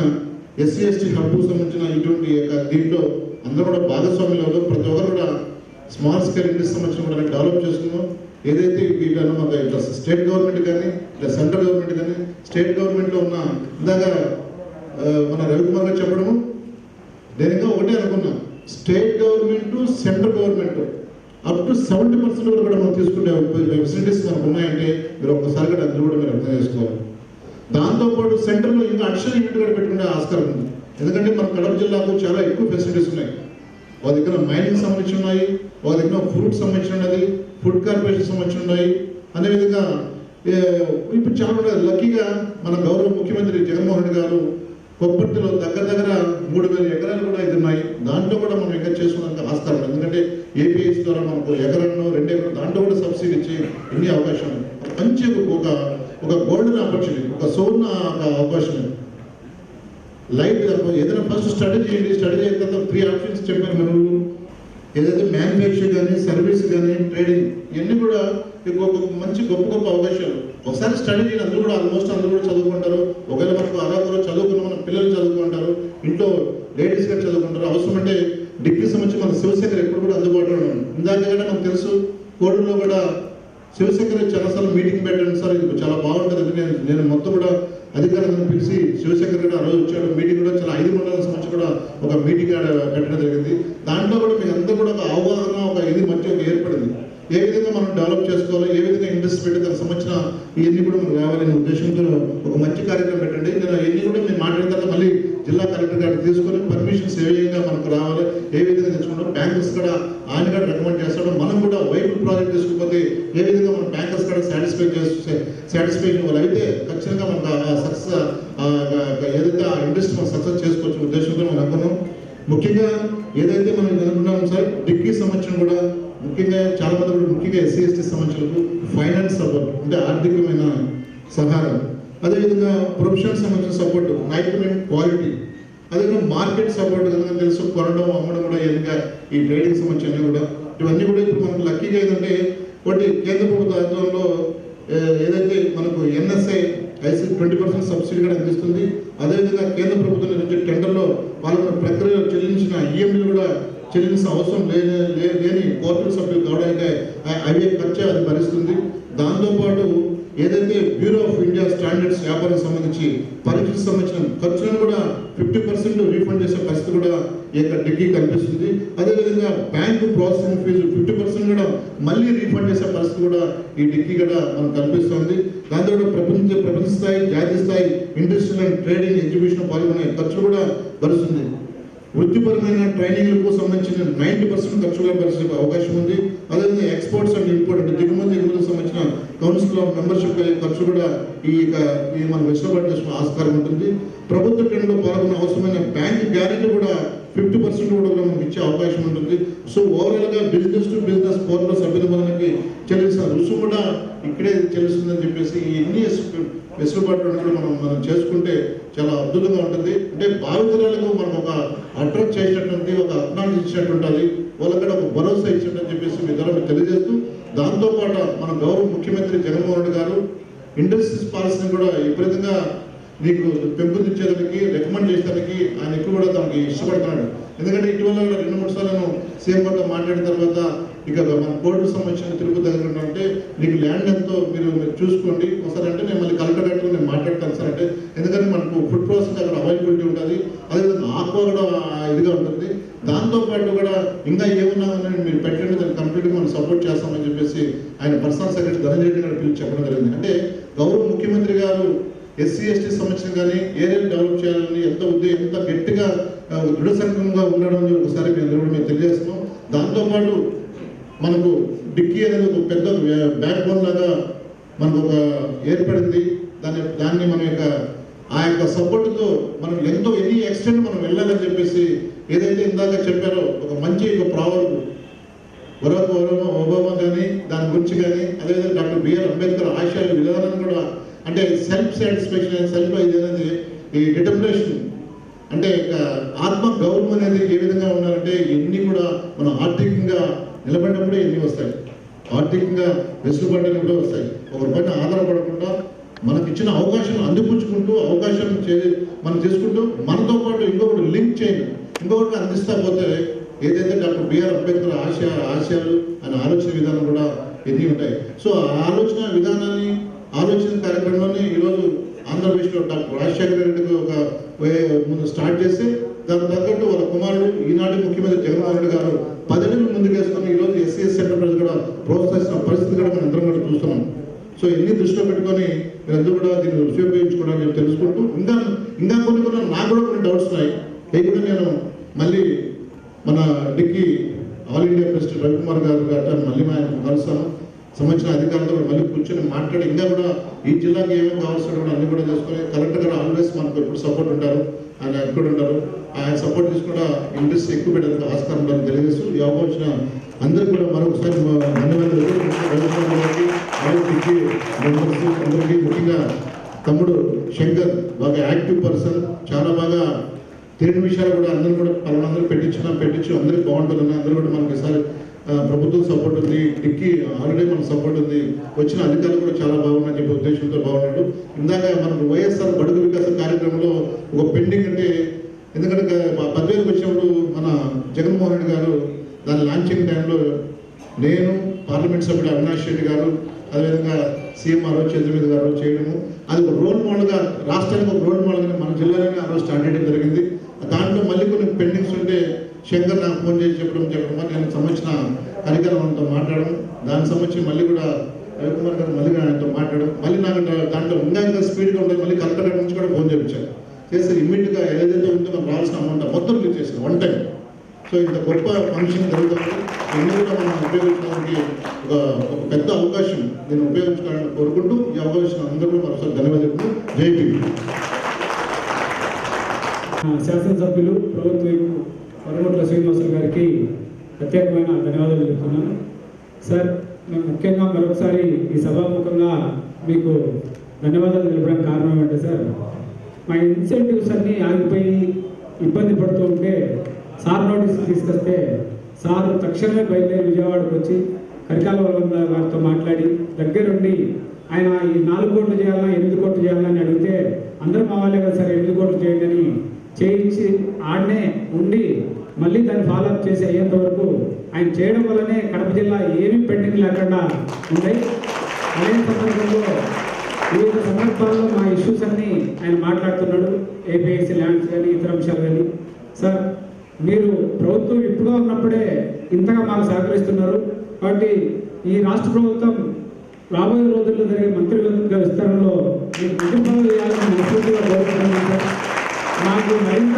ఎస్సీ ఎస్టీ హబ్కు సంబంధించిన ఇటువంటి దీంట్లో అందరూ కూడా భాగస్వామ్యంలో ప్రతి ఒక్కరు కూడా స్మాల్ స్కేల్ ఇండస్ట్రీ సంబంధించిన కూడా డెవలప్ చేస్తున్నాం. ఏదైతే వీటిలో మన ఇట్లా స్టేట్ గవర్నమెంట్ కానీ, ఇట్లా సెంట్రల్ గవర్నమెంట్ కానీ, స్టేట్ గవర్నమెంట్లో ఉన్న ఇందాక మన రవికుమార్ గారు చెప్పడము దేనిగా ఒకటే అనుకున్నాం, state government central government up to 70% కూడా మనం తీసుకునే ఫెసిలిటీస్ మనకు ఉన్నాయంటే మీరు ఒక్కసారి కూడా అందులో కూడా మీరు అర్థం చేసుకోవాలి. దాంతోపాటు సెంటర్లో ఇంకా అడిషనల్ యూనిట్ కూడా పెట్టుకునే ఆస్కారం ఉంది. ఎందుకంటే మన కడప జిల్లాకు చాలా ఎక్కువ ఫెసిలిటీస్ ఉన్నాయి. వాళ్ళ దగ్గర మైనింగ్ సంబంధించి ఉన్నాయి, వాళ్ళ దగ్గర ఫ్రూట్ సంబంధించి ఉన్నది, ఫుడ్ కార్పొరేషన్ సంబంధించి ఉన్నాయి. అదేవిధంగా ఇప్పుడు చాలా లక్కీగా మన గౌరవ ముఖ్యమంత్రి జగన్మోహన్ రెడ్డి గారు కొప్పర్తిలో దగ్గర 3,000 ఎకరాలు కూడా ఇది ఉన్నాయి. దాంట్లో కూడా మనం ఇంకా చేసుకోవడానికి ఆస్కారం. ఎందుకంటే ఏపీఎస్ ద్వారా మనకు ఎకరాలను 2 ఎకరాలు దాంట్లో కూడా సబ్సిడీ ఇచ్చి ఎన్ని అవకాశాలు, మంచి ఒక గోల్డెన్ ఆపర్చునిటీ, ఒక సువర్ణ అవకాశం. లైట్ ఏదైనా ఫస్ట్ స్టడీ చేయండి, స్టడీ చేసిన తర్వాత 3 ఆప్షన్స్ చెప్పాను మనం. ఏదైతే మ్యానుఫ్యాక్చర్ కానీ, సర్వీస్ కానీ, ట్రేడింగ్ ఇవన్నీ కూడా మంచి గొప్ప అవకాశాలు. ఒకసారి స్టడీ చేయండి, అందరూ కూడా ఆల్మోస్ట్ అందరూ కూడా చదువుకుంటారు. ఒకవేళ మనకు అలా చదువుకున్న మన పిల్లలు చదువుకుంటారు, ఇంట్లో లేడీస్ గారు చదువుకుంటారు. అవసరం అంటే డిగ్రీ సంబంధించి మన శివశంకర్ ఎప్పుడు కూడా అందుబాటులో ఉన్నాడు. ఇందాక కూడా మనకు తెలుసు, కోడూరులో కూడా శివశంకర్ చాలాసార్లు మీటింగ్ పెట్టండి సార్, ఇది చాలా బాగుంటుంది. నేను మొత్తం కూడా అధికారులను పిలిచి శివశంకర్ గారు ఆ రోజు వచ్చాడు. మీటింగ్ కూడా చాలా 5 మండలాల సంబంధించి కూడా ఒక మీటింగ్ పెట్టడం జరిగింది. దాంట్లో కూడా మీకు అంతా కూడా ఒక అవగాహన, ఇది మంచి ఏర్పడింది. ఏ విధంగా మనం డెవలప్ చేసుకోవాలి, ఏ విధంగా ఇండస్ట్రీ పెట్టి దానికి సంబంధించిన ఇవన్నీ కూడా మనం రావాలనే ఉద్దేశంతో ఒక మంచి కార్యక్రమం పెట్టండి. నేను ఇవన్నీ కూడా మేము మాట్లాడిన తర్వాత మళ్ళీ జిల్లా కలెక్టర్ గారిని తీసుకొని పర్మిషన్స్ ఏ విధంగా మనకు రావాలి, ఏ విధంగా తెచ్చుకుంటాం, బ్యాంకర్స్ కూడా ఆయన కూడా రికమెండ్ చేస్తాడు. మనం కూడా వైబుల్ ప్రాజెక్ట్ తీసుకుపోతే ఏ విధంగా మనం బ్యాంకర్స్ కూడా సాటిస్ఫాక్షన్ వాళ్ళు అయితే ఖచ్చితంగా మనకు సక్సెస్ ఏదైతే ఆ ఇండస్ట్రీ మనం సక్సెస్ చేసుకోవచ్చు ఉద్దేశంతో మనం అనుకున్నాం. ముఖ్యంగా ఏదైతే మనం అనుకున్నాం సార్, డిగ్రీ సంబంధించిన కూడా ముఖ్యంగా చాలా మంది కూడా ముఖ్యంగా ఎస్సీ ఎస్టీ సంబంధించిన ఫైనాన్స్ సపోర్ట్, అంటే ఆర్థికమైన సహాయం, అదేవిధంగా ప్రొఫెషనల్ సంబంధించిన సపోర్ట్, నైపుణ్యం, క్వాలిటీ, అదేవిధంగా మార్కెట్ సపోర్ట్ కనుక తెలుసు, కొనడం అమ్మడం కూడా ఏదైనా ఈ ట్రేడింగ్ సంబంధించిన కూడా ఇవన్నీ కూడా ఇప్పుడు మనకు లక్కీగా ఏంటంటే ఒకటి కేంద్ర ప్రభుత్వ ఆధ్వర్యంలో ఏదైతే మనకు ఎన్ఎస్ఐ ఐసీ 20% సబ్సిడీ కూడా అందిస్తుంది. అదేవిధంగా కేంద్ర ప్రభుత్వం నుంచి టెండర్లో వాళ్ళ ప్రక్రియలో చెల్లించిన ఈఎంఐలు కూడా చెల్లించిన అవసరం లేని కోర్టు సభ్యులు కావడానికి అవే ఖర్చు అది భరిస్తుంది. దాంతోపాటు ఏదైతే బ్యూరో ఆఫ్ ఇండియా స్టాండర్డ్స్ వ్యాపారం సంబంధించి పరీక్షకు సంబంధించిన ఖర్చులను కూడా 50% రీఫండ్ చేసే పరిస్థితి కూడా ఈ యొక్క డిగ్రీ కల్పిస్తుంది. అదేవిధంగా బ్యాంకు ప్రాసెసింగ్ ఫీజు 50% కూడా మళ్ళీ రీఫండ్ చేసే పరిస్థితి కూడా ఈ డిగ్రీ కూడా మనం కల్పిస్తుంది. దాంతో ప్రపంచ స్థాయి, జాతీయ స్థాయి ఇండస్ట్రియల్ అండ్ ట్రేడింగ్ ఎగ్జిబిషన్ పాల్గొనే ఖర్చు కూడా భరిస్తుంది. వృత్తిపరమైన ట్రైనింగ్లకు సంబంధించిన 90% ఖర్చుగా భరించే అవకాశం ఉంది. అదేవిధంగా ఎక్స్పోర్ట్స్ అండ్ ఇంపోర్ట్ అంటే దిగుమతులకు సంబంధించిన కౌన్సిల్ ఆఫ్ మెంబర్షిప్ ఖర్చు కూడా ఈ మన వెసులుబాటు చేసుకునే ఆస్కారం ఉంటుంది. ప్రభుత్వ టెండర్లో పాల్గొన్న అవసరమైన బ్యాంక్ గ్యారెంటీ కూడా 50% కూడా మనకు ఇచ్చే అవకాశం ఉంటుంది. సో ఓవరాల్గా బిజినెస్ టు బిజినెస్ పోర్టల్ సభ్యులకి చెల్లించిన రుసుము కూడా ఇక్కడే చెల్లిస్తుందని చెప్పేసి ఎన్ని వెసులుబాటు మనం చేసుకుంటే చాలా అద్భుతంగా ఉంటుంది. అంటే భావితరాలకు మనం ఒక అట్రాక్ట్ చేసినటువంటి, ఒక అక్నాలెడ్జ్ ఇచ్చినట్టు ఉంటుంది, వాళ్ళక్కడ ఒక భరోసా ఇచ్చినట్టు చెప్పేసి మీ ద్వారా తెలియజేస్తూ, దాంతోపాటు మన గౌరవ ముఖ్యమంత్రి జగన్మోహన్ రెడ్డి గారు ఇండస్ట్రీస్ పాలసీని కూడా విపరీతంగా మీకు పెంపొందించేదానికి, రికమెండ్ చేసేదానికి ఆయన ఎక్కువ కూడా దానికి ఇష్టపడుతున్నాడు. ఎందుకంటే ఇటీవల 2-3 సార్లు నేను సీఎం గారితో మాట్లాడిన తర్వాత ఇక మన కోర్టుకు సంబంధించిన తిరుపతి దగ్గర అంటే నీకు ల్యాండ్ ఎంతో మీరు చూసుకోండి ఒకసారి అంటే నేను మళ్ళీ కలెక్టర్ నేను మాట్లాడతాను సార్ అంటే, ఎందుకంటే మనకు ఫుడ్ ప్రాసెస్ అక్కడ అవైలబిలిటీ ఉంటుంది, అదేవిధంగా ఆక్వా కూడా ఇదిగా ఉంటుంది, దాంతోపాటు కూడా ఇంకా ఏమన్నా మీరు పెట్టండి దాన్ని కంప్లీట్గా మనం సపోర్ట్ చేస్తామని చెప్పేసి ఆయన పర్సనల్ సెక్రటరీ ధనంజయ గారు పిలిచి చెప్పడం జరిగింది. అంటే గౌరవ ముఖ్యమంత్రి గారు ఎస్సీ ఎస్టీ సంబంధించిన కానీ ఏరియాలు డెవలప్ చేయాలని ఎంత గట్టిగా దృఢ సంకల్పంగా ఉండడం ఒకసారి మేము తెలియజేస్తున్నాం. దాంతోపాటు మనకు డిక్కీ అనేది ఒక పెద్ద బ్యాక్ బోన్ లాగా మనకు ఒక ఏర్పడింది. దాన్ని మన యొక్క ఆ యొక్క సపోర్ట్తో మనం ఎన్ని ఎక్స్టెంట్ మనం వెళ్ళాలని చెప్పేసి ఏదైతే ఇందాక చెప్పారో ఒక మంచి ఒక ప్రావర్బ్ బరాక్ ఒబామా కానీ దాని గురించి కానీ, అదేవిధంగా డాక్టర్ బిఆర్ అంబేద్కర్ ఆశయాల విధానం కూడా అంటే సెల్ఫ్ సాటిస్ఫాక్షన్ సెల్ఫ్ ఇది అనేది ఈ డిటర్మినేషన్ అంటే ఆత్మ గౌరవం అనేది ఏ విధంగా ఉండాలంటే ఇవన్నీ కూడా మనం ఆర్థికంగా నిలబడినప్పుడే ఎన్ని వస్తాయి, ఆర్థికంగా వెసులుబడినప్పుడే వస్తాయి. ఒకరి పైన ఆధారపడకుండా మనకి ఇచ్చిన అవకాశాలను అందిపుచ్చుకుంటూ అవకాశం మనం చేసుకుంటూ మనతో పాటు ఇంకొకటి లింక్ చేయండి, ఇంకొకటి అందిస్తా పోతే ఏదైతే డాక్టర్ బిఆర్ అంబేద్కర్ ఆశయాలు ఆయన ఆలోచన విధానం కూడా ఎన్ని ఉంటాయి. సో ఆ ఆలోచన కార్యక్రమాన్ని ఈరోజు ఆంధ్రప్రదేశ్లో డాక్టర్ రాజశేఖర రెడ్డికి ఒక ముందు స్టార్ట్ చేసి దాని తగ్గట్టు వాళ్ళ కుమారుడు ఈనాటి ముఖ్యమంత్రి జగన్మోహన్ రెడ్డి గారు 10 అడుగులు ముందుకేసుకొని ఈరోజు ఎస్సీఎస్ సెంటర్ కూడా ప్రోత్సహిస్తున్న పరిస్థితి కూడా మనం అందరం కూడా చూస్తున్నాం. సో ఎన్ని దృష్టిలో పెట్టుకొని మీరందరూ కూడా దీన్ని ఉపయోగించుకోవడానికి చెప్పి తెలుసుకుంటూ ఇంకా కొన్ని నాకు కూడా కొన్ని డౌట్స్ ఉన్నాయి. అవి కూడా నేను మళ్ళీ మన DICCI all India president Ravikumar గారు గట్రా మళ్ళీ ఆయన కలుస్తాను, సంబంధించిన అధికారులతో మళ్ళీ కూర్చొని మాట్లాడి ఇంకా కూడా ఈ జిల్లాకి ఏమేమి కావాల్సిన కూడా అన్ని కూడా చేసుకొని కలెక్టర్ గారు ఆల్వేస్ మనకు ఎప్పుడు సపోర్ట్ ఉంటారు, ఆయన ఎక్కడ ఉంటారు, ఆయన సపోర్ట్ తీసుకుంటా ఇంట్రెస్ట్ ఎక్కువ పెట్టడానికి ఆస్కారం ఉండాలని తెలియజేస్తూ ఈ అవకాశం అందరికీ కూడా మరొకసారి ధన్యవాదాలు. అందరికీ ముఖ్యంగా తమ్ముడు శంకర్ బాగా యాక్టివ్ పర్సన్, చాలా బాగా తెలియని విషయాలు కూడా అందరూ కూడా పలువురు పెట్టించు అందరికీ బాగుంటుందని అందరూ కూడా మనకి ఈసారి ప్రభుత్వం సపోర్ట్ ఉంది, డిక్కీ ఆల్రెడీ మనకు సపోర్ట్ ఉంది, వచ్చిన అధికారులు కూడా చాలా బాగున్నాయని చెప్పే ఉద్దేశంతో బాగున్నాడు. ఇందాక మనకు వైఎస్ఆర్ బడుగు వికాస కార్యక్రమంలో ఒక పెండింగ్ అంటే, ఎందుకంటే 10,000 వచ్చినప్పుడు మన జగన్మోహన్ రెడ్డి గారు దాని లాంచింగ్ టైంలో నేను పార్లమెంట్ సభ్యుడు అవినాష్ రెడ్డి గారు అదేవిధంగా సీఎంఆర్ చంద్రమీద గారు చేయడము, అది ఒక రోల్ మోడల్గా రాష్ట్రానికి ఒక రోల్ మోడల్గా మన జిల్లాలోనే ఆ రోజు స్టార్ట్ చేయడం జరిగింది. దాంట్లో మళ్ళీ కొన్ని పెండింగ్స్ ఉంటే శంకర్ నాకు ఫోన్ చేసి చెప్పడం నేను సంబంధించిన కార్యక్రమంతో మాట్లాడడం, దానికి సంబంధించి మళ్ళీ కూడా రవికుమార్ గారు మళ్ళీ ఆయనతో మాట్లాడడం, మళ్ళీ నాకు దాంట్లో ఇంకా స్పీడ్గా ఉంటుంది, మళ్ళీ కలెక్టర్ నుంచి కూడా ఫోన్ చేయించాను చేస్తే ఇమ్మీడియట్గా ఏదైతే ఉందో మనకు రావాల్సిన అమౌంట్ మొత్తం రిలీజ్ చేశాను వన్ టైం. సో ఇంత గొప్ప ఫంక్షన్ జరుగుతుంది, ఇన్ని కూడా మనం ఉపయోగించడానికి ఒక పెద్ద అవకాశం, దీన్ని ఉపయోగించుకోవాలని కోరుకుంటూ ఈ అవకాశం అందరూ మరోసారి ధన్యవాదాలు. జై భీమ్. శాసనసభ్యులు ప్రభుత్వ వరగొట్ల శ్రీనివాసులు గారికి ప్రత్యేకమైన ధన్యవాదాలు చెప్తున్నాను. సార్, మేము ముఖ్యంగా మరొకసారి ఈ సభాముఖంగా మీకు ధన్యవాదాలు తెలపడానికి కారణం ఏంటంటే సార్, మా ఇన్సెంటివ్స్ అన్నీ ఆగిపోయి ఇబ్బంది పడుతూ ఉంటే సార్ నోటీస్ తీసుకొస్తే సార్ తక్షణమే బయలుదేరి విజయవాడకు వచ్చి కరికాల వారితో మాట్లాడి దగ్గరుండి ఆయన ఈ 4 కోట్లు చేయాలా 8 కోట్లు చేయాలని అడిగితే అందరూ మా వాళ్ళే కదా సార్ 8 కోట్లు చేయండి అని చేయించి ఆడనే ఉండి మళ్ళీ దాన్ని ఫాలోఅప్ చేసి అయ్యేంత వరకు ఆయన చేయడం వల్లనే కడప జిల్లా ఏమీ పెండింగ్ లేకుండా ఉన్నాయి. అదే సందర్భంలో వివిధ సందర్భాల్లో మా ఇష్యూస్ అన్నీ ఆయన మాట్లాడుతున్నాడు, ఏపీఎస్సీ ల్యాండ్స్ కానీ ఇతర అంశాలు కానీ. సార్, మీరు ప్రభుత్వం ఇప్పుడుగా ఉన్నప్పుడే ఇంతగా మాకు సహకరిస్తున్నారు కాబట్టి ఈ రాష్ట్ర ప్రభుత్వం రాబోయే రోజుల్లో జరిగే మంత్రివర్గ విస్తరణలో మీరు కుటుంబాలు చేయాలని మనస్ఫూర్తిగా కోరుకుంటున్నాను సార్. మాకు మరింత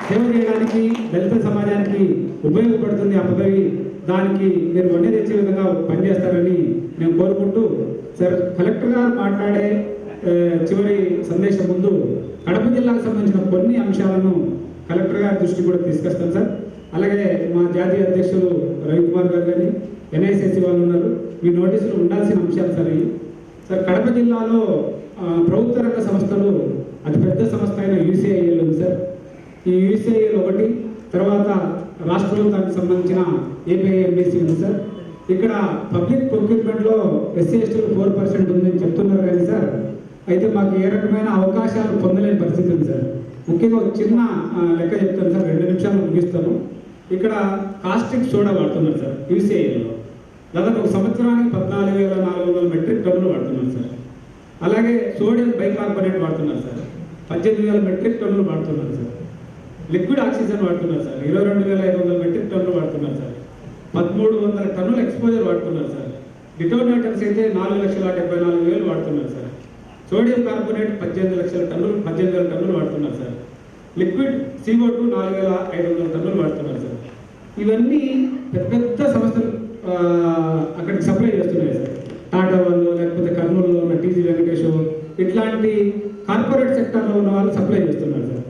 సేవ చేయడానికి దళిత సమాజానికి ఉపయోగపడుతుంది ఆ పదవి, దానికి మీరు వన్నె తెచ్చే విధంగా పనిచేస్తారని నేను కోరుకుంటూ, సార్ కలెక్టర్ గారు మాట్లాడే చివరి సందేశం ముందు కడప జిల్లాకు సంబంధించిన కొన్ని అంశాలను కలెక్టర్ గారి దృష్టికి కూడా తీసుకొస్తాను సార్. అలాగే మా జాతీయ అధ్యక్షులు రవికుమార్ గారు కానీ ఎన్ఐసిసి వాళ్ళు ఉన్నారు, మీ నోటీసులు ఉండాల్సిన అంశాలు సార్ ఇవి. సార్, కడప జిల్లాలో ప్రభుత్వ రంగ సంస్థలు అతిపెద్ద సంస్థ అయిన యూసీఐఎల్ ఉంది సార్. ఈ యూసీఐఎల్ ఒకటి, తర్వాత రాష్ట్ర ప్రభుత్వానికి సంబంధించిన ఏపీఐఎంబీసీ ఉంది సార్. ఇక్కడ పబ్లిక్ ప్రొక్యూర్మెంట్లో ఎస్సీ ఎస్టీలు 4% ఉందని చెప్తున్నారు కానీ సార్, అయితే మాకు ఏ రకమైన అవకాశాలు పొందలేని పరిస్థితి ఉంది సార్. ముఖ్యంగా ఒక చిన్న లెక్క చెప్తాను సార్, 2 నిమిషాలు ముగిస్తాను. ఇక్కడ కాస్టిక్ సోడా వాడుతున్నారు సార్ యూసీఐలో. దాదాపు ఒక సంవత్సరానికి 14,400 మెట్రిక్ టన్నులు వాడుతున్నారు సార్. అలాగే సోడియం బైకార్బోనేట్ వాడుతున్నారు సార్, 18,000 మెట్రిక్ టన్నులు వాడుతున్నారు సార్. లిక్విడ్ ఆక్సిజన్ వాడుతున్నారు సార్, 22,500 మెట్రిక్ టన్నులు వాడుతున్నారు సార్. 1,300 టన్నుల ఎక్స్పోజర్ వాడుతున్నారు సార్. డిటోనేటర్స్ అయితే 4,74,000 వాడుతున్నారు సార్. సోడియం కార్బోనేట్ 18,000 టన్నులు వాడుతున్నారు సార్. లిక్విడ్ CO2 4,500 టన్నులు వాడుతున్నారు సార్. ఇవన్నీ పెద్ద పెద్ద సంస్థలు అక్కడికి సప్లై చేస్తున్నాయి సార్. టాటా వాళ్ళు, లేకపోతే కర్నూలులో ఉన్న టీజీ వెంకటేష్, ఇట్లాంటి కార్పొరేట్ సెక్టార్లో ఉన్న వాళ్ళు సప్లై చేస్తున్నారు సార్.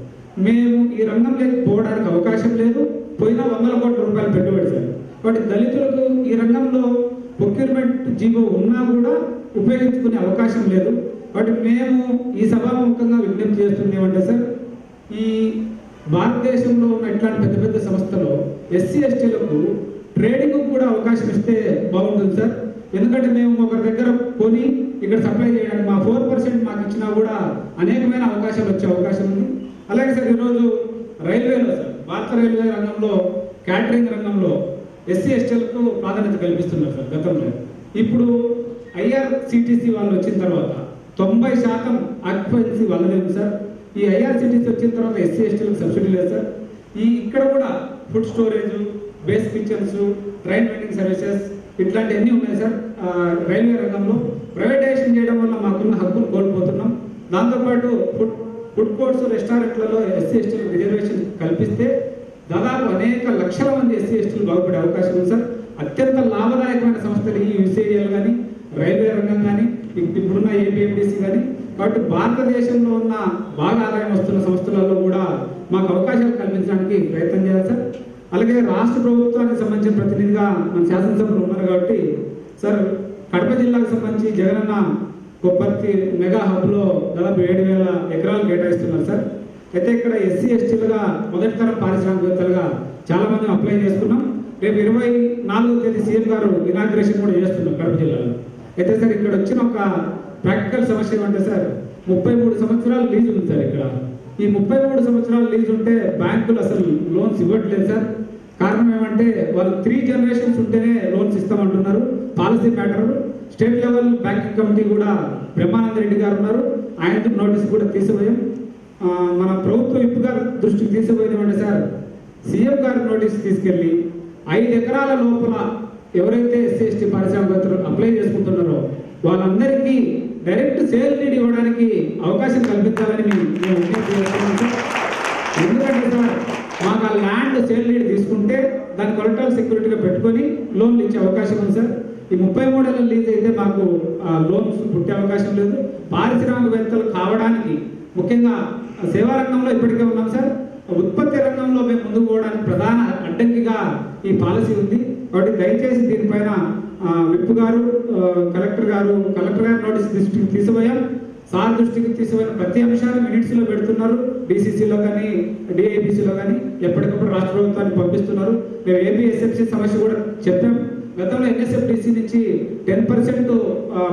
మేము ఈ రంగంలోకి పోవడానికి అవకాశం లేదు, పోయినా 100 కోట్ల రూపాయలు పెట్టుబడి సార్. వాటి దళితులకు ఈ రంగంలో ప్రొక్యూర్మెంట్ జీవో ఉన్నా కూడా ఉపయోగించుకునే అవకాశం లేదు. వాటి మేము ఈ సభాముఖంగా విజ్ఞప్తి చేస్తుంది ఏమంటే సార్, ఈ భారతదేశంలో ఉన్న ఇట్లాంటి పెద్ద పెద్ద సంస్థలో ఎస్సీ ఎస్టీలకు ట్రేడింగ్ కూడా అవకాశం ఇస్తే బాగుంటుంది సార్. ఎందుకంటే మేము ఒకరి దగ్గర కొని ఇక్కడ సప్లై చేయడానికి మా 4% మాకు ఇచ్చినా కూడా అనేకమైన అవకాశాలు వచ్చే అవకాశం ఉంది. అలాగే సార్ ఈరోజు రైల్వేలో సార్, భారత రైల్వే రంగంలో క్యాటరింగ్ రంగంలో ఎస్సీ ఎస్టీలకు ప్రాధాన్యత కల్పిస్తున్నారు సార్ గతంలో. ఇప్పుడు IRCTC వాళ్ళు వచ్చిన తర్వాత 90% ఆక్యుపెన్సీ వాళ్ళదే ఉంది సార్. ఈ IRCTC వచ్చిన తర్వాత ఎస్సీ ఎస్టీలకు సబ్సిడీ లేదు సార్. ఇక్కడ కూడా food storage, base kitchens, train vending services ఇట్లాంటివన్నీ ఉన్నాయి సార్. రైల్వే రంగంలో ప్రైవేటైజేషన్ చేయడం వల్ల మాకున్న హక్కును కోల్పోతున్నాం. దాంతోపాటు ఫుడ్ కోర్ట్స్, రెస్టారెంట్లలో ఎస్సీ ఎస్టీలకు రిజర్వేషన్ కల్పిస్తే దాదాపు అనేక లక్షల మంది ఎస్సీ ఎస్టీలు బాగుపడే అవకాశం ఉంది సార్. అత్యంత లాభదాయకమైన సంస్థలు ఈ UCIL కానీ, రైల్వే రంగం కానీ, ఇప్పుడున్న APMDC కానీ. కాబట్టి భారతదేశంలో ఉన్న బాగా ఆదాయం వస్తున్న సంస్థలలో కూడా మాకు అవకాశాలు కల్పించడానికి ప్రయత్నం చేయాలి సార్. అలాగే రాష్ట్ర ప్రభుత్వానికి సంబంధించిన ప్రతినిధిగా మన శాసనసభలో ఉన్నారు కాబట్టి సార్, కడప జిల్లాకు సంబంధించి జగనన్న కొప్పర్తి మెగా హబ్లో దాదాపు 7,000 ఎకరాలు కేటాయిస్తున్నారు సార్. అయితే ఇక్కడ ఎస్సీ ఎస్టీలుగా మొదటి తరం పారిశ్రామికవేత్తలుగా చాలా మంది అప్లై చేసుకున్నాం. రేపు 24వ తేదీ సీఎం గారు ఇనాగ్రేషన్ కూడా చేస్తున్నాం కడప జిల్లాలో. అయితే సార్ ఇక్కడ వచ్చిన ఒక ప్రాక్టికల్ సమస్య ఏమంటే సార్, 33 సంవత్సరాలు లీజ్ ఉంది సార్ ఇక్కడ. ఈ 33 సంవత్సరాలు లీజ్ ఉంటే బ్యాంకులు అసలు లోన్స్ ఇవ్వట్లేదు సార్. కారణం ఏమంటే వాళ్ళు 3 జనరేషన్స్ ఉంటేనే లోన్స్ ఇస్తామంటున్నారు. Policy matter state level banking committee కూడా బ్రహ్మానంద రెడ్డి గారు ఉన్నారు, ఆయన నోటీస్ కూడా తీసిపోయాం. మన ప్రభుత్వం విప్ గారు దృష్టికి తీసిపోయింది అంటే సార్, సీఎం గారి నోటీస్ తీసుకెళ్ళి 5 ఎకరాల లోపల ఎవరైతే ఎస్సీ ఎస్టీ పారిశ్రామికవేత్తలు అప్లై చేసుకుంటున్నారో వాళ్ళందరికీ డైరెక్ట్ సేల్ డీడ్ ఇవ్వడానికి అవకాశం కల్పించాలని మేము విజ్ఞప్తి చేస్తున్నాం సార్. ఎందుకంటే సార్, మాకు ఆ ల్యాండ్ సేల్ డీడ్ తీసుకుంటే దాన్ని కొలెక్టరల్ సెక్యూరిటీగా పెట్టుకొని లోన్లు ఇచ్చే అవకాశం ఉంది సార్. ఈ 33 ఏళ్ళ లీజ్ అయితే మాకు లోన్స్ పుట్టే అవకాశం లేదు. పారిశ్రామికవేత్తలు కావడానికి ముఖ్యంగా సేవా రంగంలో ఇప్పటికే ఉన్నాం సార్. ఉత్పత్తి రంగంలో మేము ముందుకు పోవడానికి ప్రధాన అడ్డంకిగా ఈ పాలసీ ఉంది. కాబట్టి దయచేసి దీనిపైన విప్ గారు, కలెక్టర్ గారు నోటీస్ దృష్టికి తీసిపోయాం. సార్ దృష్టికి తీసిపోయిన ప్రతి అంశాన్ని మినిట్స్లో పెడుతున్నారు. DCCలో కానీ, DIPCలో కానీ ఎప్పటికప్పుడు రాష్ట్ర ప్రభుత్వానికి పంపిస్తున్నారు. మేము APSMC సమస్య కూడా చెప్పాం. గతంలో NSFDC నుంచి 10%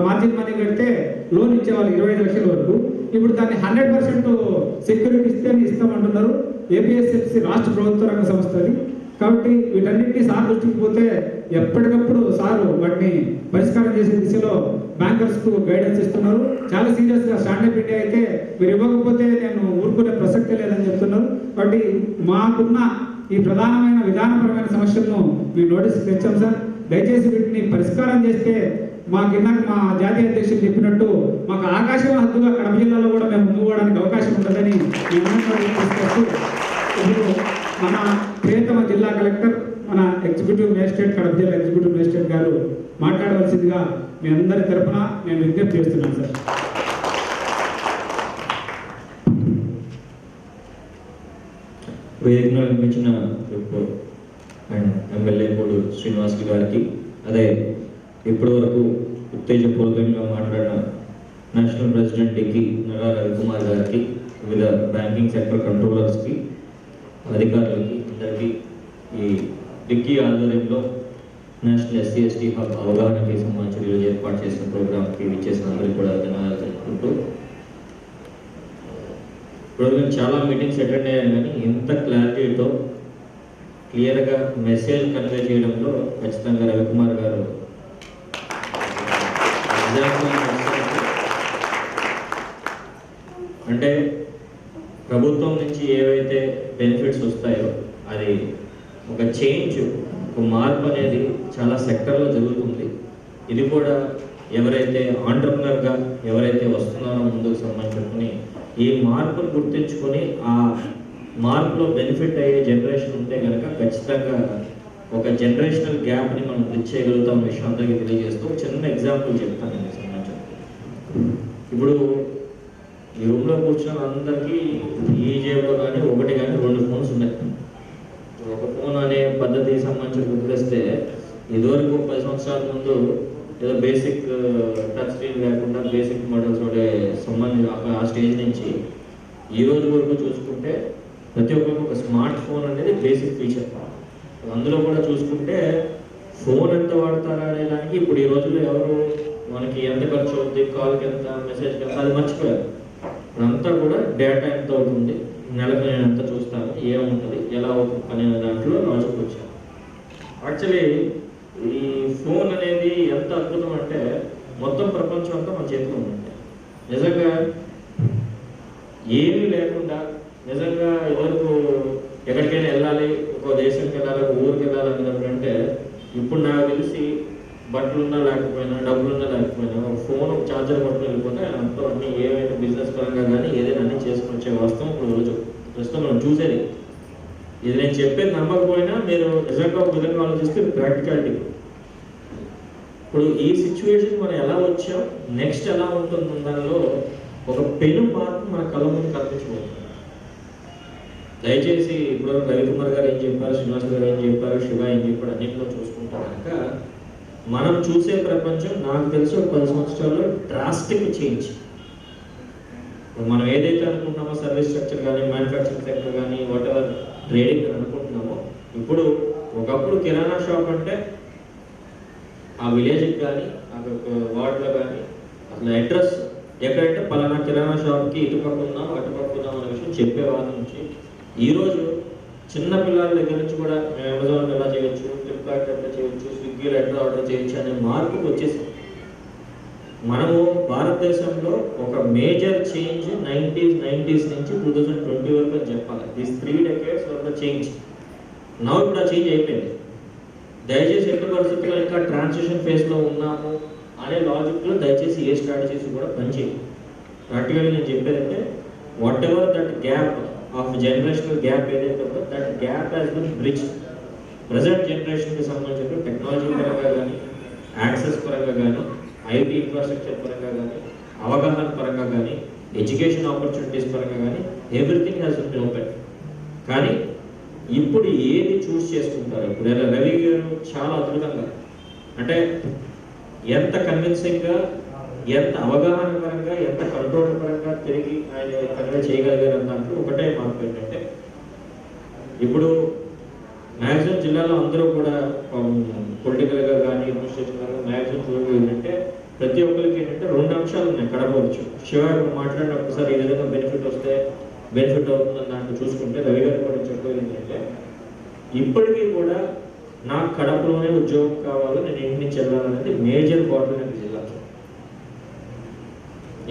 మార్జిన్ మనీ కడితే లోన్ ఇచ్చేవాళ్ళు 25 లక్షల వరకు. ఇప్పుడు దాన్ని 100% సెక్యూరిటీ ఇస్తామంటున్నారు. APSMC రాష్ట్ర ప్రభుత్వ రంగ సంస్థ అది. కాబట్టి వీటన్నింటినీ సార్ దృష్టికి పోతే ఎప్పటికప్పుడు సారు వాటిని పరిష్కారం చేసే దిశలో బ్యాంకర్స్కు గైడెన్స్ ఇస్తున్నారు. చాలా సీరియస్గా స్టాండప్ ఇండియా అయితే మీరు ఇవ్వకపోతే నేను ఊరుకునే ప్రసక్తే లేదని చెప్తున్నారు. కాబట్టి మాకున్న ఈ ప్రధానమైన విధానపరమైన సమస్యలను మీ నోటీస్కి తెచ్చాం సార్. దయచేసి వీటిని పరిష్కారం చేస్తే మాకు ఇందాక మా జాతీయ అధ్యక్షులు చెప్పినట్టు మాకు ఆకాశం హద్దుగా కడప జిల్లాలో కూడా మేము ముందుకు పోవడానికి అవకాశం ఉంటుందని తీసుకొస్తూ ఇప్పుడు మన ప్రియతమ జిల్లా కలెక్టర్, మన ఎగ్జిక్యూటివ్ మేజిస్ట్రేట్, కడప జిల్లా ఎగ్జిక్యూటివ్ మేజిస్ట్రేట్ గారు మాట్లాడవలసిందిగా మీ అందరి తరఫున నేను విజ్ఞప్తి చేస్తున్నాను సార్. వేదికను నిర్మించిన అండ్ ఎమ్మెల్యే కోడు శ్రీనివాస్ గారికి, అదే ఇప్పటి వరకు ఉత్తేజపూర్వకంగా మాట్లాడిన నేషనల్ ప్రెసిడెంట్ డికి నరా రవికుమార్ గారికి, వివిధ బ్యాంకింగ్ సెక్టర్ కంట్రోలర్స్కి, అధికారులకి అందరికీ ఈ డిక్కీ ఆధ్వర్యంలో నేషనల్ SC/ST హబ్ అవగాహనకి సంబంధించి ఈరోజు ఏర్పాటు చేసిన ప్రోగ్రామ్కి విచ్చేసిన అందరికీ కూడా ధన్యవాదాలు తెలుపుకుంటూ, ఇప్పుడు చాలా మీటింగ్స్ అటెండ్ అయ్యాను కానీ ఇంత క్లారిటీతో క్లియర్గా మెసేజ్ కన్వే చేయడంలో ఖచ్చితంగా రవికుమార్ గారు అంటే ప్రభుత్వం నుంచి ఏవైతే బెనిఫిట్స్ వస్తాయో అది ఒక చేంజ్, ఒక మార్పు అనేది చాలా సెక్టర్లో జరుగుతుంది. ఇది కూడా ఎవరైతే ఆంటర్ప్రినర్గా ఎవరైతే వస్తున్నారో ముందుకు సంబంధించుకొని ఈ మార్పును గుర్తించుకొని ఆ మార్పులో బెనిఫిట్ అయ్యే జనరేషన్ ఉంటే కనుక ఖచ్చితంగా ఒక జనరేషనల్ గ్యాప్ని మనం బ్రిడ్జ్ చేయగలుగుతాం విషయం అందరికీ తెలియజేస్తూ చిన్న ఎగ్జాంపుల్ చెప్తాను దీనికి సంబంధించి. ఇప్పుడు ఈ రూమ్లో కూర్చున్న అందరికీ ఈ జేబులో కానీ ఒకటి కానీ 2 ఫోన్స్ ఉన్నాయి. ఒక ఫోన్ అనే పద్ధతి సంబంధించి గుర్తిస్తే ఇదివరకు 10 సంవత్సరాల ముందు ఏదో బేసిక్ టచ్ స్క్రీన్ లేకుండా బేసిక్ మోడల్స్ ఒకటే సంబంధించి ఆ స్టేజ్ నుంచి ఈ రోజు వరకు చూసుకుంటే ప్రతి ఒక్కరికి ఒక స్మార్ట్ ఫోన్ అనేది బేసిక్ ఫీచర్. అందులో కూడా చూసుకుంటే ఫోన్ ఎంత వాడతారా అనే దానికి ఇప్పుడు ఈ రోజుల్లో ఎవరు మనకి ఎంత ఖర్చు అవుతుంది, కాల్కి ఎంత, మెసేజ్కి ఎంత, అది మర్చిపోయారు. అంతా కూడా డేటా ఎంత అవుతుంది, నెలకు నేను ఎంత చూస్తాను, ఏముంటుంది, ఎలా అవుతుంది అనే దాంట్లో లాజిక్ వచ్చాను. యాక్చువల్లీ ఈ ఫోన్ అనేది ఎంత అద్భుతం అంటే మొత్తం ప్రపంచం అంతా మన చేతిలో ఉంటుంది. నిజంగా ఏమీ లేకుండా నిజంగా ఎవరికి ఎక్కడికైనా వెళ్ళాలి, ఒక దేశానికి వెళ్ళాలి, ఒక ఊరికి వెళ్ళాలి అన్నప్పుడంటే ఇప్పుడు నాకు తెలిసి బట్టలున్నా లేకపోయినా, డబ్బులున్నా లేకపోయినా ఒక ఫోన్, ఒక ఛార్జర్ పట్టుకుని వెళ్ళిపోతే అంతా అన్ని ఏవైనా బిజినెస్ పరంగా కానీ ఏదైనా అన్ని చేసుకుని వచ్చే వాస్తవం ఇప్పుడు రోజు ప్రస్తుతం మనం చూసేది. ఇది నేను చెప్పేది నమ్మకపోయినా మీరు నిజంగా ఒక విధంగా ఆలోచిస్తే ప్రాక్టికాలిటీ. ఇప్పుడు ఈ సిచ్యువేషన్ మనం ఎలా వచ్చాం, నెక్స్ట్ ఎలా ఉంటుంది దానిలో ఒక పెను మార్పు మన కళ్ళ ముందు కనిపించబోతుంది. దయచేసి ఇప్పుడు రవికుమార్ గారు ఏం చెప్పారు, శ్రీనివాస్ గారు ఏం చెప్పారు, శివ ఏం చెప్పారు అన్నింటిలో చూసుకుంటే కనుక మనం చూసే ప్రపంచం నాకు తెలిసి ఒక 10 సంవత్సరాల్లో డ్రాస్టిక్ చేంజ్. మనం ఏదైతే అనుకుంటున్నామో సర్వీస్ స్ట్రక్చర్ కానీ, మ్యానుఫ్యాక్చరింగ్ సెక్టర్ కానీ, వాట్ ఎవర్ ట్రేడింగ్ అని అనుకుంటున్నామో ఇప్పుడు ఒకప్పుడు కిరాణా షాప్ అంటే ఆ విలేజ్కి కానీ, ఆ వార్డులో కానీ అసలు అడ్రస్ ఎక్కడంటే పలానా కిరాణా షాప్కి ఇటుపక్క ఉన్నాం అటుపక్క ఉన్నాం అనే విషయం చెప్పేవాళ్ళ నుంచి ఈరోజు చిన్న పిల్లల దగ్గర నుంచి కూడా అమెజాన్ ఎలా చేయొచ్చు, ఫ్లిప్కార్ట్ ఎట్లా చేయొచ్చు, స్విగ్గీలో ఎట్లా ఆర్డర్ చేయొచ్చు అనే మార్పుకు వచ్చేసాం. మనము భారతదేశంలో ఒక మేజర్ చేంజ్ 90s నుంచి 2020 వరకు అని చెప్పాలి. These 3 decades were the change. నా ఇప్పుడు ఆ చేంజ్ అయిపోయింది. దయచేసి ఎట్టి పరిస్థితుల్లో ఇంకా ట్రాన్సిషన్ ఫేజ్లో ఉన్నాము అనే లాజిక్లో దయచేసి ఏ స్ట్రాటజీస్ కూడా పనిచేయదు. ప్రాక్టికల్గా నేను చెప్పేదంటే whatever that gap of generational gap ఏదైతే ఉందో that gap has been bridge. Present జనరేషన్కి సంబంధించిన టెక్నాలజీ పరంగా కానీ, యాక్సెస్ పరంగా కానీ, ఐటీ ఇన్ఫ్రాస్ట్రక్చర్ పరంగా కానీ, అవగాహన పరంగా కానీ, ఎడ్యుకేషన్ ఆపర్చునిటీస్ పరంగా కానీ ఎవ్రీథింగ్ హ్యాస్ బిన్ ఓపెన్. కానీ ఇప్పుడు ఏది చూస్ చేసుకుంటారు? ఇప్పుడు రవి గారు చాలా అద్భుతంగా అంటే ఎంత కన్విన్సింగ్గా, ఎంత అవగాహన పరంగా, ఎంత కంట్రోల్ పరంగా తిరిగి ఆయన కన్వే చేయగలిగారు అన్నట్టు ఒకటే మార్పు ఏంటంటే ఇప్పుడు మ్యాక్సిమం జిల్లాలో అందరూ కూడా పొలిటికల్గా కానీ అడ్మినిస్ట్రేషన్గా మ్యాక్సిమం చూడగలిగి ఏంటంటే ప్రతి ఒక్కరికి ఏంటంటే 2 అంశాలు ఉన్నాయి కడపవచ్చు. శివ మాట్లాడినప్పుడు సార్ ఈ విధంగా బెనిఫిట్ వస్తే బెనిఫిట్ అవుతుందని దాంట్లో చూసుకుంటే రవి గారు కూడా చెప్పేది ఏంటంటే ఇప్పటికీ కూడా నాకు కడపలోనే ఉద్యోగం కావాలి, నేను ఇంటి నుంచి వెళ్ళాలనేది మేజర్ బాటిల్ జిల్లాలో.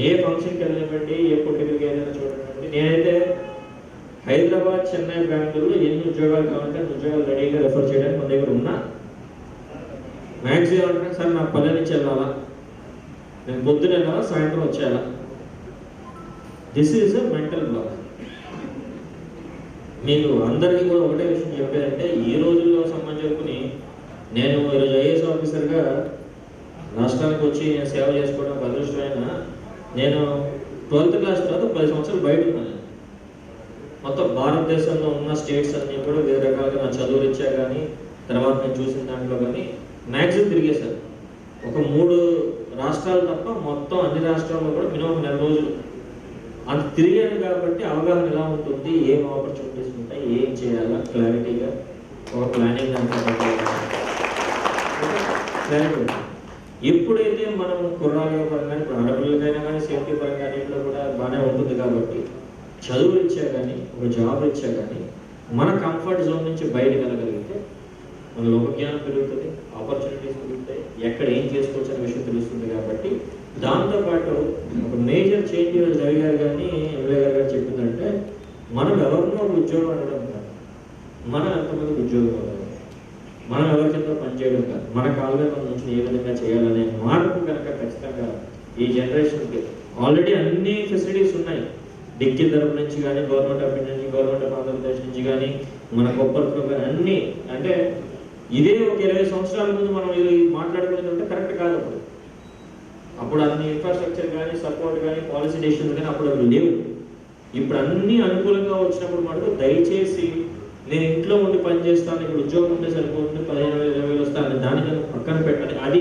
ఏ ఫంక్షన్కి వెళ్ళనివ్వండి, ఏ పొలిటికల్కి ఏదైనా చూడండి, నేనైతే హైదరాబాద్, చెన్నై, బెంగళూరులో ఎన్ని ఉద్యోగాలు కావాలంటే ఉద్యోగాలు రెడీగా రెఫర్ చేయడానికి మన దగ్గర ఉన్నా. మ్యాక్సిమం అంటే సార్ నాకు పల్లె నుంచి వెళ్ళాలా, నేను పొద్దున వెళ్ళాలా, సాయంత్రం వచ్చేయాలా. This is a mental block. మీకు అందరికీ కూడా ఒకటే విషయం చెప్పారంటే ఈ రోజుల్లో సంబంధించుకుని నేను ఈరోజు ఐఏఎస్ ఆఫీసర్గా రాష్ట్రానికి వచ్చి నేను సేవ చేసుకోవడం అదృష్టమైన నేను 12th క్లాస్ తర్వాత 10 సంవత్సరాలు బయట ఉన్నాను. మొత్తం భారతదేశంలో ఉన్న స్టేట్స్ అన్నీ కూడా వేరే రకాలుగా నా చదువు రీత్యా కానీ తర్వాత నేను చూసిన దాంట్లో కానీ మ్యాక్సిమం తిరిగేశారు. ఒక 3 రాష్ట్రాలు తప్ప మొత్తం అన్ని రాష్ట్రాల్లో కూడా మినిమం 1 రోజులు అంత తిరిగాను కాబట్టి అవగాహన ఎలా ఉంటుంది, ఏం ఆపర్చునిటీస్ ఉంటాయి, ఏం చేయాలా క్లారిటీగా ఒక ప్లానింగ్ క్లారిటీ. ఎప్పుడైతే మనం కుర్రాల పరంగా ఇప్పుడు ఆడపిల్లలకైనా కానీ సేఫ్టీ పరంగా అన్నింటిలో కూడా బాగానే ఉంటుంది కాబట్టి చదువు ఇచ్చా కానీ ఒక జాబ్ ఇచ్చా కానీ మన కంఫర్ట్ జోన్ నుంచి బయటకు వెళ్ళగలిగితే మన లోకజ్ఞానం పెరుగుతుంది, ఆపర్చునిటీస్ పెరుగుతాయి, ఎక్కడ ఏం చేసుకోవచ్చు అనే విషయం తెలుస్తుంది. కాబట్టి దాంతోపాటు ఒక మేజర్ చేంజ్ రవి గారు కానీ ఎమ్మెల్యే గారు కానీ చెప్పిందంటే, మనం ఎవరినో ఉద్యోగం అడగడం కాదు, మనం ఎంతమందికి ఉద్యోగం అవ్వాలి, మనం ఎవరి కింద పనిచేయడం కాదు, మన కాళ్ళ మన నుంచి ఏ విధంగా చేయాలనే మార్పు కనుక ఖచ్చితంగా ఈ జనరేషన్కి ఆల్రెడీ అన్ని ఫెసిలిటీస్ ఉన్నాయి. డిక్కీ తరపు నుంచి కానీ, గవర్నమెంట్ ఆఫ్ ఇండియా నుంచి, గవర్నమెంట్ ఆఫ్ ఆంధ్రప్రదేశ్ నుంచి కానీ, మన కొప్పర్లో కానీ అన్నీ. అంటే ఇదే ఒక 20 సంవత్సరాల ముందు మనం ఇది మాట్లాడుకుంటుంటే కరెక్ట్ కాదు. అప్పుడు అన్ని ఇన్ఫ్రాస్ట్రక్చర్ కానీ, సపోర్ట్ కానీ, పాలసీ డెసిషన్స్ కానీ అప్పుడు అవి లేవు. ఇప్పుడు అన్నీ అనుకూలంగా వచ్చినప్పుడు మటుకు దయచేసి నేను ఇంట్లో ఉండి పని చేస్తాను, ఇప్పుడు ఉద్యోగం ఉంటే సరిపోతుంది, 15,000 20,000 వస్తాను దానికన్నా పక్కన పెట్టాలి. అది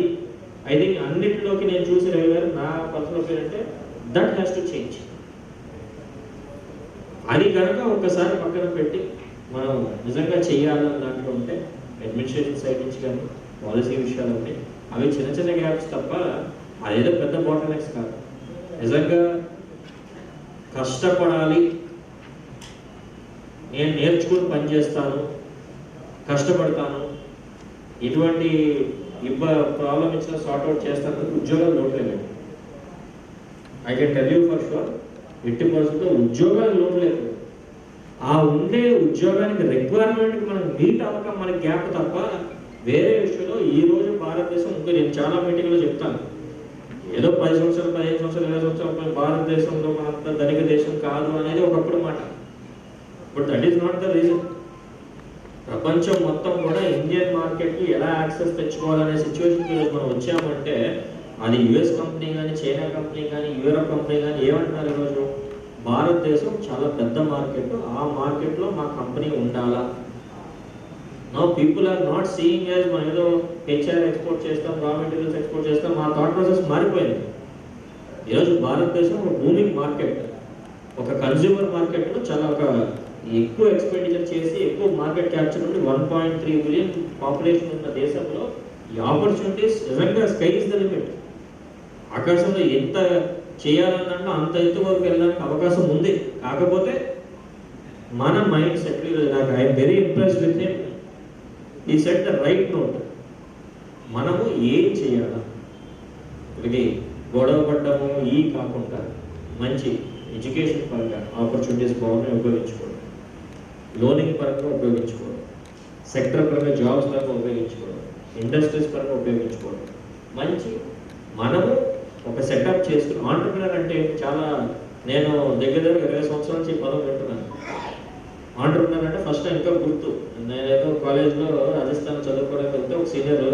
ఐ థింక్ అన్నింటిలోకి నేను చూసి రవి గారు నా పర్సనల్ ఒపీనియన్ అంటే దట్ హ్యాస్ టు చేంజ్. అది కనుక ఒక్కసారి పక్కన పెట్టి మనం నిజంగా చేయాలని దాంట్లో ఉంటే అడ్మినిస్ట్రేషన్ సైడ్ నుంచి కానీ పాలసీ విషయాలు ఉంటాయి, అవి చిన్న చిన్న గ్యాప్స్ తప్ప అదేదో పెద్ద బాటిల్ నెక్స్ కాదు. నిజంగా కష్టపడాలి, నేను నేర్చుకుని పని చేస్తాను, కష్టపడతాను, ఎటువంటి ప్రాబ్లం ఇచ్చినా సార్ట్అవుట్ చేస్తాను, ఉద్యోగాలు లోట్లేదు. I can tell you for sure, 80% ఉద్యోగాలు లోట్లేదు. ఆ ఉండే ఉద్యోగానికి రిక్వైర్మెంట్కి మనం మీట్ అవ్వక మనకి గ్యాప్ తప్ప వేరే విషయంలో ఈ రోజు భారతదేశం ఇంకా నేను చాలా మీటింగ్లో చెప్తాను, ఏదో 10 సంవత్సరాలు 15 సంవత్సరాలు 20 సంవత్సరాలు భారతదేశంలో మనంత ధనిక దేశం కాదు అనేది ఒకప్పుడు మాట. But that is not the reason. ప్రపంచం మొత్తం కూడా ఇండియన్ మార్కెట్కి ఎలా యాక్సెస్ తెచ్చుకోవాలనే సిచ్యువేషన్కి ఈరోజు మనం వచ్చామంటే అది యుఎస్ కంపెనీ కానీ, చైనా కంపెనీ కానీ, యూరోప్ కంపెనీ కానీ ఏమంటున్నారు ఈరోజు, భారతదేశం చాలా పెద్ద మార్కెట్, ఆ మార్కెట్లో మా కంపెనీ ఉండాలా. Now people are not seeing as మనం ఏదో హెచ్ఆర్ ఎక్స్పోర్ట్ చేస్తాం, రా మెటీరియల్స్ ఎక్స్పోర్ట్ చేస్తాం, మా థాట్ ప్రాసెస్ మారిపోయింది. ఈరోజు భారతదేశం ఒక బూమింగ్ మార్కెట్, ఒక కన్జ్యూమర్ మార్కెట్లో చాలా ఒక ఎక్కువ ఎక్స్పెండిచర్ చేసి ఎక్కువ మార్కెట్ క్యాప్చర్ నుండి 1.3 బిలియన్ పాపులేషన్ ఉన్న దేశంలో ఈ ఆపర్చునిటీస్ నిజంగా స్కై ఇస్ ద లిమిట్. ఆకాశంలో ఎంత చేయాలన్నా అంత ఎత్తు వరకు వెళ్ళడానికి అవకాశం ఉంది. కాకపోతే మన మైండ్ సెట్, నాకు I'm very impressed with him, ఈ సెట్ ద రైట్ నోట్. మనము ఏం చేయాలా, ఇది గొడవ పడ్డము ఈ కాకుండా మంచి ఎడ్యుకేషన్ పరంగా ఆపర్చునిటీస్ బాగున్నాయి ఉపయోగించుకోవడం, లోనింగ్ పరంగా ఉపయోగించుకోవడం, సెక్టర్ పరంగా జాబ్స్ పరంగా ఉపయోగించుకోవడం, ఇండస్ట్రీస్ పరంగా ఉపయోగించుకోవడం, మంచి మనము ఒక సెటప్ చేసుకుని ఆంటర్ప్రినర్ అంటే చాలా నేను దగ్గర 20 సంవత్సరాల నుంచి పదం వింటున్నాను. ఆంటర్ప్రినర్ అంటే ఫస్ట్ ఇంకా గుర్తు, నేనేదో కాలేజ్లో రాజస్థాన్ చదువుకోవడానికి వెళ్తే ఒక సీనియర్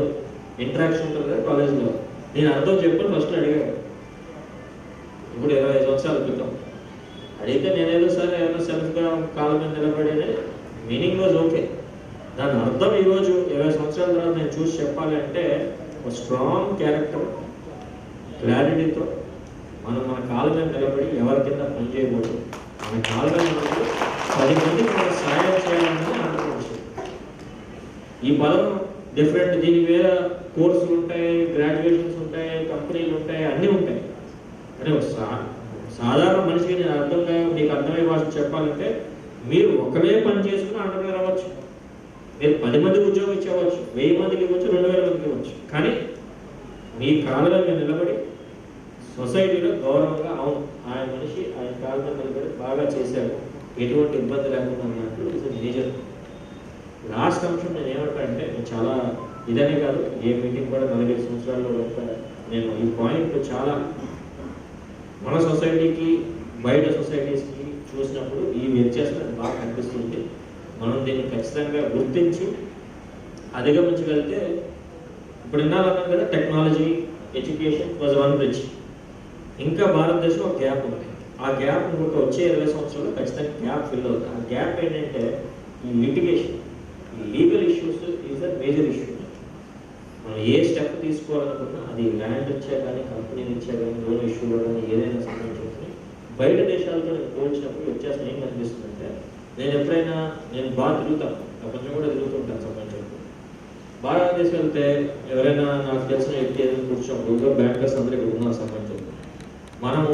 ఇంటరాక్షన్ ఉంటుంది కదా కాలేజ్లో, నేను అర్థం చెప్పని ఫస్ట్ అడిగాను. ఇప్పుడు 25 సంవత్సరాల క్రితం అడిగితే నేనేదో సార్ ఏమైనా సెల్ఫ్గా కాళ్ళ మీద నిలబడేది మీనింగ్ వాజ్ ఓకే. దాని అర్థం ఈరోజు 20 సంవత్సరాల తర్వాత నేను చూసి చెప్పాలి అంటే ఒక స్ట్రాంగ్ క్యారెక్టర్, క్లారిటీతో మనం మన కాళ్ళ మీద నిలబడి ఎవరి కింద పని చేయకూడదు, మన కాళ్ళ మీద నిలబడి 10 మందికి మనం సహాయం చేయాలని అనుకోవచ్చు. ఈ పదం డిఫరెంట్, దీనికి వేరే కోర్సులు ఉంటాయి, గ్రాడ్యుయేషన్స్ ఉంటాయి, కంపెనీలు ఉంటాయి, అన్నీ ఉంటాయి. అంటే సాధారణ మనిషికి నేను అర్థంగా మీకు అర్థమయ్యే భాష చెప్పాలంటే మీరు ఒకరే పని చేసుకుని ఆంటర్ప్రెనర్ అవ్వచ్చు, మీరు 10 మందికి ఉద్యోగం ఇచ్చేవచ్చు, 1000 మందికి ఇవ్వచ్చు, 2000 మందికి ఇవ్వచ్చు. కానీ మీ కాళ్ళలో మీరు నిలబడి సొసైటీలో గౌరవంగా అవును ఆయన మనిషి ఆయన కాళ్ళ మీద నిలబడి బాగా చేశాడు, ఎటువంటి ఇబ్బంది లేకుండా అన్నట్లు ఇస్ మేజర్. లాస్ట్ అంశం నేను ఏమంటానంటే చాలా ఇదనే కాదు, ఏ మీటింగ్ కూడా 45 సంవత్సరాల్లో నేను ఈ పాయింట్ చాలా మన సొసైటీకి బయట సొసైటీస్కి చూసినప్పుడు ఈ వ్యత్యాసం బాగా కనిపిస్తుంది. మనం దీన్ని ఖచ్చితంగా గుర్తించి అధిగమించగలిగితే, ఇప్పుడు విన్నాలన్నాం కదా technology education was one bridge, ఇంకా భారతదేశం ఒక గ్యాప్ ఉంది. ఆ గ్యాప్ ఇంకొక వచ్చే 20 సంవత్సరాల్లో ఖచ్చితంగా గ్యాప్ ఫిల్ అవుతుంది. ఆ గ్యాప్ ఏంటంటే ఈ లిటిగేషన్, ఈ legal issues is a major issue. మనం ఏ స్టెప్ తీసుకోవాలనుకున్నా అది ల్యాండ్ ఇచ్చా కానీ, కంపెనీలు ఇచ్చా కానీ, లోన్ ఇష్యూలో కానీ ఏదైనా సంబంధించి బయట దేశాలతో నేను పోల్చినప్పుడు వ్యత్యాసం ఏం కనిపిస్తుందంటే, నేను బాగా తిరుగుతాను, ప్రపంచం కూడా తిరుగుతుంటాను సంబంధించినప్పుడు. భారతదేశం వెళ్తే ఎవరైనా నాకు తెలిసిన వ్యక్తి ఏదైనా కూర్చోప్పుడు బ్యాంకర్స్ అందరూ ఇక్కడ ఉన్నారు సంబంధించి, మనము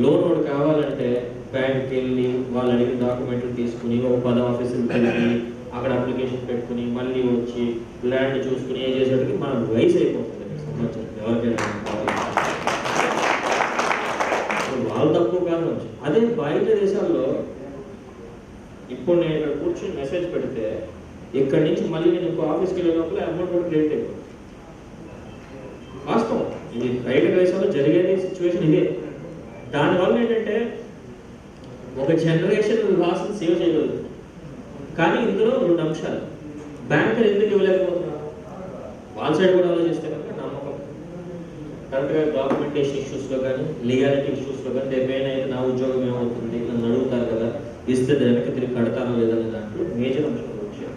లోన్ ఒకటి కావాలంటే బ్యాంక్కి వెళ్ళి వాళ్ళు అడిగిన డాక్యుమెంట్లు తీసుకుని ఒక 10 ఆఫీసులు వెళ్ళి అక్కడ అప్లికేషన్ పెట్టుకుని మళ్ళీ వచ్చి ల్యాండ్ చూసుకుని ఏం చేసేటికి మన వయసు అయిపోతుంది సంబంధించిన ఎవరికైనా వాళ్ళు తక్కువ కాదు. అదే బయట దేశాల్లో ఇప్పుడు నేను ఇక్కడ కూర్చొని మెసేజ్ పెడితే ఇక్కడి నుంచి మళ్ళీ నేను ఇంకో ఆఫీస్కి వెళ్ళే లోపల అమౌంట్ కూడా క్రియేట్ అయిపోతుంది. వాస్తవం ఇది బయట దేశాల్లో జరిగేది సిచ్యువేషన్ ఇదే. దానివల్ల ఏంటంటే ఒక జనరేషన్ లాస్ని సేవ్ చేయగలుగుతుంది. కానీ ఇందులో 2 అంశాలు. బ్యాంకులు ఎందుకు ఇవ్వలేకపోతున్నారు? వాళ్ళ సైడ్ కూడా ఆలోచిస్తే కనుక నమ్మకం కరెక్ట్గా డాక్యుమెంటేషన్ ఇష్యూస్లో కానీ లీగాలిటీ ఇష్యూస్లో కానీ రేపైనా అయితే నా ఉద్యోగం ఏమవుతుంది నన్ను అడుగుతారు కదా, ఇస్తే వెనక్కి తిరిగి కడతారో లేదని దాంట్లో మేజర్ అంశాలు వచ్చాయి.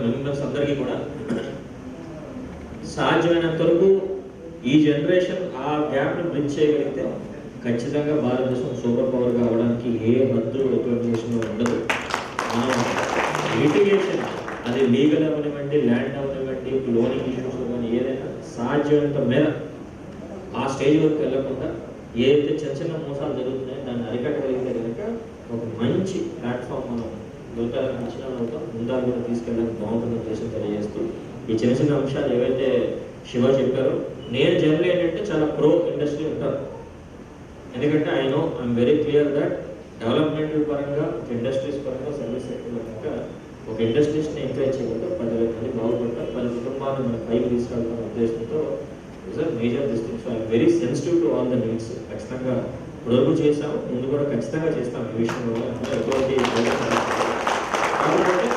మెంబర్స్ అందరికీ కూడా సాధ్యమైనంత వరకు ఈ జనరేషన్ ఆ గ్యాప్ని బ్రిడ్జ్ చేయగలిగితే ఖచ్చితంగా భారతదేశం సూపర్ పవర్గా అవడానికి ఏ హద్దు ఎటువంటి విషయంలో ఉండదు. మనం లిటిగేషన్ అది లీగల్ అవనివ్వండి, ల్యాండ్ అవనివ్వండి, లోనింగ్ ఇష్యూస్ కానీ ఏదైనా సాధ్యమైనంత మేర ఆ స్టేజ్ వరకు వెళ్ళకుండా ఏదైతే చిన్న చిన్న మోసాలు జరుగుతున్నాయో దాన్ని అరికట్టగలిగితే కనుక ఒక మంచి ప్లాట్ఫామ్ మనం యువతలకు ఇచ్చిన వాళ్ళతో ముందా కూడా తీసుకెళ్ళడానికి బాగుంటుందని ఉద్దేశం తెలియజేస్తూ ఈ చిన్న చిన్న అంశాలు ఏవైతే శివ చెప్పారో నేను జనరల్ ఏంటంటే చాలా ప్రో ఇండస్ట్రీ ఉంటాను. ఎందుకంటే I'm very clear that development పరంగా ఇండస్ట్రీస్ పరంగా సర్వీస్ సెక్టర్ పరంగా ఒక ఇండస్ట్రీస్ని ఎంకరేజ్ చేయకుండా 10,000 మంది బాగుపడతారు, 10 కుటుంబాలను మన పైకి తీసుకెళ్తాం ఉద్దేశంతో is a major district. So I'm very sensitive to all the needs. ఖచ్చితంగా ఇప్పటివరకు చేస్తాము, ముందు కూడా ఖచ్చితంగా చేస్తాం ఈ విషయంలో. ఎటువంటి కాబట్టి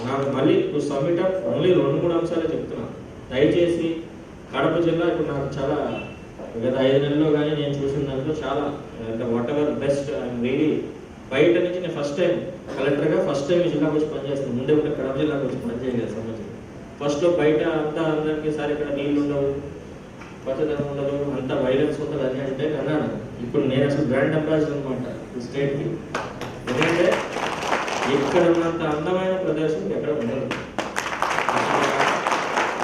నాకు మళ్ళీ టు సబ్మిట్ అప్ ఓన్లీ 2-3 అంశాలే చెప్తున్నాను. దయచేసి కడప జిల్లా ఇప్పుడు నాకు చాలా గత 5 నెలల్లో కానీ నేను చూసిన దాంట్లో చాలా what ever best I'm really బయట నుంచి నేను ఫస్ట్ టైం కలెక్టర్గా ఫస్ట్ టైం ఈ జిల్లాకు వచ్చి పనిచేస్తాను. ముందే కూడా కడప జిల్లాకు వచ్చి పనిచేయలేదు సంబంధించి. ఫస్ట్లో బయట అంతా అందరికీ సార్ ఇక్కడ నీళ్ళు ఉండవు, పచ్చదనం ఉండదు, అంత వైలెన్స్ ఉంటుంది అని అంటే అన్నాను. ఇప్పుడు నేను అసలు బ్రాండ్ అంబాసిడర్ అనమాట ఈ స్టేట్కి. ఎందుకంటే ఇక్కడ ఉన్నంత అందమైన ప్రదేశం ఎక్కడ ఉండదు.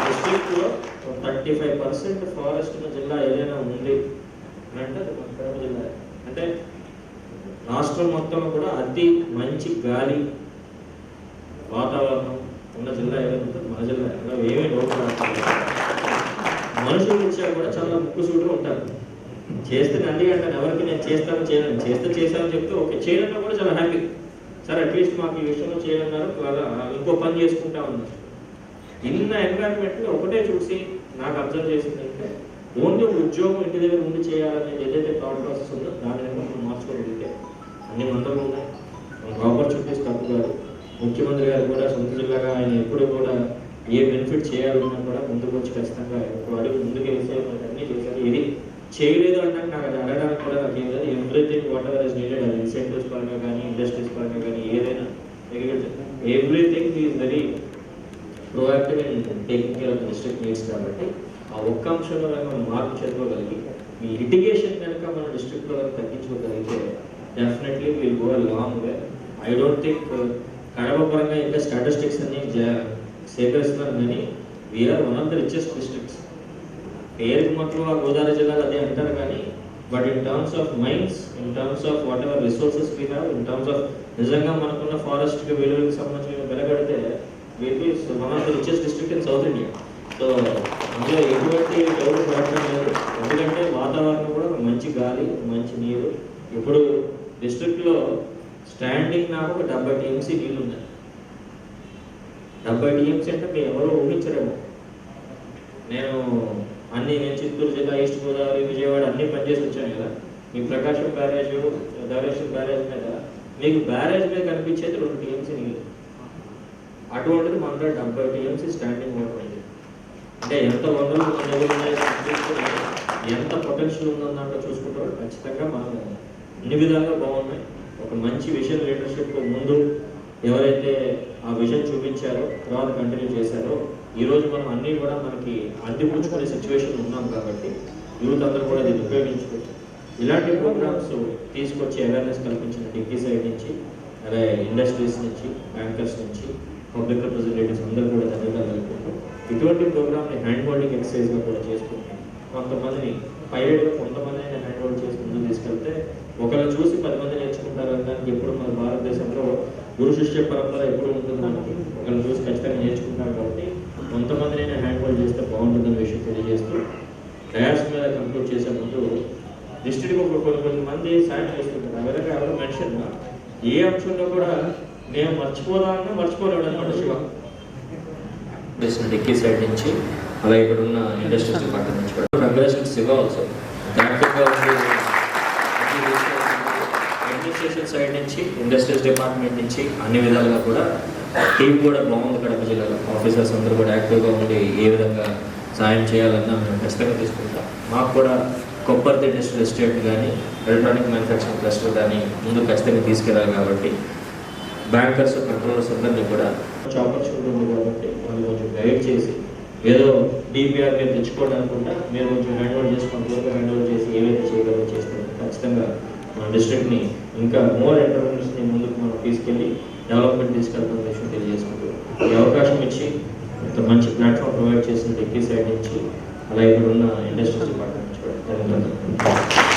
డిస్ట్రిక్ట్లో 35% ఫారెస్ట్ ఉన్న జిల్లా ఏదైనా ఉంది అంటే అది మన కడప జిల్లా. అంటే రాష్ట్రం మొత్తంలో కూడా అతి మంచి గాలి వాతావరణం ఉన్న జిల్లా ఏదైనా ఉంటుంది మన జిల్లా. ఏమీ లోటు రాదు. మనుషులు ఇచ్చారు కూడా చాలా ముక్కుసూటుగా ఉంటారు. చేస్తే నంది అంటాను, ఎవరికి నేను చేస్తాను చేయను, చేస్తే చేస్తానని చెప్తే ఓకే, చేయడంలో కూడా చాలా హ్యాపీ. సరే అట్లీస్ట్ మాకు ఈ విషయంలో చేయన్నారు, ఇంకో పని చేసుకుంటా ఉన్నారు. ఇన్న ఎన్వైరన్మెంట్లో ఒకటే చూసి నాకు అబ్జర్వ్ చేసిందంటే ఓన్లీ ఉద్యోగం ఇంటి దగ్గర ఉండి చేయాలనేది ఏదైతే థాట్ ప్రాసెస్ ఉందో దాని మనం మార్చుకోగలిగితే అన్ని వందలు ఉన్నాయి. ఆపర్చునిటీస్ తప్పు కాదు. ముఖ్యమంత్రి గారు కూడా సొంత జిల్లాగా ఆయన ఎప్పుడు కూడా ఏ బెనిఫిట్ చేయాలన్నా కూడా ముందుకు వచ్చి ఖచ్చితంగా ఒక అడుగు ముందుకు వేసే అన్నీ చేశారు. ఇది చేయలేదు అంటే నాకు అది అడగడానికి కూడా నాకు ఏం లేదు. Everything what ever is needed, అది ఇన్సెంటివ్స్ పరంగా కానీ ఇండస్ట్రీస్ పరంగా కానీ ఏదైనా everything is very proactive and taking care of district needs. కాబట్టి ఆ ఒక్క అంశంలో మనం మార్పు చేసుకోగలిగి ఈ లిటిగేషన్ కనుక మన డిస్ట్రిక్ట్లో తగ్గించుకోగలిగితే definitely will go a long way. I don't think Kadapa పరంగా ఇంకా స్టాటిస్టిక్స్ అన్ని సేకరిస్తున్నారు కానీ we are one of the richest districts. పేరుకి మొత్తం ఆ గోదావరి జిల్లాలో అదే అంటారు కానీ but in terms of mines, in terms of whatever resources we have, in terms of నిజంగా మనకున్న ఫారెస్ట్కి విలువలకు సంబంధించిన వెలగడితే వీటి one of the richest district in south India. So అందులో ఎటువంటి డౌట్ పడటం లేదు. ఎందుకంటే వాతావరణం కూడా మంచి గాలి, మంచి నీరు. ఇప్పుడు డిస్ట్రిక్ట్లో స్టాండింగ్ నాకు ఒక 70 TMC నీళ్ళు ఉన్నాయి. 70 TMC అంటే మీరు ఎవరు ఊహించరేమో. నేను చిత్తూరు జిల్లా, ఈస్ట్ గోదావరి, విజయవాడ అన్ని పనిచేసి వచ్చాను కదా. మీ ప్రకాశం బ్యారేజ్, ధవళేశ్వరం బ్యారేజ్ మీద మీకు బ్యారేజ్ మీద కనిపించేది 2 TMC నీళ్ళు. అటువంటిది మన 70 TMC స్టాండింగ్ వాటర్ ఉంది. అంటే ఎంత వనరులు మన దగ్గర ఉన్నాయో చూసుకుని ఎంత పొటెన్షియల్ ఉందో దాంట్లో చూసుకుంటారో ఖచ్చితంగా మనం అన్ని విధాలుగా బాగున్నాయి. ఒక మంచి విజన్ లీడర్షిప్ ముందు ఎవరైతే ఆ విజన్ చూపించారో తర్వాత కంటిన్యూ చేశారో ఈరోజు మనం అన్నీ కూడా మనకి అందిపుచ్చుకునే సిచ్యువేషన్ ఉన్నాం. కాబట్టి యూత్ అందరూ కూడా దీన్ని ఉపయోగించుకోవచ్చు. ఇలాంటి ప్రోగ్రామ్స్ తీసుకొచ్చి అవేర్నెస్ కల్పించిన డిగ్రీ సైడ్ నుంచి, అలాగే ఇండస్ట్రీస్ నుంచి, బ్యాంకర్స్ నుంచి, పబ్లిక్ రిప్రజెంటేటివ్స్ అందరూ కూడా ధన్యవాదాలు తెలుపుకుంటూ ఇటువంటి ప్రోగ్రామ్ని హ్యాండ్ హోల్డింగ్ ఎక్సర్సైజ్గా కూడా చేసుకుంటాం. కొంతమందిని పైలట్గా కొంతమంది హ్యాండ్ హోల్డ్ చేసి ముందుకు తీసుకెళ్తే ఒకరు చూసి 10 మంది నేర్చుకుంటారు. దానికి ఎప్పుడు మన భారతదేశంలో గురు శిష్య పరంపర ఎప్పుడు ఉంటుంది మనకి, ఒకరిని చూసి ఖచ్చితంగా నేర్చుకుంటాం కాబట్టి కొంతమందినైనా హ్యాండ్ హోల్డ్ చేస్తే బాగుంటుందనే విషయం తెలియజేస్తూ డయాస్ మీద కంక్లూడ్ చేసే ముందు డిస్ట్రిక్ట్ కొంతమంది సాయం చేస్తుంటారు. ఆ విధంగా ఎవరు మెన్షన్ ఏ అంశంలో కూడా మేము మర్చిపోదామన్నా మర్చిపోలేడు అనమాట శివ. డిక్కీ సైడ్ నుంచి అలా ఇక్కడ ఉన్న ఇండస్ట్రీస్ డిపార్ట్మెంట్ నుంచి కూడా కంగ్రాచులేషన్స్ శివ ఆల్సో. యాక్టివ్గా ఉండి అడ్మినిస్ట్రేషన్ సైడ్ నుంచి ఇండస్ట్రీస్ డిపార్ట్మెంట్ నుంచి అన్ని విధాలుగా కూడా టీం కూడా బాగుంది. కడప జిల్లాలో ఆఫీసర్స్ అందరూ కూడా యాక్టివ్గా ఉండి ఏ విధంగా సాయం చేయాలన్నా మేము ఖచ్చితంగా తీసుకుంటాం. మాకు కూడా కొప్పర్తి ఇండస్ట్రియల్ ఎస్టేట్ కానీ ఎలక్ట్రానిక్ మ్యానుఫ్యాక్చరింగ్ క్లస్టర్ కానీ ముందు ఖచ్చితంగా తీసుకెళ్ళాలి. కాబట్టి బ్యాంకర్స్ కంట్రోలర్స్ అందరినీ కూడా ఆపర్చునిటీ ఉంది కాబట్టి వాళ్ళు కొంచెం గైడ్ చేసి ఏదో డిపిఆర్ మీరు తెచ్చుకోవడానుకుంటా మీరు కొంచెం హ్యాండ్ ఓవర్ చేసి కొంతవరకు హ్యాండ్ ఓవర్ చేసి ఏవైతే చేయగలరో చేస్తే ఖచ్చితంగా మన డిస్ట్రిక్ట్ని ఇంకా మోర్ ఎంటర్ప్రెన్యూర్స్ని ముందుకు మనం తీసుకెళ్ళి డెవలప్మెంట్ తీసుకెళ్తున్న విషయం తెలియజేసుకుంటూ ఈ అవకాశం ఇచ్చి ఇంత మంచి ప్లాట్ఫామ్ ప్రొవైడ్ చేసిన డిక్కీ సైడ్ నుంచి అలా ఇక్కడ ఉన్న ఇండస్ట్రీస్ డిపార్ట్మెంట్ నుంచి కూడా ధన్యవాదాలు.